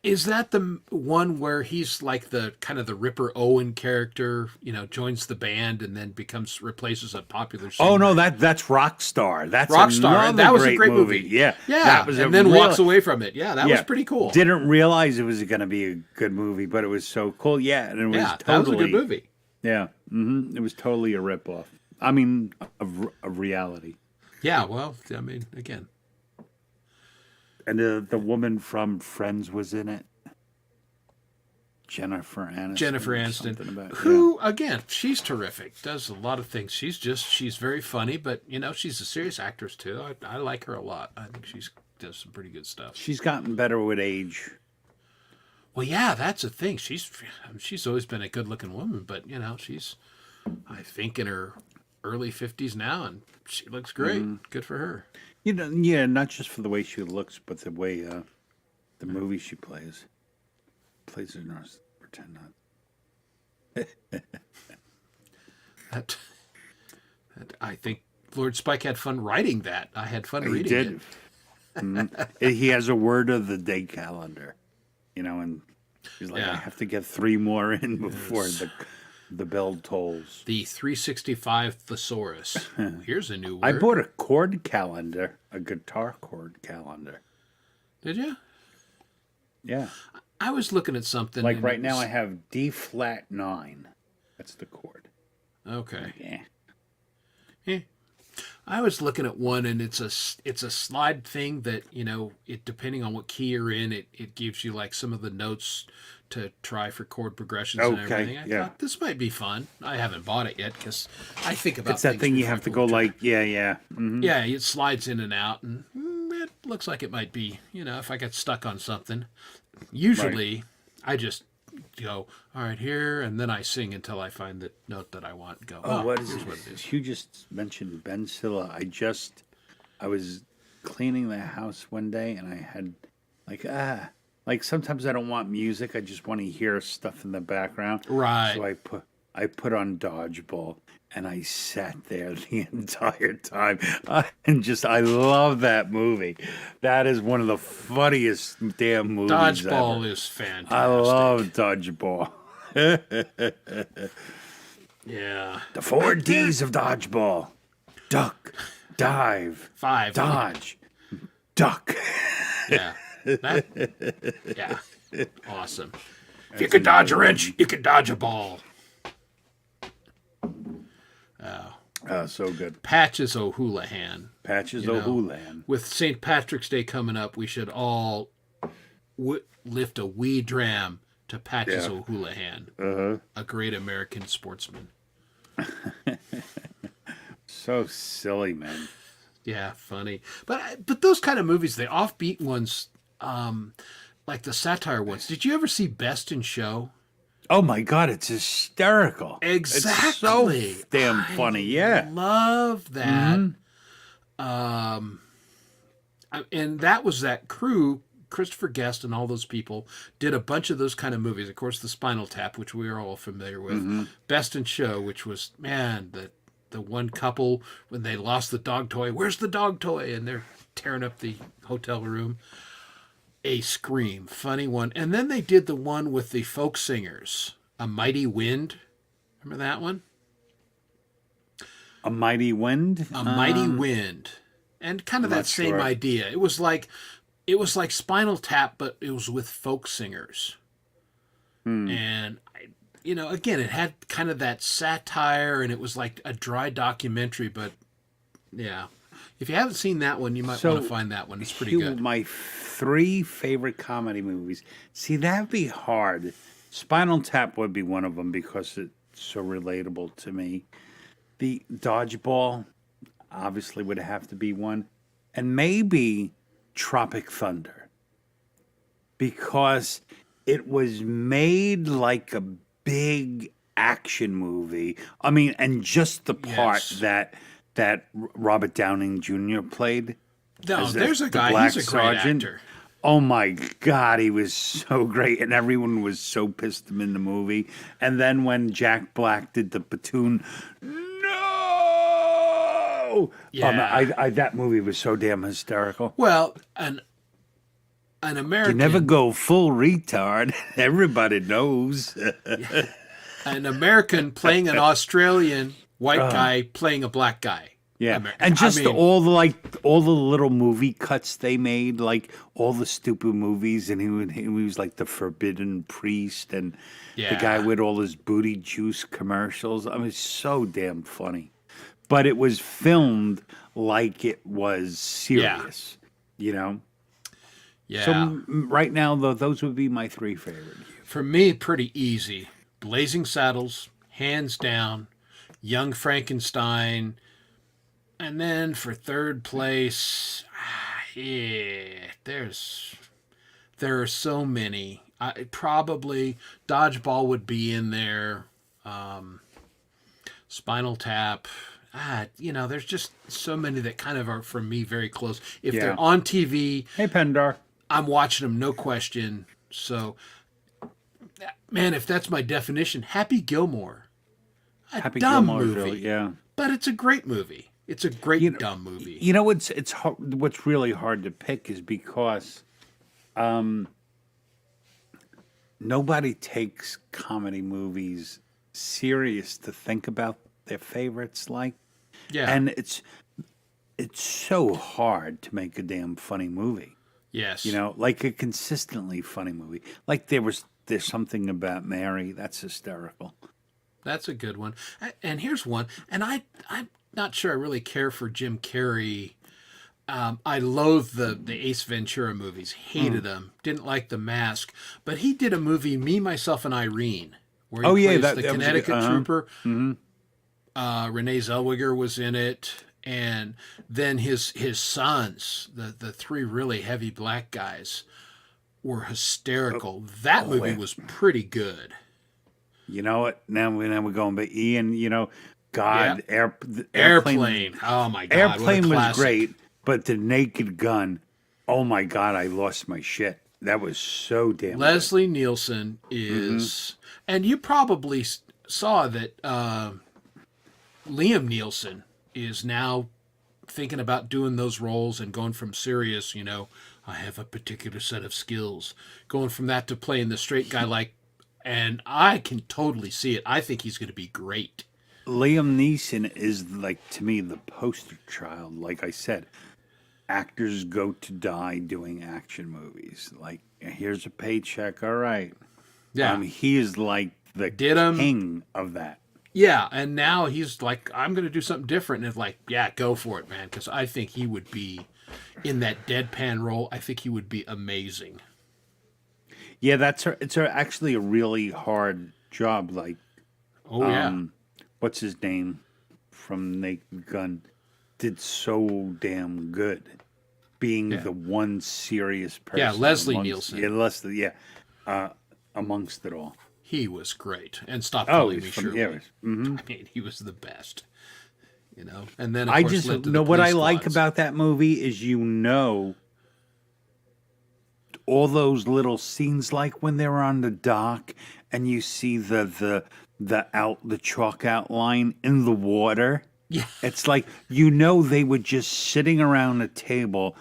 D: Is that the one where he's like the kind of the Ripper Owen character, joins the band and then replaces a popular singer?
B: Oh no, that's Rockstar. That's
D: Rockstar.
B: another
D: that was a great movie.
B: Yeah,
D: Yeah.
B: That was
D: and then walks away from it. Yeah, that was pretty cool.
B: Didn't realize it was going to be a good movie, but it was so cool. Yeah, and it was totally,
D: that was a good movie.
B: Yeah, it was totally a ripoff. I mean, of reality.
D: Yeah, well, I mean, again.
B: And the woman from Friends was in it. Jennifer Aniston.
D: Who, again, she's terrific. Does a lot of things. She's very funny, but, she's a serious actress, too. I like her a lot. I think she does some pretty good stuff.
B: She's gotten better with age.
D: Well, yeah, that's the thing. She's always been a good-looking woman, but, she's, I think, in her early 50s now, and she looks great. Good for her.
B: Not just for the way she looks, but the way the movie she plays a nurse. Pretend not.
D: That I think Lord Spike had fun writing that. I had fun reading it.
B: He has a word of the day calendar, and he's like, I have to get 3 more in before the bell tolls.
D: The 365 thesaurus. Here's a new word.
B: I bought a chord calendar, a guitar chord calendar.
D: Did you?
B: Yeah.
D: I was looking at something.
B: Like right now I have D flat 9. That's the chord.
D: Okay. Yeah. I was looking at one, and it's a slide thing that, it depending on what key you're in, it gives you like some of the notes to try for chord progressions and everything. I thought this might be fun. I haven't bought it yet because I think about
B: it's that thing you have to go like, yeah. Mm-hmm.
D: Yeah, it slides in and out, and it looks like it might be, if I get stuck on something. Usually, I just go, all right, here, and then I sing until I find the note that I want and go,
B: what is it? You just mentioned Ben Stiller. I was cleaning the house one day, and I had like sometimes I don't want music. I just want to hear stuff in the background.
D: Right.
B: So I put on Dodgeball, and I sat there the entire time. I love that movie. That is one of the funniest damn movies
D: Dodgeball
B: ever.
D: is fantastic.
B: I love Dodgeball.
D: Yeah.
B: The 4 D's of Dodgeball. Duck, dive,
D: 5.
B: dodge, duck.
D: Yeah. Yeah. Awesome. If you can dodge a wrench, you can dodge a ball.
B: Oh, so good.
D: Patches O'Houlihan.
B: Patches O'Houlihan.
D: With St. Patrick's Day coming up, we should all lift a wee dram to Patches O'Houlihan, a great American sportsman.
B: So silly, man.
D: Yeah, funny. But those kind of movies, the offbeat ones, like the satire ones. Did you ever see Best in Show?
B: Oh my God, it's hysterical.
D: Exactly.
B: It's so damn funny. Yeah.
D: Love that. And that was that crew. Christopher Guest and all those people did a bunch of those kind of movies. Of course, the Spinal Tap, which we are all familiar with. Best in Show, which was, the one couple when they lost the dog toy. Where's the dog toy? And they're tearing up the hotel room. A scream, funny one. And then they did the one with the folk singers, A Mighty Wind. Remember that one?
B: A Mighty Wind?
D: A Mighty Wind. And kind of that same idea. It was like Spinal Tap, but it was with folk singers. And, again, it had kind of that satire, and it was like a dry documentary, but, yeah. If you haven't seen that one, you might want to find that one. It's pretty good.
B: My 3 favorite comedy movies. See, that'd be hard. Spinal Tap would be one of them because it's so relatable to me. The Dodgeball obviously would have to be one. And maybe Tropic Thunder. Because it was made like a big action movie. I mean, and just the part that Robert Downing Jr. played.
D: No, there's a guy, he's a great actor.
B: Oh my God, he was so great, and everyone was so pissed him in the movie. And then when Jack Black did the platoon, no!
D: Yeah.
B: That movie was so damn hysterical.
D: Well, and an
B: You
D: American,
B: never go full retard. Everybody knows.
D: an American playing an Australian white guy playing a black guy.
B: Yeah,
D: Amer-
B: and
D: I
B: just
D: mean-
B: all the little movie cuts they made, like all the stupid movies, and he was like the forbidden priest, and the guy
D: Yeah.
B: with all his booty juice commercials. I mean, it's so damn funny, but it was filmed like it was serious, you know.
D: Yeah.
B: So right now, though, those would be my three favorite.
D: For me, pretty easy. Blazing Saddles, hands down. Young Frankenstein. And then for third place, there are so many. Probably Dodgeball would be in there. Spinal Tap. There's just so many that kind of are, for me, very close. If
B: Yeah.
D: they're on TV,
B: Hey, Pendar.
D: I'm watching them, no question. So, man, if that's my definition, Happy Gilmore. A
B: Happy
D: dumb
B: Gilmore's
D: movie,
B: really, yeah.
D: but it's a great movie. It's a great
B: You know-
D: dumb movie.
B: You know what's really hard to pick is because nobody takes comedy movies serious to think about their favorites like,
D: Yeah.
B: and it's so hard to make a damn funny movie.
D: Yes.
B: You know, like a consistently funny movie. Like there's something about Mary that's hysterical.
D: That's a good one. And here's one. And I'm not sure I really care for Jim Carrey. I loathe the Ace Ventura movies. Hated them. Didn't like The Mask. But he did a movie, Me, Myself, and Irene, where he plays the
B: that was a-
D: Connecticut trooper. Renee Zellweger was in it. And then his sons, the three really heavy black guys, were hysterical. That movie was pretty good.
B: You know what? Now we're going, but Ian, you know, God,
D: Airplane. Oh my God.
B: Airplane
D: what a
B: was
D: classic.
B: great, but The Naked Gun, oh my God, I lost my shit. That was so damn good.
D: Leslie Nielsen is, and you probably saw that Liam Nielsen is now thinking about doing those roles and going from serious, I have a particular set of skills, going from that to playing the straight guy and I can totally see it. I think he's going to be great.
B: Liam Neeson is, like, to me, the poster child. Like I said, actors go to die doing action movies. Like, here's a paycheck, all right.
D: Yeah.
B: He is like the
D: Did 'em.
B: king of that.
D: Yeah, and now he's like, I'm going to do something different. And it's like, yeah, go for it, man. Because I think he would be in that deadpan role. I think he would be amazing.
B: Yeah, it's actually a really hard job. Like,
D: Oh, yeah.
B: what's his name from Naked Gun did so damn good, being
D: Yeah.
B: the one serious person.
D: Yeah, Leslie
B: amongst-
D: Nielsen.
B: Yeah, Leslie. Yeah, amongst it all.
D: He was great. And Stop
B: Oh,
D: Calling Me
B: he's from
D: Shirley.
B: yeah.
D: I mean, he was the best. And then, of
B: I
D: course,
B: just
D: led to
B: know
D: the
B: what I
D: police
B: like
D: squads.
B: about that movie is all those little scenes, like when they're on the dock and you see the chalk outline in the water.
D: Yeah.
B: It's like they were just sitting around a table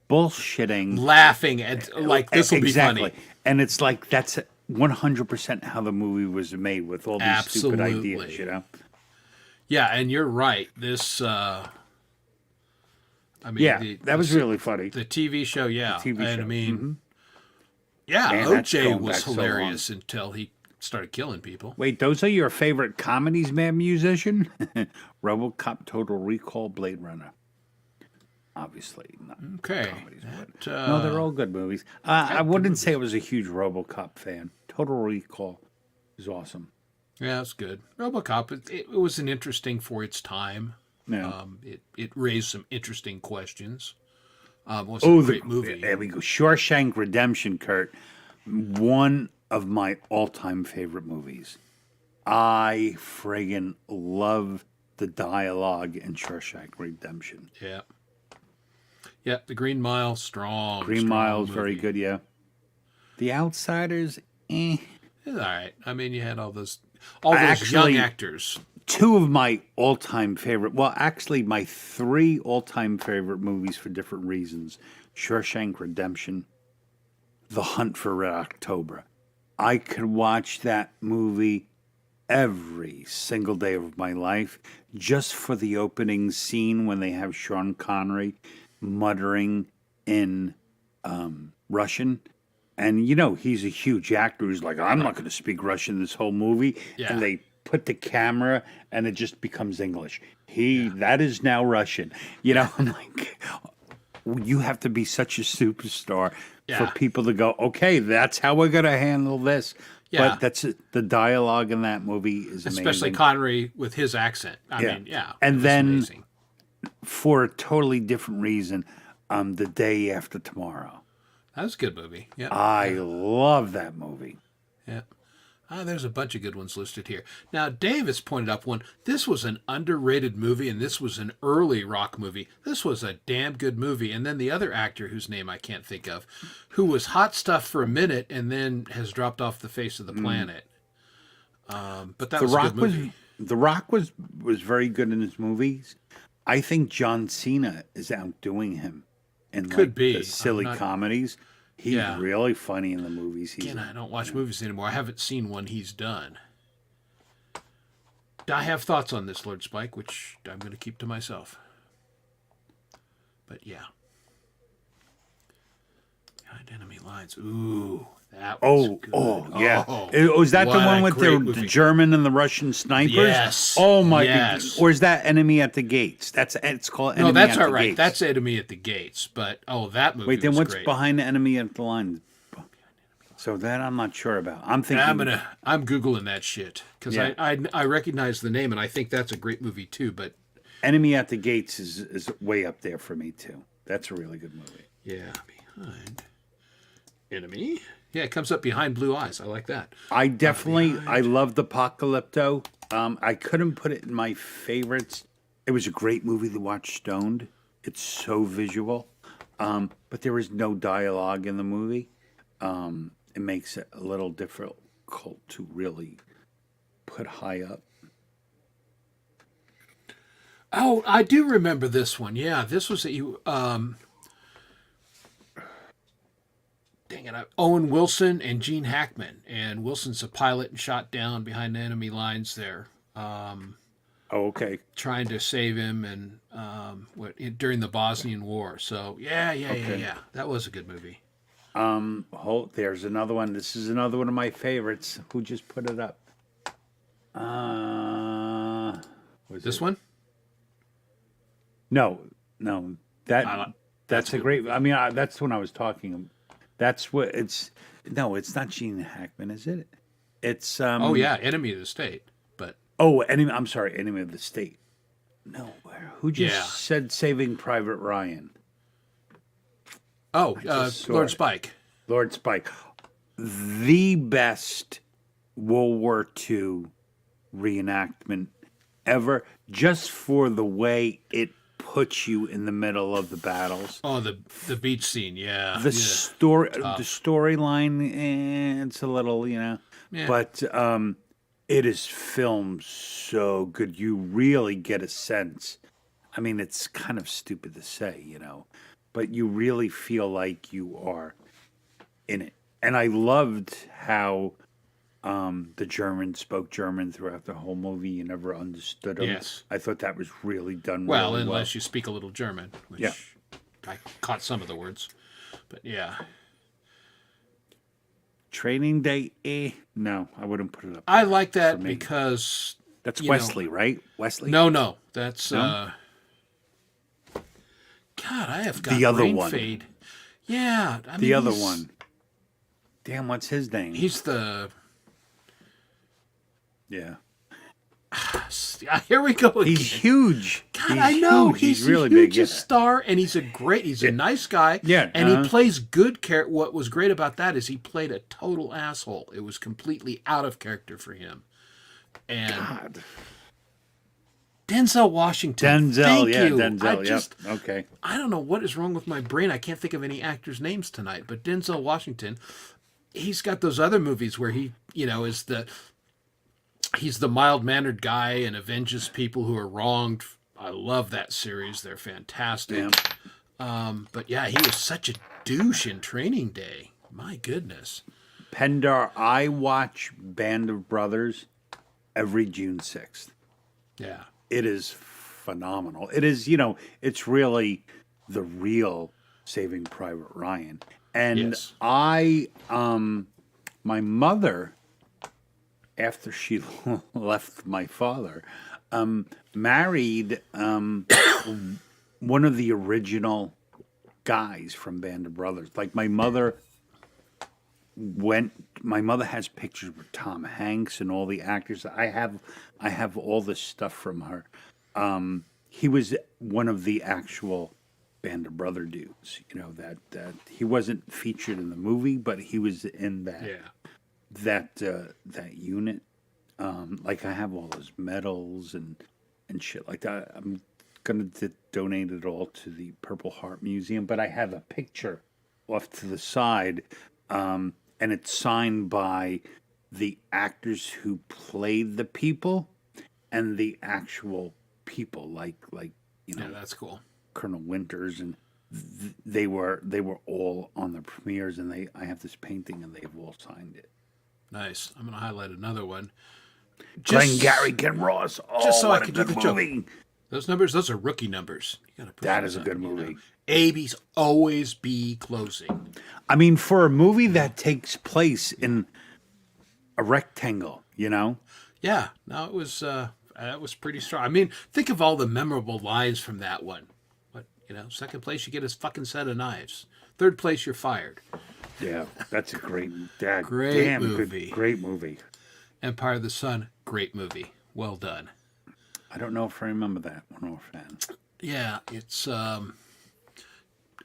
B: bullshitting.
D: Laughing at, like, this will be
B: Exactly.
D: funny.
B: And it's like that's 100% how the movie was made, with all these stupid
D: Absolutely.
B: ideas,
D: Yeah, and you're right. This, I mean,
B: Yeah, that was really funny.
D: the TV show, yeah.
B: TV
D: and
B: show.
D: I mean, yeah,
B: Man, that's
D: OJ
B: going
D: was
B: back so long.
D: hilarious until he started killing people.
B: Wait, those are your favorite comedies, man, musician? RoboCop, Total Recall, Blade Runner. Obviously not
D: Okay.
B: comedies, but
D: That,
B: no, they're all good movies. I wouldn't say I was a huge RoboCop fan. Total Recall is awesome.
D: Yeah, it's good. RoboCop, it was an interesting for its time.
B: Yeah.
D: It raised some interesting questions. Was
B: Oh,
D: a great movie.
B: There we go. Shawshank Redemption, Kurt. One of my all-time favorite movies. I friggin' love the dialogue in Shawshank Redemption.
D: Yeah. Yeah, The Green Mile, strong.
B: Green
D: strong
B: Mile is very
D: movie.
B: good, yeah. The Outsiders, eh.
D: It's all right. I mean, you had all those young
B: Actually-
D: actors.
B: Two of my all-time favorite, well, actually my three all-time favorite movies for different reasons. Shawshank Redemption, The Hunt for Red October. I could watch that movie every single day of my life just for the opening scene when they have Sean Connery muttering in Russian. And, you know, he's a huge actor who's like, I'm not going to speak Russian this whole movie.
D: Yeah.
B: And they put the camera and it just becomes English. That is now Russian. You know, I'm like, you have to be such a superstar for people to go, okay, that's how we're going to handle this.
D: Yeah.
B: But that's the dialogue in that movie is amazing.
D: Especially Connery with his accent. I mean, yeah.
B: And
D: it was
B: then
D: amazing.
B: for a totally different reason, The Day After Tomorrow.
D: That was a good movie. Yeah.
B: I love that movie.
D: Yeah. There's a bunch of good ones listed here. Now, Davis pointed up one. This was an underrated movie, and this was an early rock movie. This was a damn good movie. And then the other actor, whose name I can't think of, who was hot stuff for a minute and then has dropped off the face of the planet. But that was a good movie.
B: The Rock was very good in his movies. I think John Cena is outdoing him in
D: Could be.
B: the silly comedies. He's really funny in the movies.
D: Again, I don't watch movies anymore. I haven't seen one he's done. I have thoughts on this, Lord Spike, which I'm going to keep to myself. But yeah. Behind Enemy Lines. Ooh, that was good.
B: Yeah.
D: Oh,
B: was that the
D: what
B: one
D: a
B: with
D: great
B: the
D: movie.
B: German and the Russian snipers?
D: Yes.
B: Oh my
D: Yes.
B: God. Or is that Enemy at the Gates? It's called Enemy
D: No, that's
B: at
D: all
B: the
D: right.
B: Gates.
D: That's Enemy at the Gates. But, that movie
B: Wait, then
D: was
B: what's
D: great.
B: behind Enemy at the Line? So that I'm not sure about. I'm thinking
D: I'm Googling that shit. Because
B: Yeah.
D: I recognize the name, and I think that's a great movie, too. But,
B: Enemy at the Gates is way up there for me too. That's a really good movie.
D: yeah, Behind Enemy. Yeah, it comes up behind Blue Eyes. I like that.
B: I loved Apocalypto. I couldn't put it in my favorites. It was a great movie to watch stoned. It's so visual. But there is no dialogue in the movie. It makes it a little difficult to really put high up.
D: Oh, I do remember this one. Yeah, this was Owen Wilson and Gene Hackman. And Wilson's a pilot and shot down behind enemy lines there.
B: Okay.
D: Trying to save him and during the Bosnian War. So, yeah. That was a good movie.
B: There's another one. This is another one of my favorites. Who just put it up?
D: This one?
B: No. That's a great. I mean, that's the one I was talking. That's what it's. No, it's not Gene Hackman, is it? It's.
D: Enemy of the State. But
B: Enemy. I'm sorry, Enemy of the State. No, who just said Saving Private Ryan?
D: Lord Spike.
B: Lord Spike. The best World War II reenactment ever, just for the way it puts you in the middle of the battles.
D: Oh, the beach scene, yeah.
B: The storyline, it's a little, but it is filmed so good. You really get a sense. I mean, it's kind of stupid to say, but you really feel like you are in it. And I loved how the German spoke German throughout the whole movie. You never understood them.
D: Yes.
B: I thought that was really done
D: well.
B: really
D: Unless you speak a little German, which I caught some of the words. But yeah.
B: Training Day, no, I wouldn't put it up.
D: I like that because...
B: That's Wesley, right? Wesley?
D: No. That's... God, I have got
B: the other
D: brain
B: one.
D: Fade. Yeah.
B: The other one. Damn, what's his name?
D: He's the...
B: Yeah.
D: Here we go again.
B: He's huge.
D: God, I know.
B: Huge.
D: He's
B: really
D: the
B: big.
D: hugest star, and he's a nice guy.
B: Yeah.
D: And he plays good character. What was great about that is he played a total asshole. It was completely out of character for him. And
B: God.
D: Denzel Washington.
B: Denzel. Okay.
D: I don't know what is wrong with my brain. I can't think of any actors' names tonight, but Denzel Washington, he's got those other movies where he, he's the mild-mannered guy and avenges people who are wronged. I love that series. They're fantastic.
B: Yeah.
D: But yeah, he was such a douche in Training Day. My goodness.
B: Pendar, I watch Band of Brothers every June 6th.
D: Yeah.
B: It is phenomenal. It is, it's really the real Saving Private Ryan. And
D: Yes.
B: my mother, after she left my father, married one of the original guys from Band of Brothers. Like my mother has pictures with Tom Hanks and all the actors. I have all this stuff from her. He was one of the actual Band of Brother dudes, that he wasn't featured in the movie, but he was in that unit. Like I have all those medals and shit like that. I'm gonna donate it all to the Purple Heart Museum, but I have a picture off to the side, and it's signed by the actors who played the people and the actual people, like
D: Yeah, that's cool.
B: Colonel Winters, and they were all on the premieres, and I have this painting, and they've all signed it.
D: Nice. I'm going to highlight another one.
B: Glengarry Glen Ross. Oh,
D: just so
B: what
D: I
B: a
D: could do
B: good
D: the joke.
B: movie.
D: Those numbers, those are rookie numbers. You gotta put
B: That
D: those
B: is a
D: up,
B: good movie.
D: AB's always be closing.
B: I mean, for a movie that takes place in a rectangle,
D: Yeah, no, it was that was pretty strong. I mean, think of all the memorable lines from that one. What, second place you get a fucking set of knives. Third place you're fired.
B: Yeah, that's a great
D: Great movie.
B: Great movie.
D: Empire of the Sun, great movie. Well done.
B: I don't know if I remember that one offhand.
D: Yeah, it's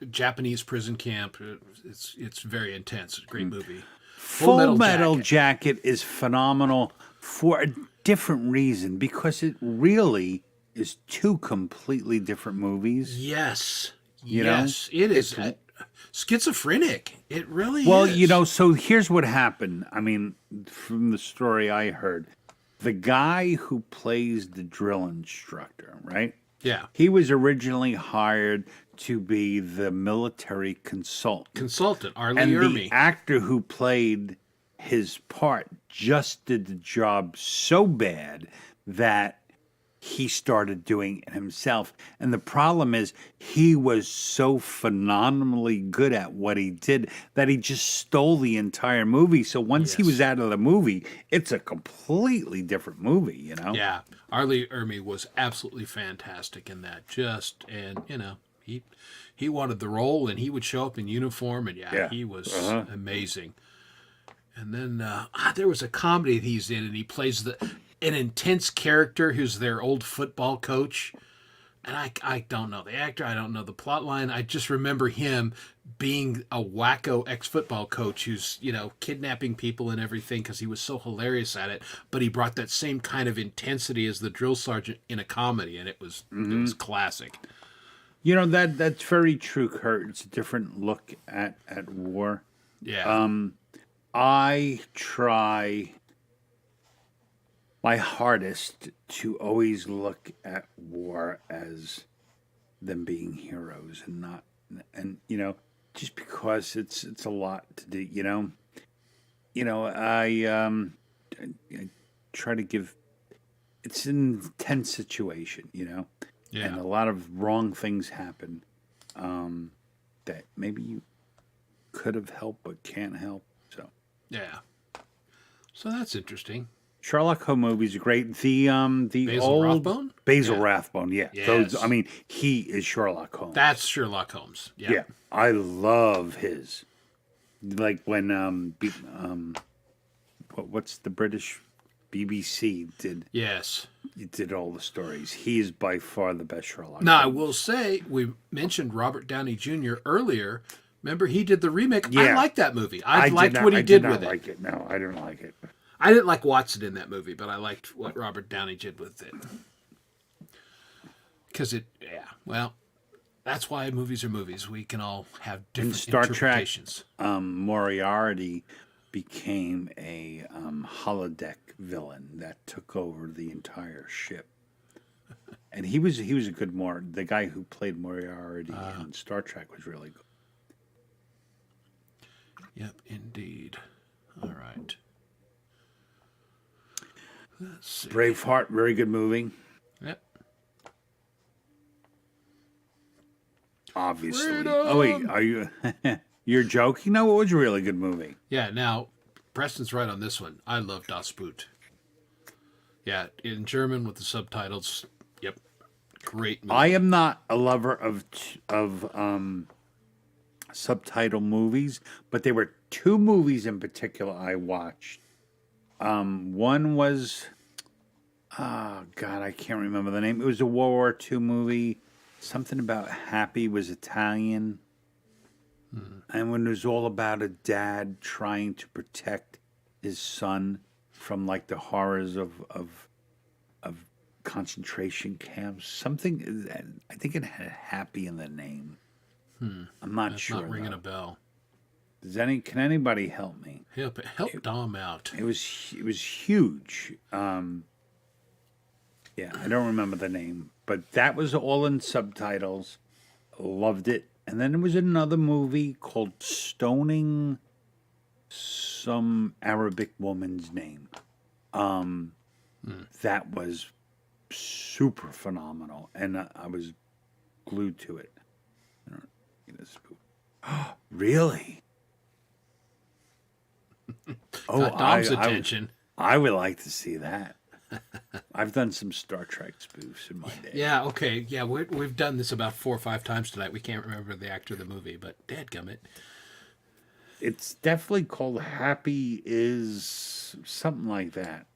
D: Japanese prison camp. It's very intense. It's a great movie.
B: Full Metal Jacket is phenomenal for a different reason, because it really is two completely different movies.
D: Yes.
B: You know?
D: Yes, it is. Schizophrenic. It really
B: Well,
D: is.
B: so here's what happened. I mean, from the story I heard, the guy who plays the drill instructor, right?
D: Yeah.
B: He was originally hired to be the military
D: Consultant, Arlie
B: and
D: Ermey.
B: the actor who played his part just did the job so bad that he started doing it himself. And the problem is he was so phenomenally good at what he did that he just stole the entire movie. So once he was out of the movie, it's a completely different movie,
D: Yeah. Arlie Ermey was absolutely fantastic in that. He wanted the role, and he would show up in uniform, and he was amazing. And then there was a comedy that he's in, and he plays an intense character who's their old football coach. And I don't know the actor, I don't know the plot line. I just remember him being a wacko ex-football coach who's, kidnapping people and everything because he was so hilarious at it. But he brought that same kind of intensity as the drill sergeant in a comedy, and it was classic.
B: That's very true, Kurt. It's a different look at war.
D: Yeah.
B: I try my hardest to always look at war as them being heroes and not, just because it's a lot to do, I try to give, it's an intense situation, and a lot of wrong things happen that maybe you could have helped but can't help.
D: Yeah. So that's interesting.
B: Sherlock Holmes movies are great. The
D: Basil
B: old
D: Rathbone?
B: Basil Rathbone, yeah.
D: Yes.
B: Those, he is Sherlock Holmes.
D: That's Sherlock Holmes. Yeah.
B: Yeah, I love his. Like when what's the British BBC did all the stories. He is by far the best Sherlock.
D: Now,
B: Holmes.
D: I will say, we mentioned Robert Downey Jr. earlier. Remember, he did the remake.
B: Yeah.
D: I liked that movie. I liked
B: did not,
D: what he
B: I
D: did
B: not
D: with
B: like it. No, I didn't like it.
D: I didn't like Watson in that movie, but I liked what Robert Downey did with it. Because that's why movies are movies. We can all have different
B: In Star
D: interpretations.
B: Trek, Moriarty became a holodeck villain that took over the entire ship. And he was a good the guy who played Moriarty in Star Trek was really good.
D: Yep, indeed. All right. Let's see.
B: Braveheart, very good movie.
D: Yep.
B: Obviously.
D: Freedom!
B: Oh wait, are you? You're joking? No, it was a really good movie.
D: Yeah, now, Preston's right on this one. I love Das Boot. Yeah, in German with the subtitles. Yep. Great movie.
B: I am not a lover of subtitle movies, but there were two movies in particular I watched. One was, oh God, I can't remember the name. It was a World War II movie. Something about Happy was Italian. And when it was all about a dad trying to protect his son from like the horrors of concentration camps. Something, I think it had Happy in the name. I'm not
D: That's
B: sure.
D: not ringing
B: though.
D: a bell.
B: Can anybody help me?
D: Help Dom out.
B: It was huge. Yeah, I don't remember the name, but that was all in subtitles. Loved it. And then there was another movie called Stoning some Arabic woman's name. That was super phenomenal, and I was glued to it. Really?
D: Got Dom's attention.
B: I would like to see that. I've done some Star Trek spoofs in my day.
D: Yeah, okay. Yeah, we've done this about 4 or 5 times tonight. We can't remember the actor of the movie, but dadgummit.
B: It's definitely called Happy is something like that.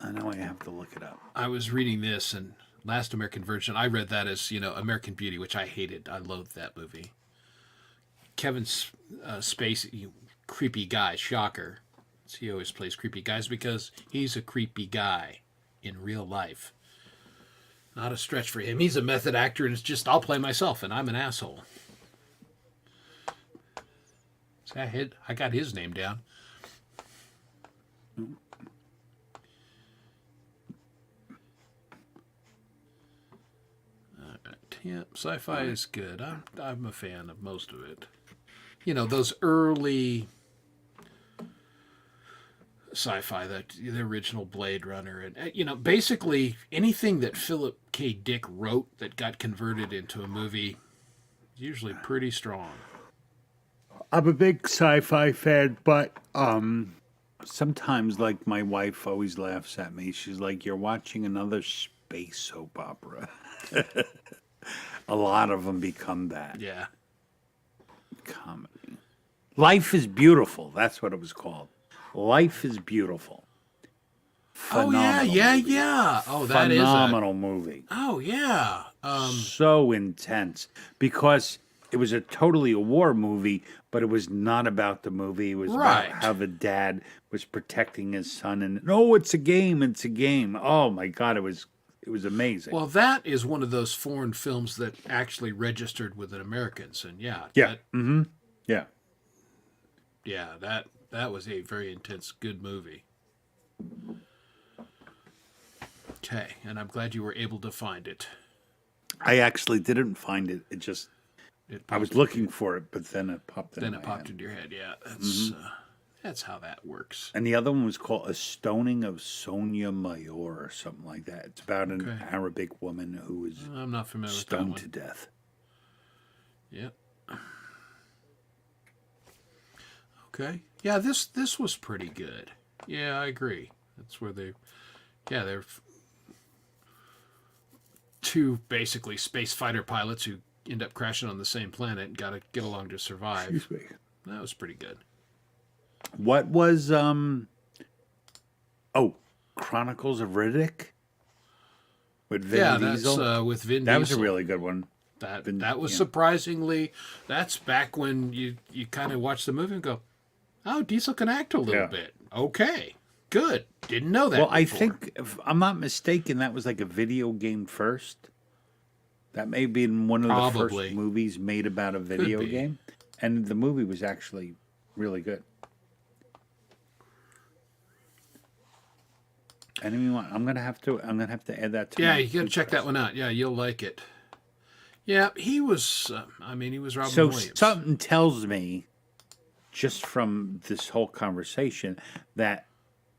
B: I know I have to look it up.
D: I was reading this, and Last American Virgin, I read that as, American Beauty, which I hated. I loathed that movie. Kevin Spacey, creepy guy, shocker. He always plays creepy guys because he's a creepy guy in real life. Not a stretch for him. He's a method actor, and it's just, I'll play myself, and I'm an asshole. See, I got his name down. Yeah, sci-fi is good. I'm a fan of most of it. Those early sci-fi, the original Blade Runner, and basically anything that Philip K. Dick wrote that got converted into a movie, is usually pretty strong.
B: I'm a big sci-fi fan, but sometimes, like, my wife always laughs at me. She's like, "You're watching another space soap opera." A lot of them become that.
D: Yeah.
B: Comedy. Life is Beautiful. That's what it was called. Life is Beautiful. Phenomenal movie.
D: Yeah. Oh, that is
B: phenomenal movie.
D: Oh, yeah.
B: So intense because it was totally a war movie, but it was not about the movie. It was
D: Right.
B: about how the dad was protecting his son. And no, it's a game. It's a game. Oh my God, it was amazing.
D: Well, that is one of those foreign films that actually registered with the Americans, and
B: yeah.
D: that
B: Yeah.
D: that was a very intense, good movie. Okay, and I'm glad you were able to find it.
B: I actually didn't find it. I was looking for it, but then it popped in
D: Then
B: my
D: it popped
B: head.
D: into your head. Yeah, that's how that works.
B: And the other one was called A Stoning of Sonia Mayor or something like that. It's about an
D: Okay.
B: Arabic woman who was
D: I'm not familiar with that
B: stoned
D: one.
B: to death.
D: Yep. Okay. Yeah, this was pretty good. Yeah, I agree. That's where they're two basically space fighter pilots who end up crashing on the same planet and got to get along to survive.
B: Excuse me.
D: That was pretty good.
B: What was Chronicles of Riddick? With Vin Diesel?
D: That's with Vin Diesel.
B: That was a really good one.
D: That was surprisingly. That's back when you kind of watch the movie and go, "Oh, Diesel can act a little bit." Okay, good. Didn't know that.
B: Well, I
D: before.
B: think, if I'm not mistaken, that was like a video game first. That may be one of the
D: Probably.
B: first movies made about a video
D: be.
B: game. And the movie was actually really good. And I'm gonna have to add that to
D: Yeah,
B: my
D: you got to
B: food
D: check that
B: quest.
D: one out. Yeah, you'll like it. Yeah, he was. He was Robin
B: So
D: Williams.
B: something tells me, just from this whole conversation, that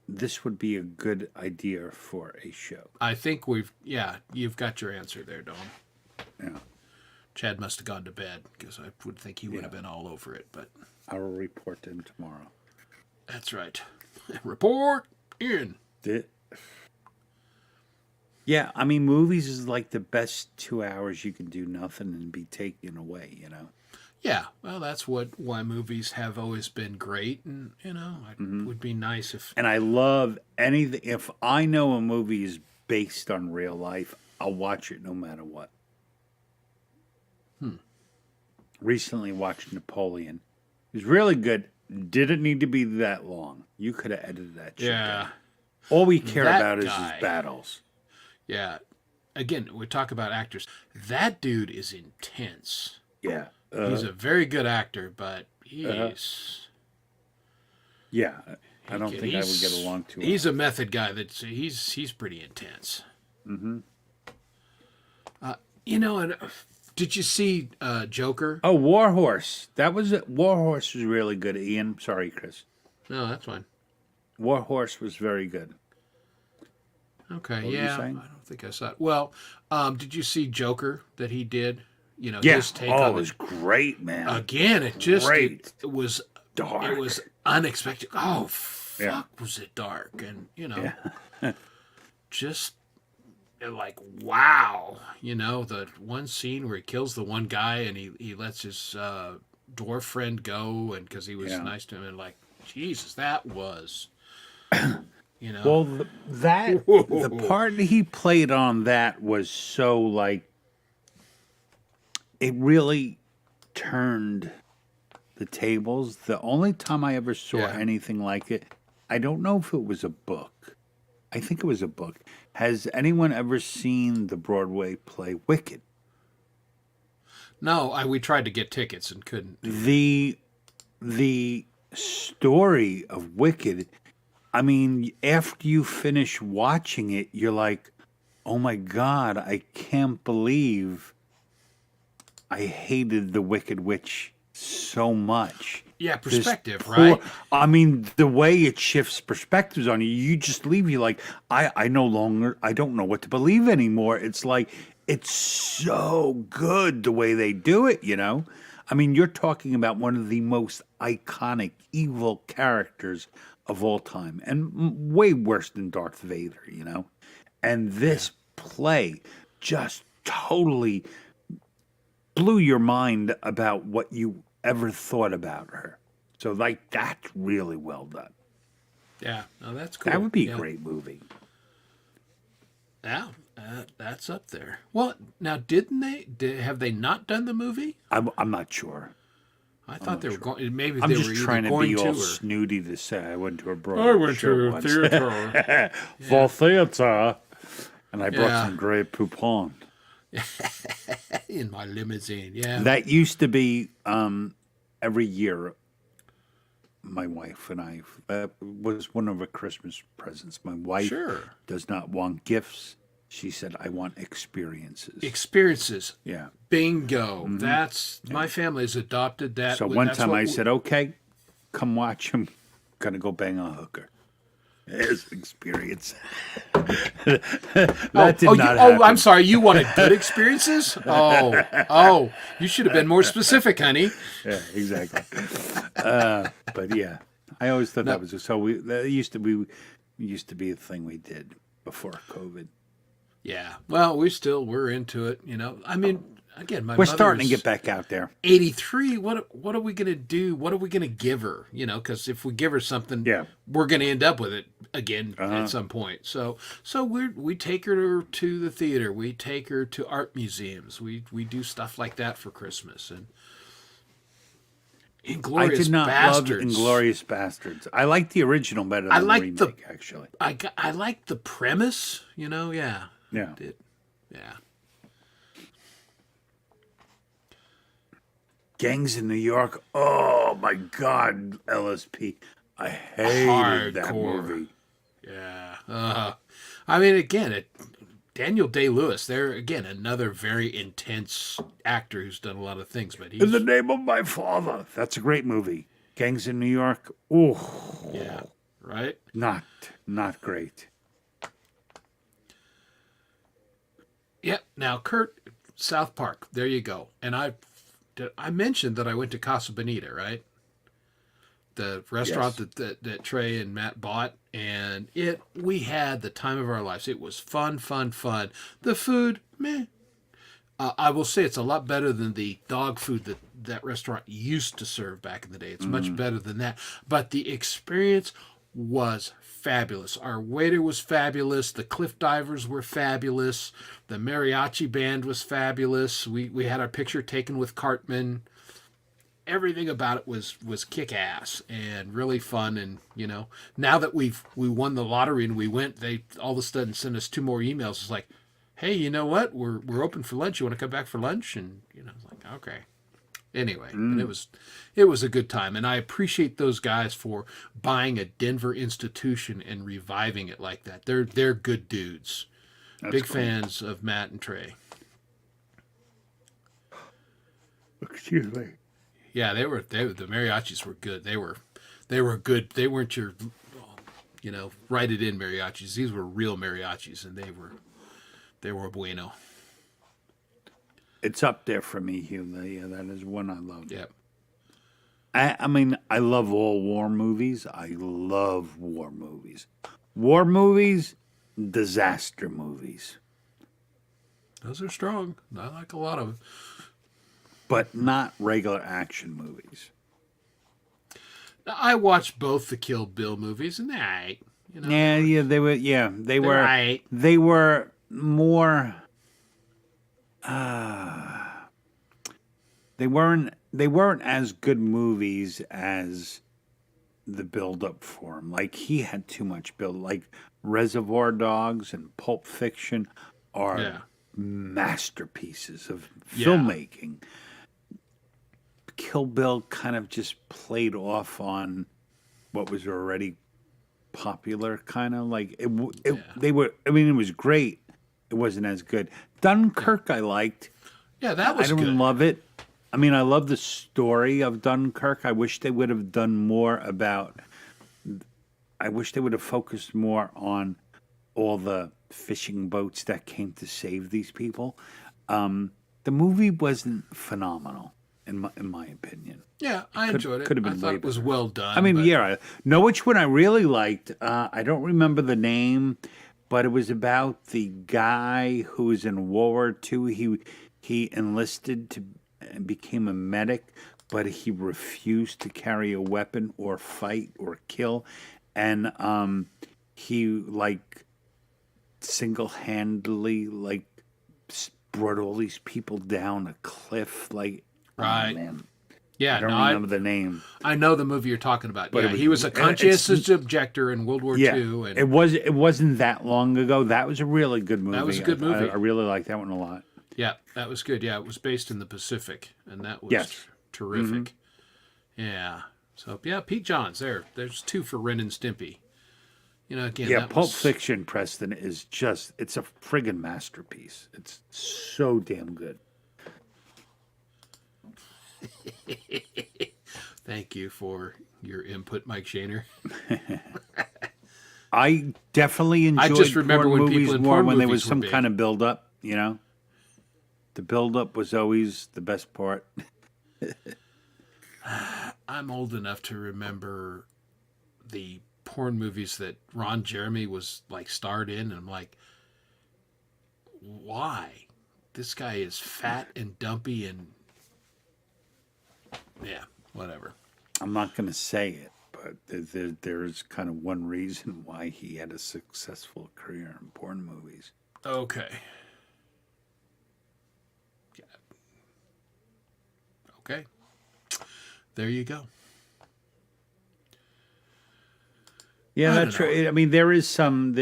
B: this would be a good idea for a show.
D: I think you've got your answer there, Don.
B: Yeah.
D: Chad must have gone to bed because I would think he would have been all over it, but
B: I will report to him tomorrow.
D: that's right. Report in.
B: Yeah, I mean, movies is like the best 2 hours you can do nothing and be taken away, you know?
D: Yeah, well, that's why movies have always been great, and it would be nice if.
B: And I love anything. If I know a movie is based on real life, I'll watch it no matter what. Recently watched Napoleon. It was really good. Didn't need to be that long. You could have edited that shit down. All we care
D: That
B: about is
D: guy.
B: his battles.
D: Yeah, again, we talk about actors. That dude is intense.
B: Yeah.
D: He's a very good actor, but he's.
B: Yeah. I don't think I would get along too well.
D: He's a method guy. He's pretty intense. Mm-hmm. And did you see Joker?
B: Oh, Warhorse. Warhorse was really good, Ian. Sorry, Chris.
D: No, that's fine.
B: Warhorse was very good.
D: Okay,
B: were you
D: yeah. I
B: saying?
D: don't think I saw it. Well, did you see Joker that he did?
B: Yeah.
D: His take
B: Oh,
D: on
B: it was great, man.
D: Again, it was
B: Dark.
D: It was unexpected. Oh, fuck,
B: Yeah.
D: was it dark? And just like wow, the one scene where he kills the one guy and he lets his dwarf friend go, and because he was nice to him, and like Jesus, that was.
B: Well, the part he played on that was so like it really turned the tables. The only time I ever saw anything like it, I don't know if it was a book. I think it was a book. Has anyone ever seen the Broadway play Wicked?
D: No, we tried to get tickets and couldn't.
B: The story of Wicked, I mean, after you finish watching it, you're like, oh my God, I can't believe I hated the Wicked Witch so much.
D: Yeah, perspective,
B: This
D: right?
B: I mean, the way it shifts perspectives on you, you just leave. You like, I no longer, I don't know what to believe anymore. It's like, it's so good the way they do it, I mean, you're talking about one of the most iconic evil characters of all time, and way worse than Darth Vader, And this play just totally blew your mind about what you ever thought about her. So, like, that's really well done.
D: Yeah, no, that's cool.
B: That would be a great movie.
D: Yeah, that's up there. Well, now, have they not done the movie?
B: I'm not sure.
D: I thought they were going. Maybe
B: I'm
D: they
B: just
D: were
B: trying
D: either
B: to
D: going
B: be all
D: or...
B: snooty to say I went to a Broadway show once.
D: theater.
B: For theater. And I brought
D: Yeah.
B: some Grey Poupon.
D: In my limousine. Yeah.
B: That used to be every year. My wife and I, that was one of her Christmas presents. My wife
D: Sure.
B: does not want gifts. She said, I want experiences.
D: Experiences.
B: Yeah.
D: Bingo. That's my family has adopted that.
B: So one
D: That's
B: time
D: what
B: I said, okay, come watch him. Gonna go bang a hooker. There's experience. That did not happen.
D: I'm sorry. You wanted good experiences? Oh, you should have been more specific, honey.
B: Yeah, exactly. But yeah, I always thought that was that used to be a thing we did before COVID.
D: Yeah. Well, we're into it. I mean, again,
B: We're starting to get back out there.
D: 83. What are we gonna do? What are we gonna give her? Because if we give her something, we're gonna end up with it again at some point. So we take her to the theater. We take her to art museums. We do stuff like that for Christmas. And Inglourious
B: I did not
D: Bastards.
B: love Inglorious Bastards. I like the original better than the remake, actually.
D: I like the premise. Yeah.
B: Yeah.
D: Yeah.
B: Gangs in New York. Oh my God, LSP. I hated that
D: Hardcore.
B: movie.
D: Yeah. I mean, again, Daniel Day-Lewis, there again, another very intense actor who's done a lot of things, but
B: In the
D: he's
B: Name of My Father. That's a great movie. Gangs in New York. Oh,
D: yeah, right.
B: not great.
D: Yeah. Now, Kurt, South Park. There you go. And I mentioned that I went to Casa Bonita, right? The restaurant
B: Yes.
D: that Trey and Matt bought, and we had the time of our lives. It was fun. The food, meh. I will say it's a lot better than the dog food that restaurant used to serve back in the day. It's much better than that. But the experience was fabulous. Our waiter was fabulous. The Cliff Divers were fabulous. The mariachi band was fabulous. We had our picture taken with Cartman. Everything about it was kick ass and really fun. And now that we won the lottery and we went, they all of a sudden sent us 2 more emails. It's like, hey, you know what? We're open for lunch. You want to come back for lunch? And it's like, okay. Anyway, and it was a good time, and I appreciate those guys for buying a Denver institution and reviving it like that. They're good dudes.
B: That's
D: Big
B: cool.
D: fans of Matt and Trey.
B: Excuse me.
D: Yeah, the mariachis were good. They were good. They weren't your write it in mariachis. These were real mariachis, and they were bueno.
B: It's up there for me, Hugh. Yeah, that is one I love.
D: Yep.
B: I mean, I love all war movies. I love war movies. War movies, disaster movies.
D: Those are strong. I like a lot of them.
B: But not regular action movies.
D: I watched both the Kill Bill movies, and
B: They were. Yeah, they were.
D: right.
B: They were more. They weren't as good movies as the build up for him. Like he had too much build. Like Reservoir Dogs and Pulp Fiction are masterpieces of filmmaking. Kill Bill kind of just played off on what was already popular, kind of like they were. I mean, it was great. It wasn't as good. Dunkirk, I liked.
D: Yeah, that was
B: I don't
D: good.
B: love it. I mean, I love the story of Dunkirk. I wish they would have done more about. I wish they would have focused more on all the fishing boats that came to save these people. The movie wasn't phenomenal, in my opinion.
D: Yeah, I enjoyed it.
B: could have been
D: I thought
B: way
D: it was
B: better.
D: well done.
B: I mean,
D: but-
B: yeah, I know which one I really liked. I don't remember the name, but it was about the guy who was in World War II. He enlisted to and became a medic, but he refused to carry a weapon or fight or kill, and he like single-handedly brought all these people down a cliff. Like,
D: Right.
B: oh, man,
D: Yeah,
B: I don't
D: no,
B: remember the name.
D: I know the movie you're talking about.
B: But
D: Yeah,
B: it
D: he
B: was-
D: was a
B: it's-
D: conscientious objector in World War
B: Yeah,
D: II. And
B: it wasn't that long ago. That was a really good movie.
D: was a good movie.
B: I really liked that one a lot.
D: yeah, that was good. Yeah, it was based in the Pacific, and that was
B: Yes.
D: terrific. Yeah. So, yeah, Pete Johns, there's 2 for Ren and Stimpy. Again,
B: Yeah,
D: that
B: Pulp
D: was,
B: Fiction, Preston, is it's a friggin' masterpiece. It's so damn good.
D: Thank you for your input, Mike Shaner.
B: I definitely enjoyed
D: just remember
B: porn
D: when
B: movies
D: people in
B: more
D: porn
B: when there
D: movies
B: was
D: were
B: some
D: big.
B: kind of build up, The build up was always the best part.
D: I'm old enough to remember the porn movies that Ron Jeremy was starred in, and I'm like, why? This guy is fat and dumpy and yeah, whatever.
B: I'm not going to say it, but there's kind of one reason why he had a successful career in porn movies.
D: Okay. Yeah. Okay. There you go.
B: Yeah,
D: I
B: that's
D: don't know.
B: right. I mean, there is some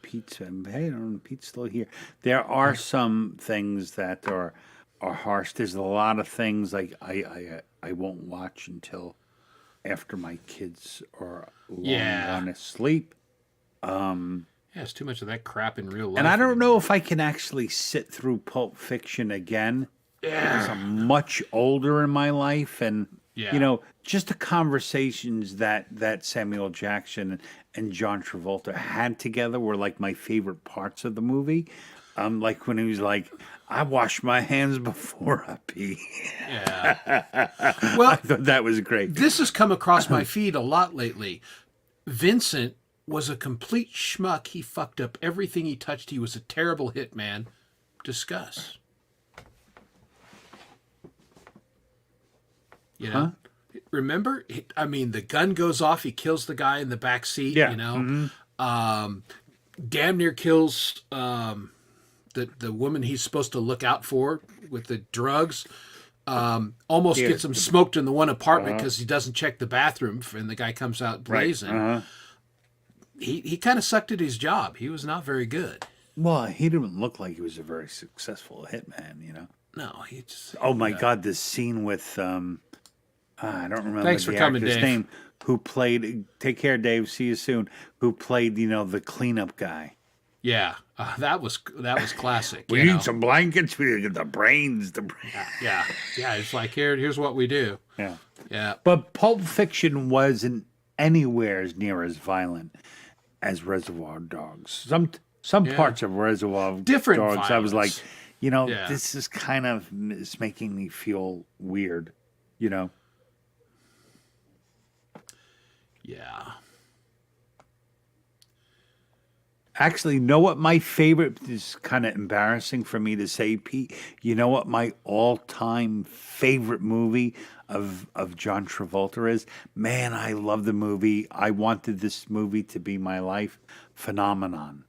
B: pizza. Hey, I don't know, Pete's still here. There are some things that are harsh. There's a lot of things like I won't watch until after my kids are long
D: Yeah.
B: gone to sleep.
D: Yeah, it's too much of that crap in real life.
B: And I don't know if I can actually sit through Pulp Fiction again. Because I'm much older in my life, and
D: Yeah.
B: just the conversations that Samuel Jackson and John Travolta had together were like my favorite parts of the movie. Like when he was like, "I wash my hands before I pee."
D: Yeah.
B: I
D: Well,
B: thought that was great.
D: this has come across my feed a lot lately. Vincent was a complete schmuck. He fucked up everything he touched. He was a terrible hitman. Discuss. You know? Remember? I mean, the gun goes off. He kills the guy in the back seat.
B: Yeah.
D: You know? Damn near kills the woman he's supposed to look out for with the drugs. Almost gets him smoked in the one apartment because he doesn't check the bathroom, and the guy comes out blazing. He kind of sucked at his job. He was not very good.
B: Well, he didn't look like he was a very successful hitman.
D: No, he just.
B: Oh my God, this scene with I don't remember
D: Thanks for
B: the
D: coming,
B: actor's
D: Dave.
B: name. Who played? Take care, Dave. See you soon. Who played? The cleanup guy.
D: Yeah, that was classic.
B: We
D: you
B: need
D: know?
B: some blankets. We get the brains.
D: Yeah. It's like here's what we do.
B: Yeah.
D: Yeah.
B: But Pulp Fiction wasn't anywhere as near as violent as Reservoir Dogs. Some parts of Reservoir
D: Different
B: Dogs, I was like,
D: violence. Yeah.
B: this is kind of it's making me feel weird.
D: Yeah.
B: Actually, you know what my favorite is kind of embarrassing for me to say, Pete. You know what my all-time favorite movie of John Travolta is? Man, I love the movie. I wanted this movie to be my life. Phenomenon.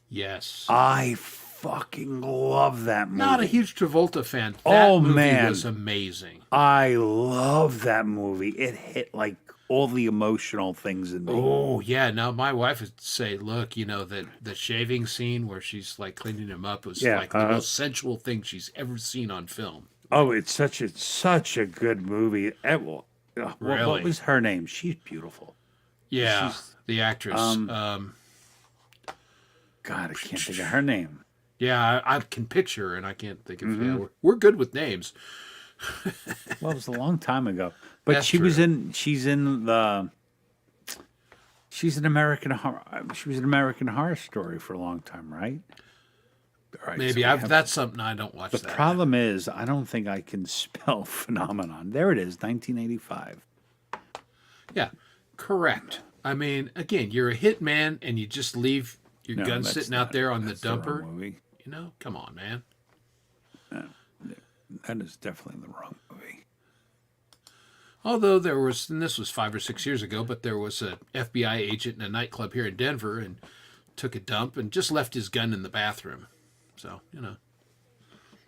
D: Yes.
B: I fucking love that movie.
D: Not a huge Travolta fan. That
B: Oh,
D: movie
B: man.
D: was amazing.
B: I love that movie. It hit like all the emotional things in me.
D: Oh yeah. Now my wife would say, "Look, that the shaving scene where she's like cleaning him up was
B: Yeah,
D: like the most sensual thing she's ever seen on film."
B: Oh, it's such a good movie. What
D: Really?
B: was her name? She's beautiful.
D: Yeah,
B: She's-
D: the actress.
B: God, I can't think of her name.
D: Yeah, I can picture her, and I can't think of.
B: Mm-hmm.
D: Yeah, we're good with names.
B: Well, it was a long time ago. But
D: That's
B: she's
D: true.
B: an American Horror. She was an American Horror Story for a long time, right? All right,
D: Maybe
B: so we have-
D: that's something I don't watch.
B: The
D: that.
B: problem is, I don't think I can spell phenomenon. There it is, 1985.
D: Yeah, correct. I mean, again, you're a hitman, and you just leave your
B: No,
D: gun
B: that's
D: sitting out
B: not-
D: there on the
B: that's wrong
D: dumper.
B: movie.
D: Come on, man.
B: That is definitely the wrong movie.
D: Although there was, and this was 5 or 6 years ago, but there was a FBI agent in a nightclub here in Denver and took a dump and just left his gun in the bathroom. So,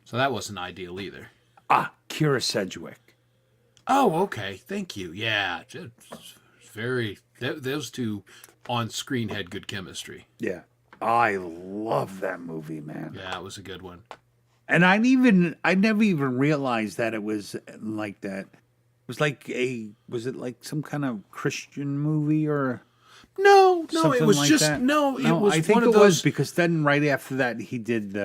D: so that wasn't ideal either.
B: Kira Sedgwick.
D: Oh, okay. Thank you. Yeah. It's very, those two on screen had good chemistry.
B: Yeah. I love that movie, man.
D: Yeah, it was a good one.
B: And I never even realized that it was like that. It was was it like some kind of Christian movie or
D: No, it
B: something
D: was
B: like
D: just,
B: that?
D: it was
B: I think
D: one of
B: it
D: those.
B: was because then right after that he did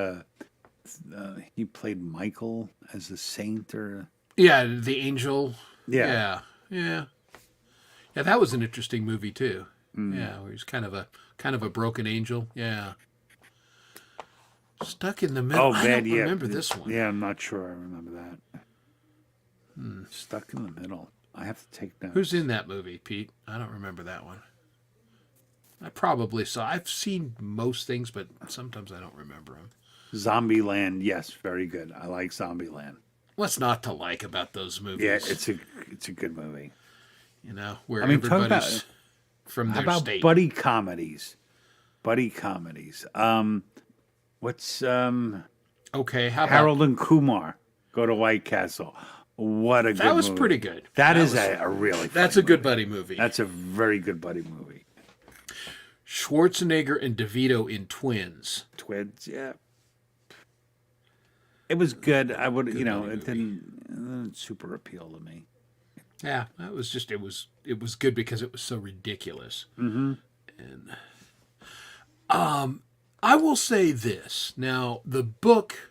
B: he played Michael as a saint or
D: Yeah, the angel.
B: Yeah.
D: Yeah. Yeah, that was an interesting movie too.
B: Mm.
D: Yeah, where he's kind of a broken angel. Yeah. Stuck in the middle.
B: Oh,
D: I
B: bad.
D: don't
B: Yeah,
D: remember this one.
B: Yeah, I'm not sure. I remember that. Stuck in the middle. I have to take notes.
D: Who's in that movie, Pete? I don't remember that one. I probably saw. I've seen most things, but sometimes I don't remember them.
B: Zombieland? Yes, very good. I like Zombieland.
D: What's not to like about those movies?
B: Yeah, it's a good movie.
D: Where
B: I mean, talk about-
D: everybody's from
B: How
D: their
B: about
D: state.
B: buddy comedies? Buddy comedies. What's
D: Okay, how about
B: Harold and Kumar go to White Castle? What a good
D: that? Was
B: movie.
D: pretty good.
B: That is
D: was-
B: a really
D: That's
B: funny
D: a good
B: movie.
D: buddy movie.
B: That's a very good buddy movie.
D: Schwarzenegger and DeVito in Twins.
B: Twins, yeah. It was good. I would,
D: buddy
B: it
D: movie.
B: didn't super appeal to me.
D: Yeah, that was just it was good because it was so ridiculous. Mm-hmm. And I will say this. Now, the book,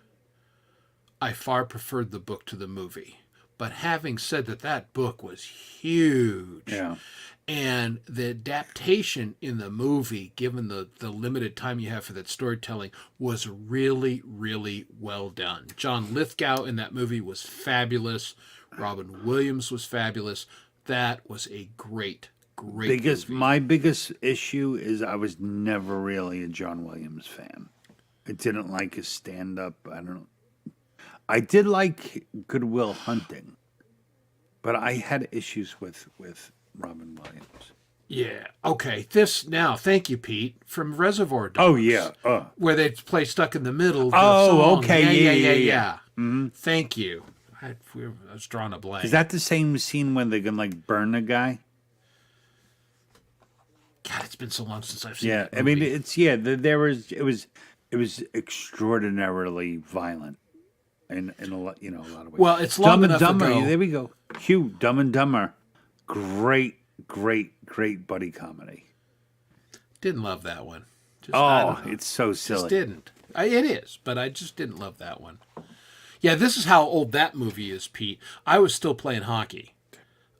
D: I far preferred the book to the movie. But having said that, that book was huge.
B: Yeah.
D: And the adaptation in the movie, given the limited time you have for that storytelling, was really, really well done. John Lithgow in that movie was fabulous. Robin Williams was fabulous. That was a great movie.
B: My biggest issue is I was never really a John Williams fan. I didn't like his stand up. I did like Good Will Hunting, but I had issues with Robin Williams.
D: Yeah. Okay. Thank you, Pete, from Reservoir Dogs.
B: Oh yeah.
D: Where they play Stuck in the Middle. The
B: Oh,
D: song.
B: okay.
D: Yeah. Mm-hmm. Thank you. I was drawing a blank.
B: Is that the same scene when they can like burn a guy?
D: God, it's been so long since I've seen
B: Yeah,
D: that
B: I mean
D: movie.
B: it was extraordinarily violent in a lot a lot of ways.
D: Well, it's long
B: Dumb and
D: enough
B: Dumber.
D: ago.
B: There we go. Hugh, Dumb and Dumber, great buddy comedy.
D: Didn't love that one. I
B: Oh,
D: don't know.
B: it's so silly.
D: Just didn't. It is, but I just didn't love that one. Yeah, this is how old that movie is, Pete. I was still playing hockey.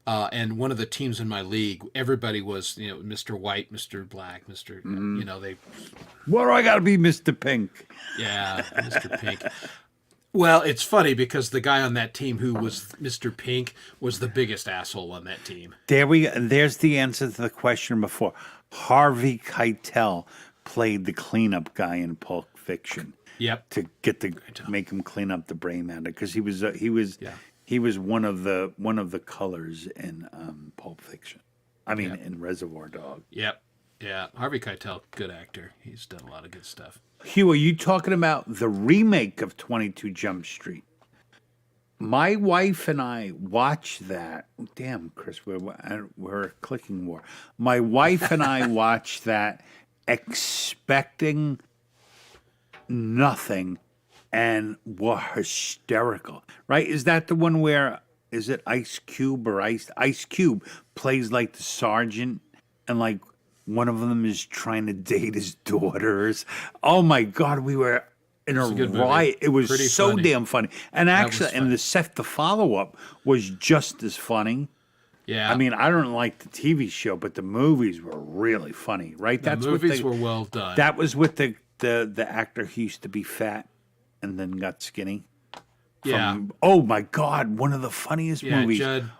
D: And one of the teams in my league, everybody was, Mr. White, Mr. Black, Mr. They,
B: What do I got to be, Mr. Pink?
D: yeah, Mr. Pink. Well, it's funny because the guy on that team who was Mr. Pink was the biggest asshole on that team.
B: There's the answer to the question before. Harvey Keitel played the cleanup guy in Pulp Fiction.
D: Yep.
B: To make him clean up the brain matter because he was
D: Yeah.
B: he was one of the colors in Pulp Fiction. I mean,
D: Yep.
B: in Reservoir Dogs.
D: Yep. Yeah. Harvey Keitel, good actor. He's done a lot of good stuff.
B: Hugh, are you talking about the remake of 22 Jump Street? My wife and I watched that. Damn, Chris, we're a clicking war. My wife and I watched that expecting nothing and were hysterical. Right? Is that the one where is it Ice Cube or Ice Cube plays like the sergeant and like one of them is trying to date his daughters. Oh my God, we were in a
D: good movie.
B: riot. It was
D: Pretty
B: so
D: funny.
B: damn funny. And actually,
D: funny.
B: the follow-up was just as funny.
D: Yeah.
B: I mean, I don't like the TV show, but the movies were really funny, right?
D: the movies were well done.
B: That was with the actor who used to be fat and then got skinny.
D: yeah.
B: Oh my God, one of the funniest
D: Yeah,
B: movies.
D: Judd.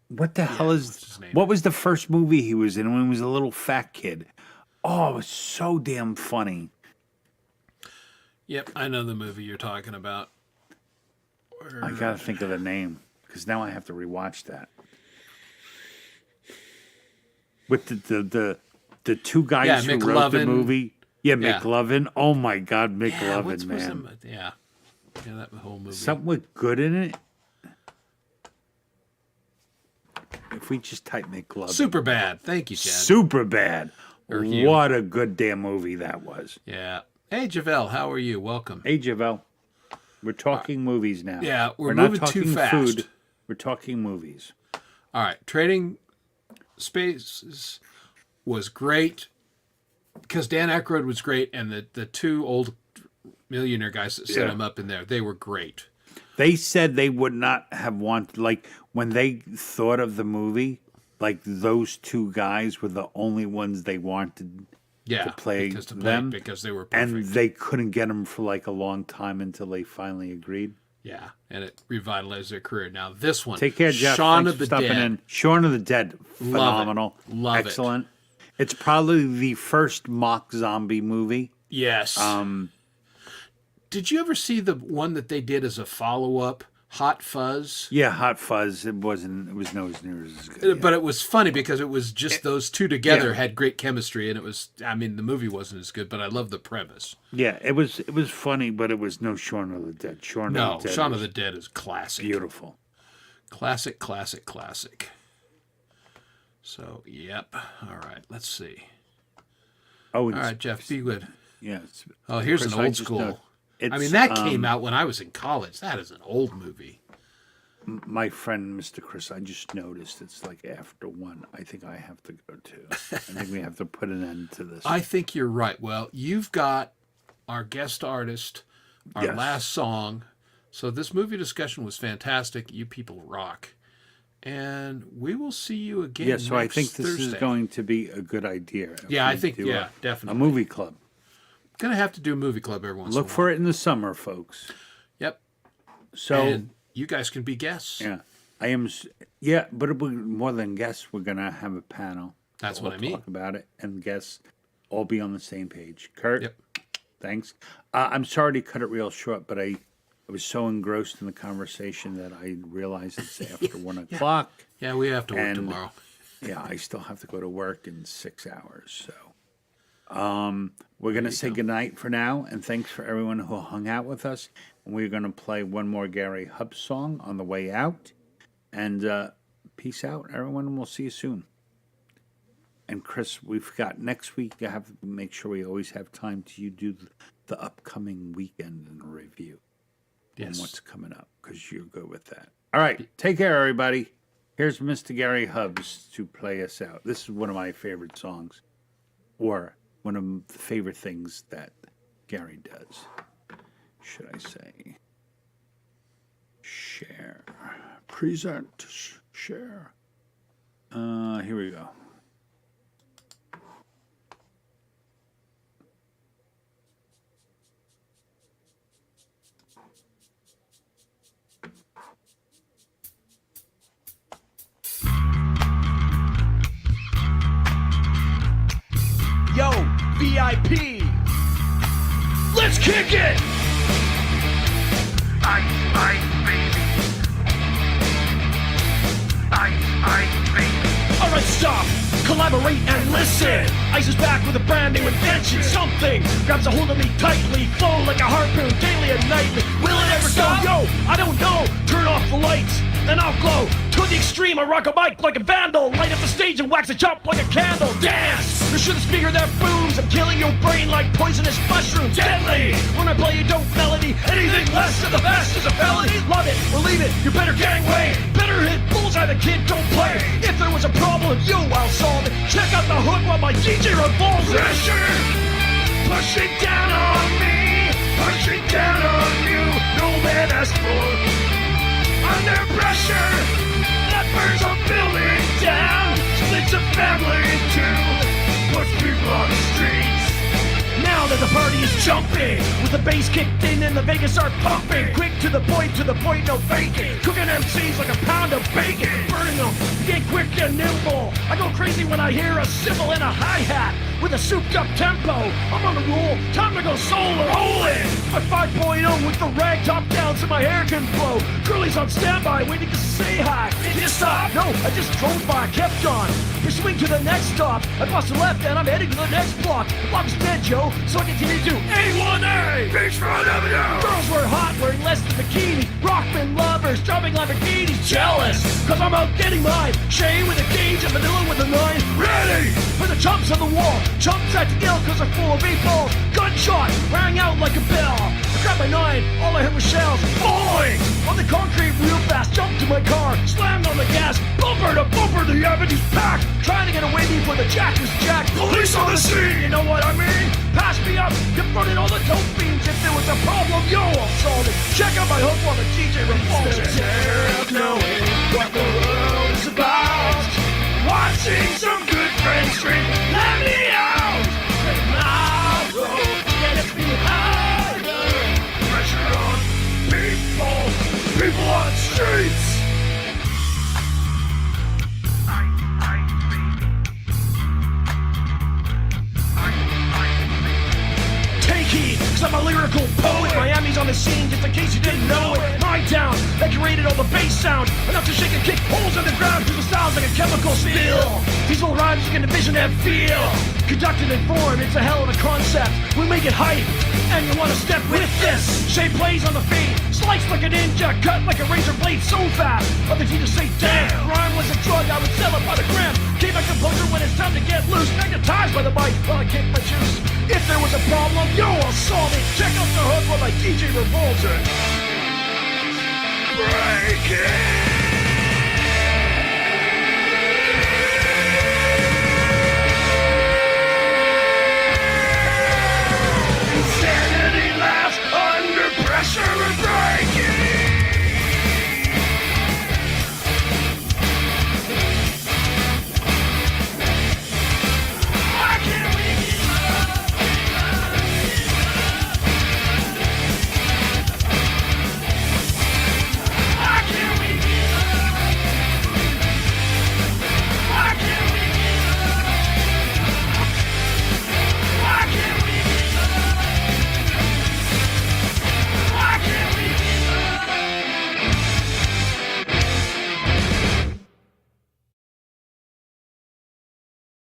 B: What the hell
D: what's
B: is
D: his name?
B: what was the first movie he was in when he was a little fat kid? Oh, it was so damn funny.
D: Yep, I know the movie you're talking about.
B: I gotta think of the name because now I have to rewatch that. With the two guys
D: Yeah,
B: who wrote the
D: McLovin.
B: movie. Yeah,
D: Yeah.
B: McLovin. Oh my God, McLovin,
D: what's
B: man.
D: yeah, that whole movie.
B: Something with good in it. If we just type McLovin.
D: Super bad. Thank you, Chad.
B: Super bad.
D: Or Hugh.
B: What a good damn movie that was.
D: Yeah. Hey, Javel, how are you? Welcome.
B: Hey, Javel. We're talking movies now.
D: Yeah, we're
B: not
D: moving too
B: talking
D: fast.
B: food. We're talking movies.
D: All right, Trading Spaces was great because Dan Aykroyd was great, and the two old millionaire guys that set
B: Yeah.
D: him up in there, they were great.
B: They said they would not have wanted, like, when they thought of the movie, like, those two guys were the only ones they wanted
D: Yeah,
B: to play
D: because
B: them.
D: because they were perfect.
B: And they couldn't get them for, like, a long time until they finally agreed.
D: Yeah, and it revitalized their career. Now this one,
B: Take care, Jeff.
D: Shaun
B: Thanks
D: of
B: for
D: the
B: stopping
D: Dead.
B: in. Shaun of the Dead. Phenomenal.
D: Love it.
B: Excellent. It's probably the first mock zombie movie.
D: Yes. Did you ever see the one that they did as a follow-up, Hot Fuzz?
B: Yeah, Hot Fuzz. It was nowhere near as good.
D: But it was funny because it was just those two together
B: yeah.
D: had great chemistry, and it was. I mean, the movie wasn't as good, but I love the premise.
B: Yeah, it was funny, but it was no Shaun of the Dead. Shaun
D: No,
B: of the Dead
D: Shaun
B: was
D: of the Dead is classic.
B: beautiful.
D: Classic, classic, classic. So, yep. All right, let's see.
B: Oh,
D: All right, Jeff, be good.
B: Yeah.
D: Oh, here's
B: Chris,
D: an
B: I
D: old
B: just
D: school.
B: know-
D: I mean,
B: it's,
D: that came out when I was in college. That is an old movie.
B: My friend, Mr. Chris, I just noticed it's like after 1. I think I have to go too. I think we have to put an end to this.
D: I think you're right. Well, you've got our guest artist, our
B: Yes.
D: last song. So this movie discussion was fantastic. You people rock. And we will see you again.
B: Yeah, so I
D: next
B: think this
D: Thursday.
B: is going to be a good idea. if
D: Yeah, I
B: we
D: think,
B: do
D: yeah,
B: a
D: definitely.
B: movie club.
D: Gonna have to do a movie club every once
B: Look
D: in a while.
B: for it in the summer, folks.
D: Yep.
B: So,
D: And you guys can be guests.
B: yeah, I am. Yeah, but it'll be more than guests. We're gonna have a panel.
D: That's
B: We'll
D: what I mean.
B: Talk about it, and guests all be on the same page. Kurt,
D: Yep.
B: thanks. I'm sorry to cut it real short, but I was so engrossed in the conversation that I realized it's after 1 o'clock.
D: Yeah, we have to work
B: And-
D: tomorrow.
B: Yeah, I still have to go to work in 6 hours. So, we're gonna say goodnight for now, and thanks for everyone who hung out with us. And we're gonna play one more Gary Hub song on the way out. And peace out, everyone. And we'll see you soon. And Chris, we've got next week. You have to make sure we always have time to do the upcoming weekend and review on
D: Yes.
B: what's coming up, because you're good with that. All right, take care, everybody. Here's Mr. Gary Hubs to play us out. This is one of my favorite songs, or one of the favorite things that Gary does. Should I say? Share. Present. Share. Here we go.
C: Yo, VIP. Let's kick it. Ice, baby. Ice, baby. All right, stop. Collaborate and listen. Ice is back with a brand new invention. Something grabs a hold of me tightly, flow like a harpoon daily and nightly. Will it ever stop? Yo, I don't know. Turn off the lights, and I'll glow. To the extreme, I rock a mic like a vandal. Light up the stage and wax it up like a candle. Dance! There should a speaker that booms. I'm killing your brain like poisonous mushrooms. Deadly! When I play a dope melody, anything less than the best is a felony. Love it or leave it, you better gangway. Better hit bullseye, the kid don't play. If there was a problem, yo, I'll solve it. Check out the hook while my DJ revolves it. Pressure! Push it down on me. Push it down on you. No man asked for. Under pressure, that burns a building down, splits a family in two, puts people on the streets. Now that the party is jumping, with the bass kicked in and the Vegas are pumping, quick to the point, no faking, cooking MCs like a pound of bacon, burning them, get quick and nimble. I go crazy when I hear a cymbal and a hi-hat, with a souped up tempo. I'm on the roll, time to go solo. Rolling! My 5.0 with the rag top down so my hair can blow. Curly's on standby, waiting to say hi. Did you stop? No, I just drove by, kept on. Pursuing to the next stop. I crossed the left and I'm heading to the next block. The block's dead, Joe, so I continue to A1A! Beachfront Avenue! Girls were hot, wearing less than bikinis. Rockman lovers, driving Lamborghinis. Jealous, cause I'm out getting mine. Shay with a gauge and Manila with a 9. Ready for the chumps on the wall. Chumps at the gill cause they're full of meatballs. Gunshot rang out like a bell. I grabbed my 9, all I heard was shells falling on the concrete real fast. Jumped to my car, slammed on the gas. Bumper to bumper, the avenue's packed. Trying to get away before the jack was jacked. Police on the scene, you know what I mean? Pass me up, confronted all the dope fiends. If there was a problem, yo, I'll solve it. Check out my hook while the DJ revolves it. Of knowing what the world is about. Watching some good friends drink. Let me out. And I'll go. Get it harder. Pressure on people on streets. Take heed, cause I'm a lyrical poet. Miami's on the scene, just in case you didn't know it. My town, that curated all the bass sound. Enough to shake and kick holes in the ground, cause it sounds like a chemical spill. These old rhymes you can envision and feel. Conducted and formed, it's a hell of a concept. We make it hype, and you wanna step with this. Shay plays on the feet, sliced like a ninja, cut like a razor blade so fast. Other teachers say, damn, rhyme was a drug, I would sell it by the gram. Keep my composure when it's time to get loose. Magnetized by the mic while I kick my juice. If there was a problem, yo, I'll solve it. Check out the hook while my DJ revolves it. break it.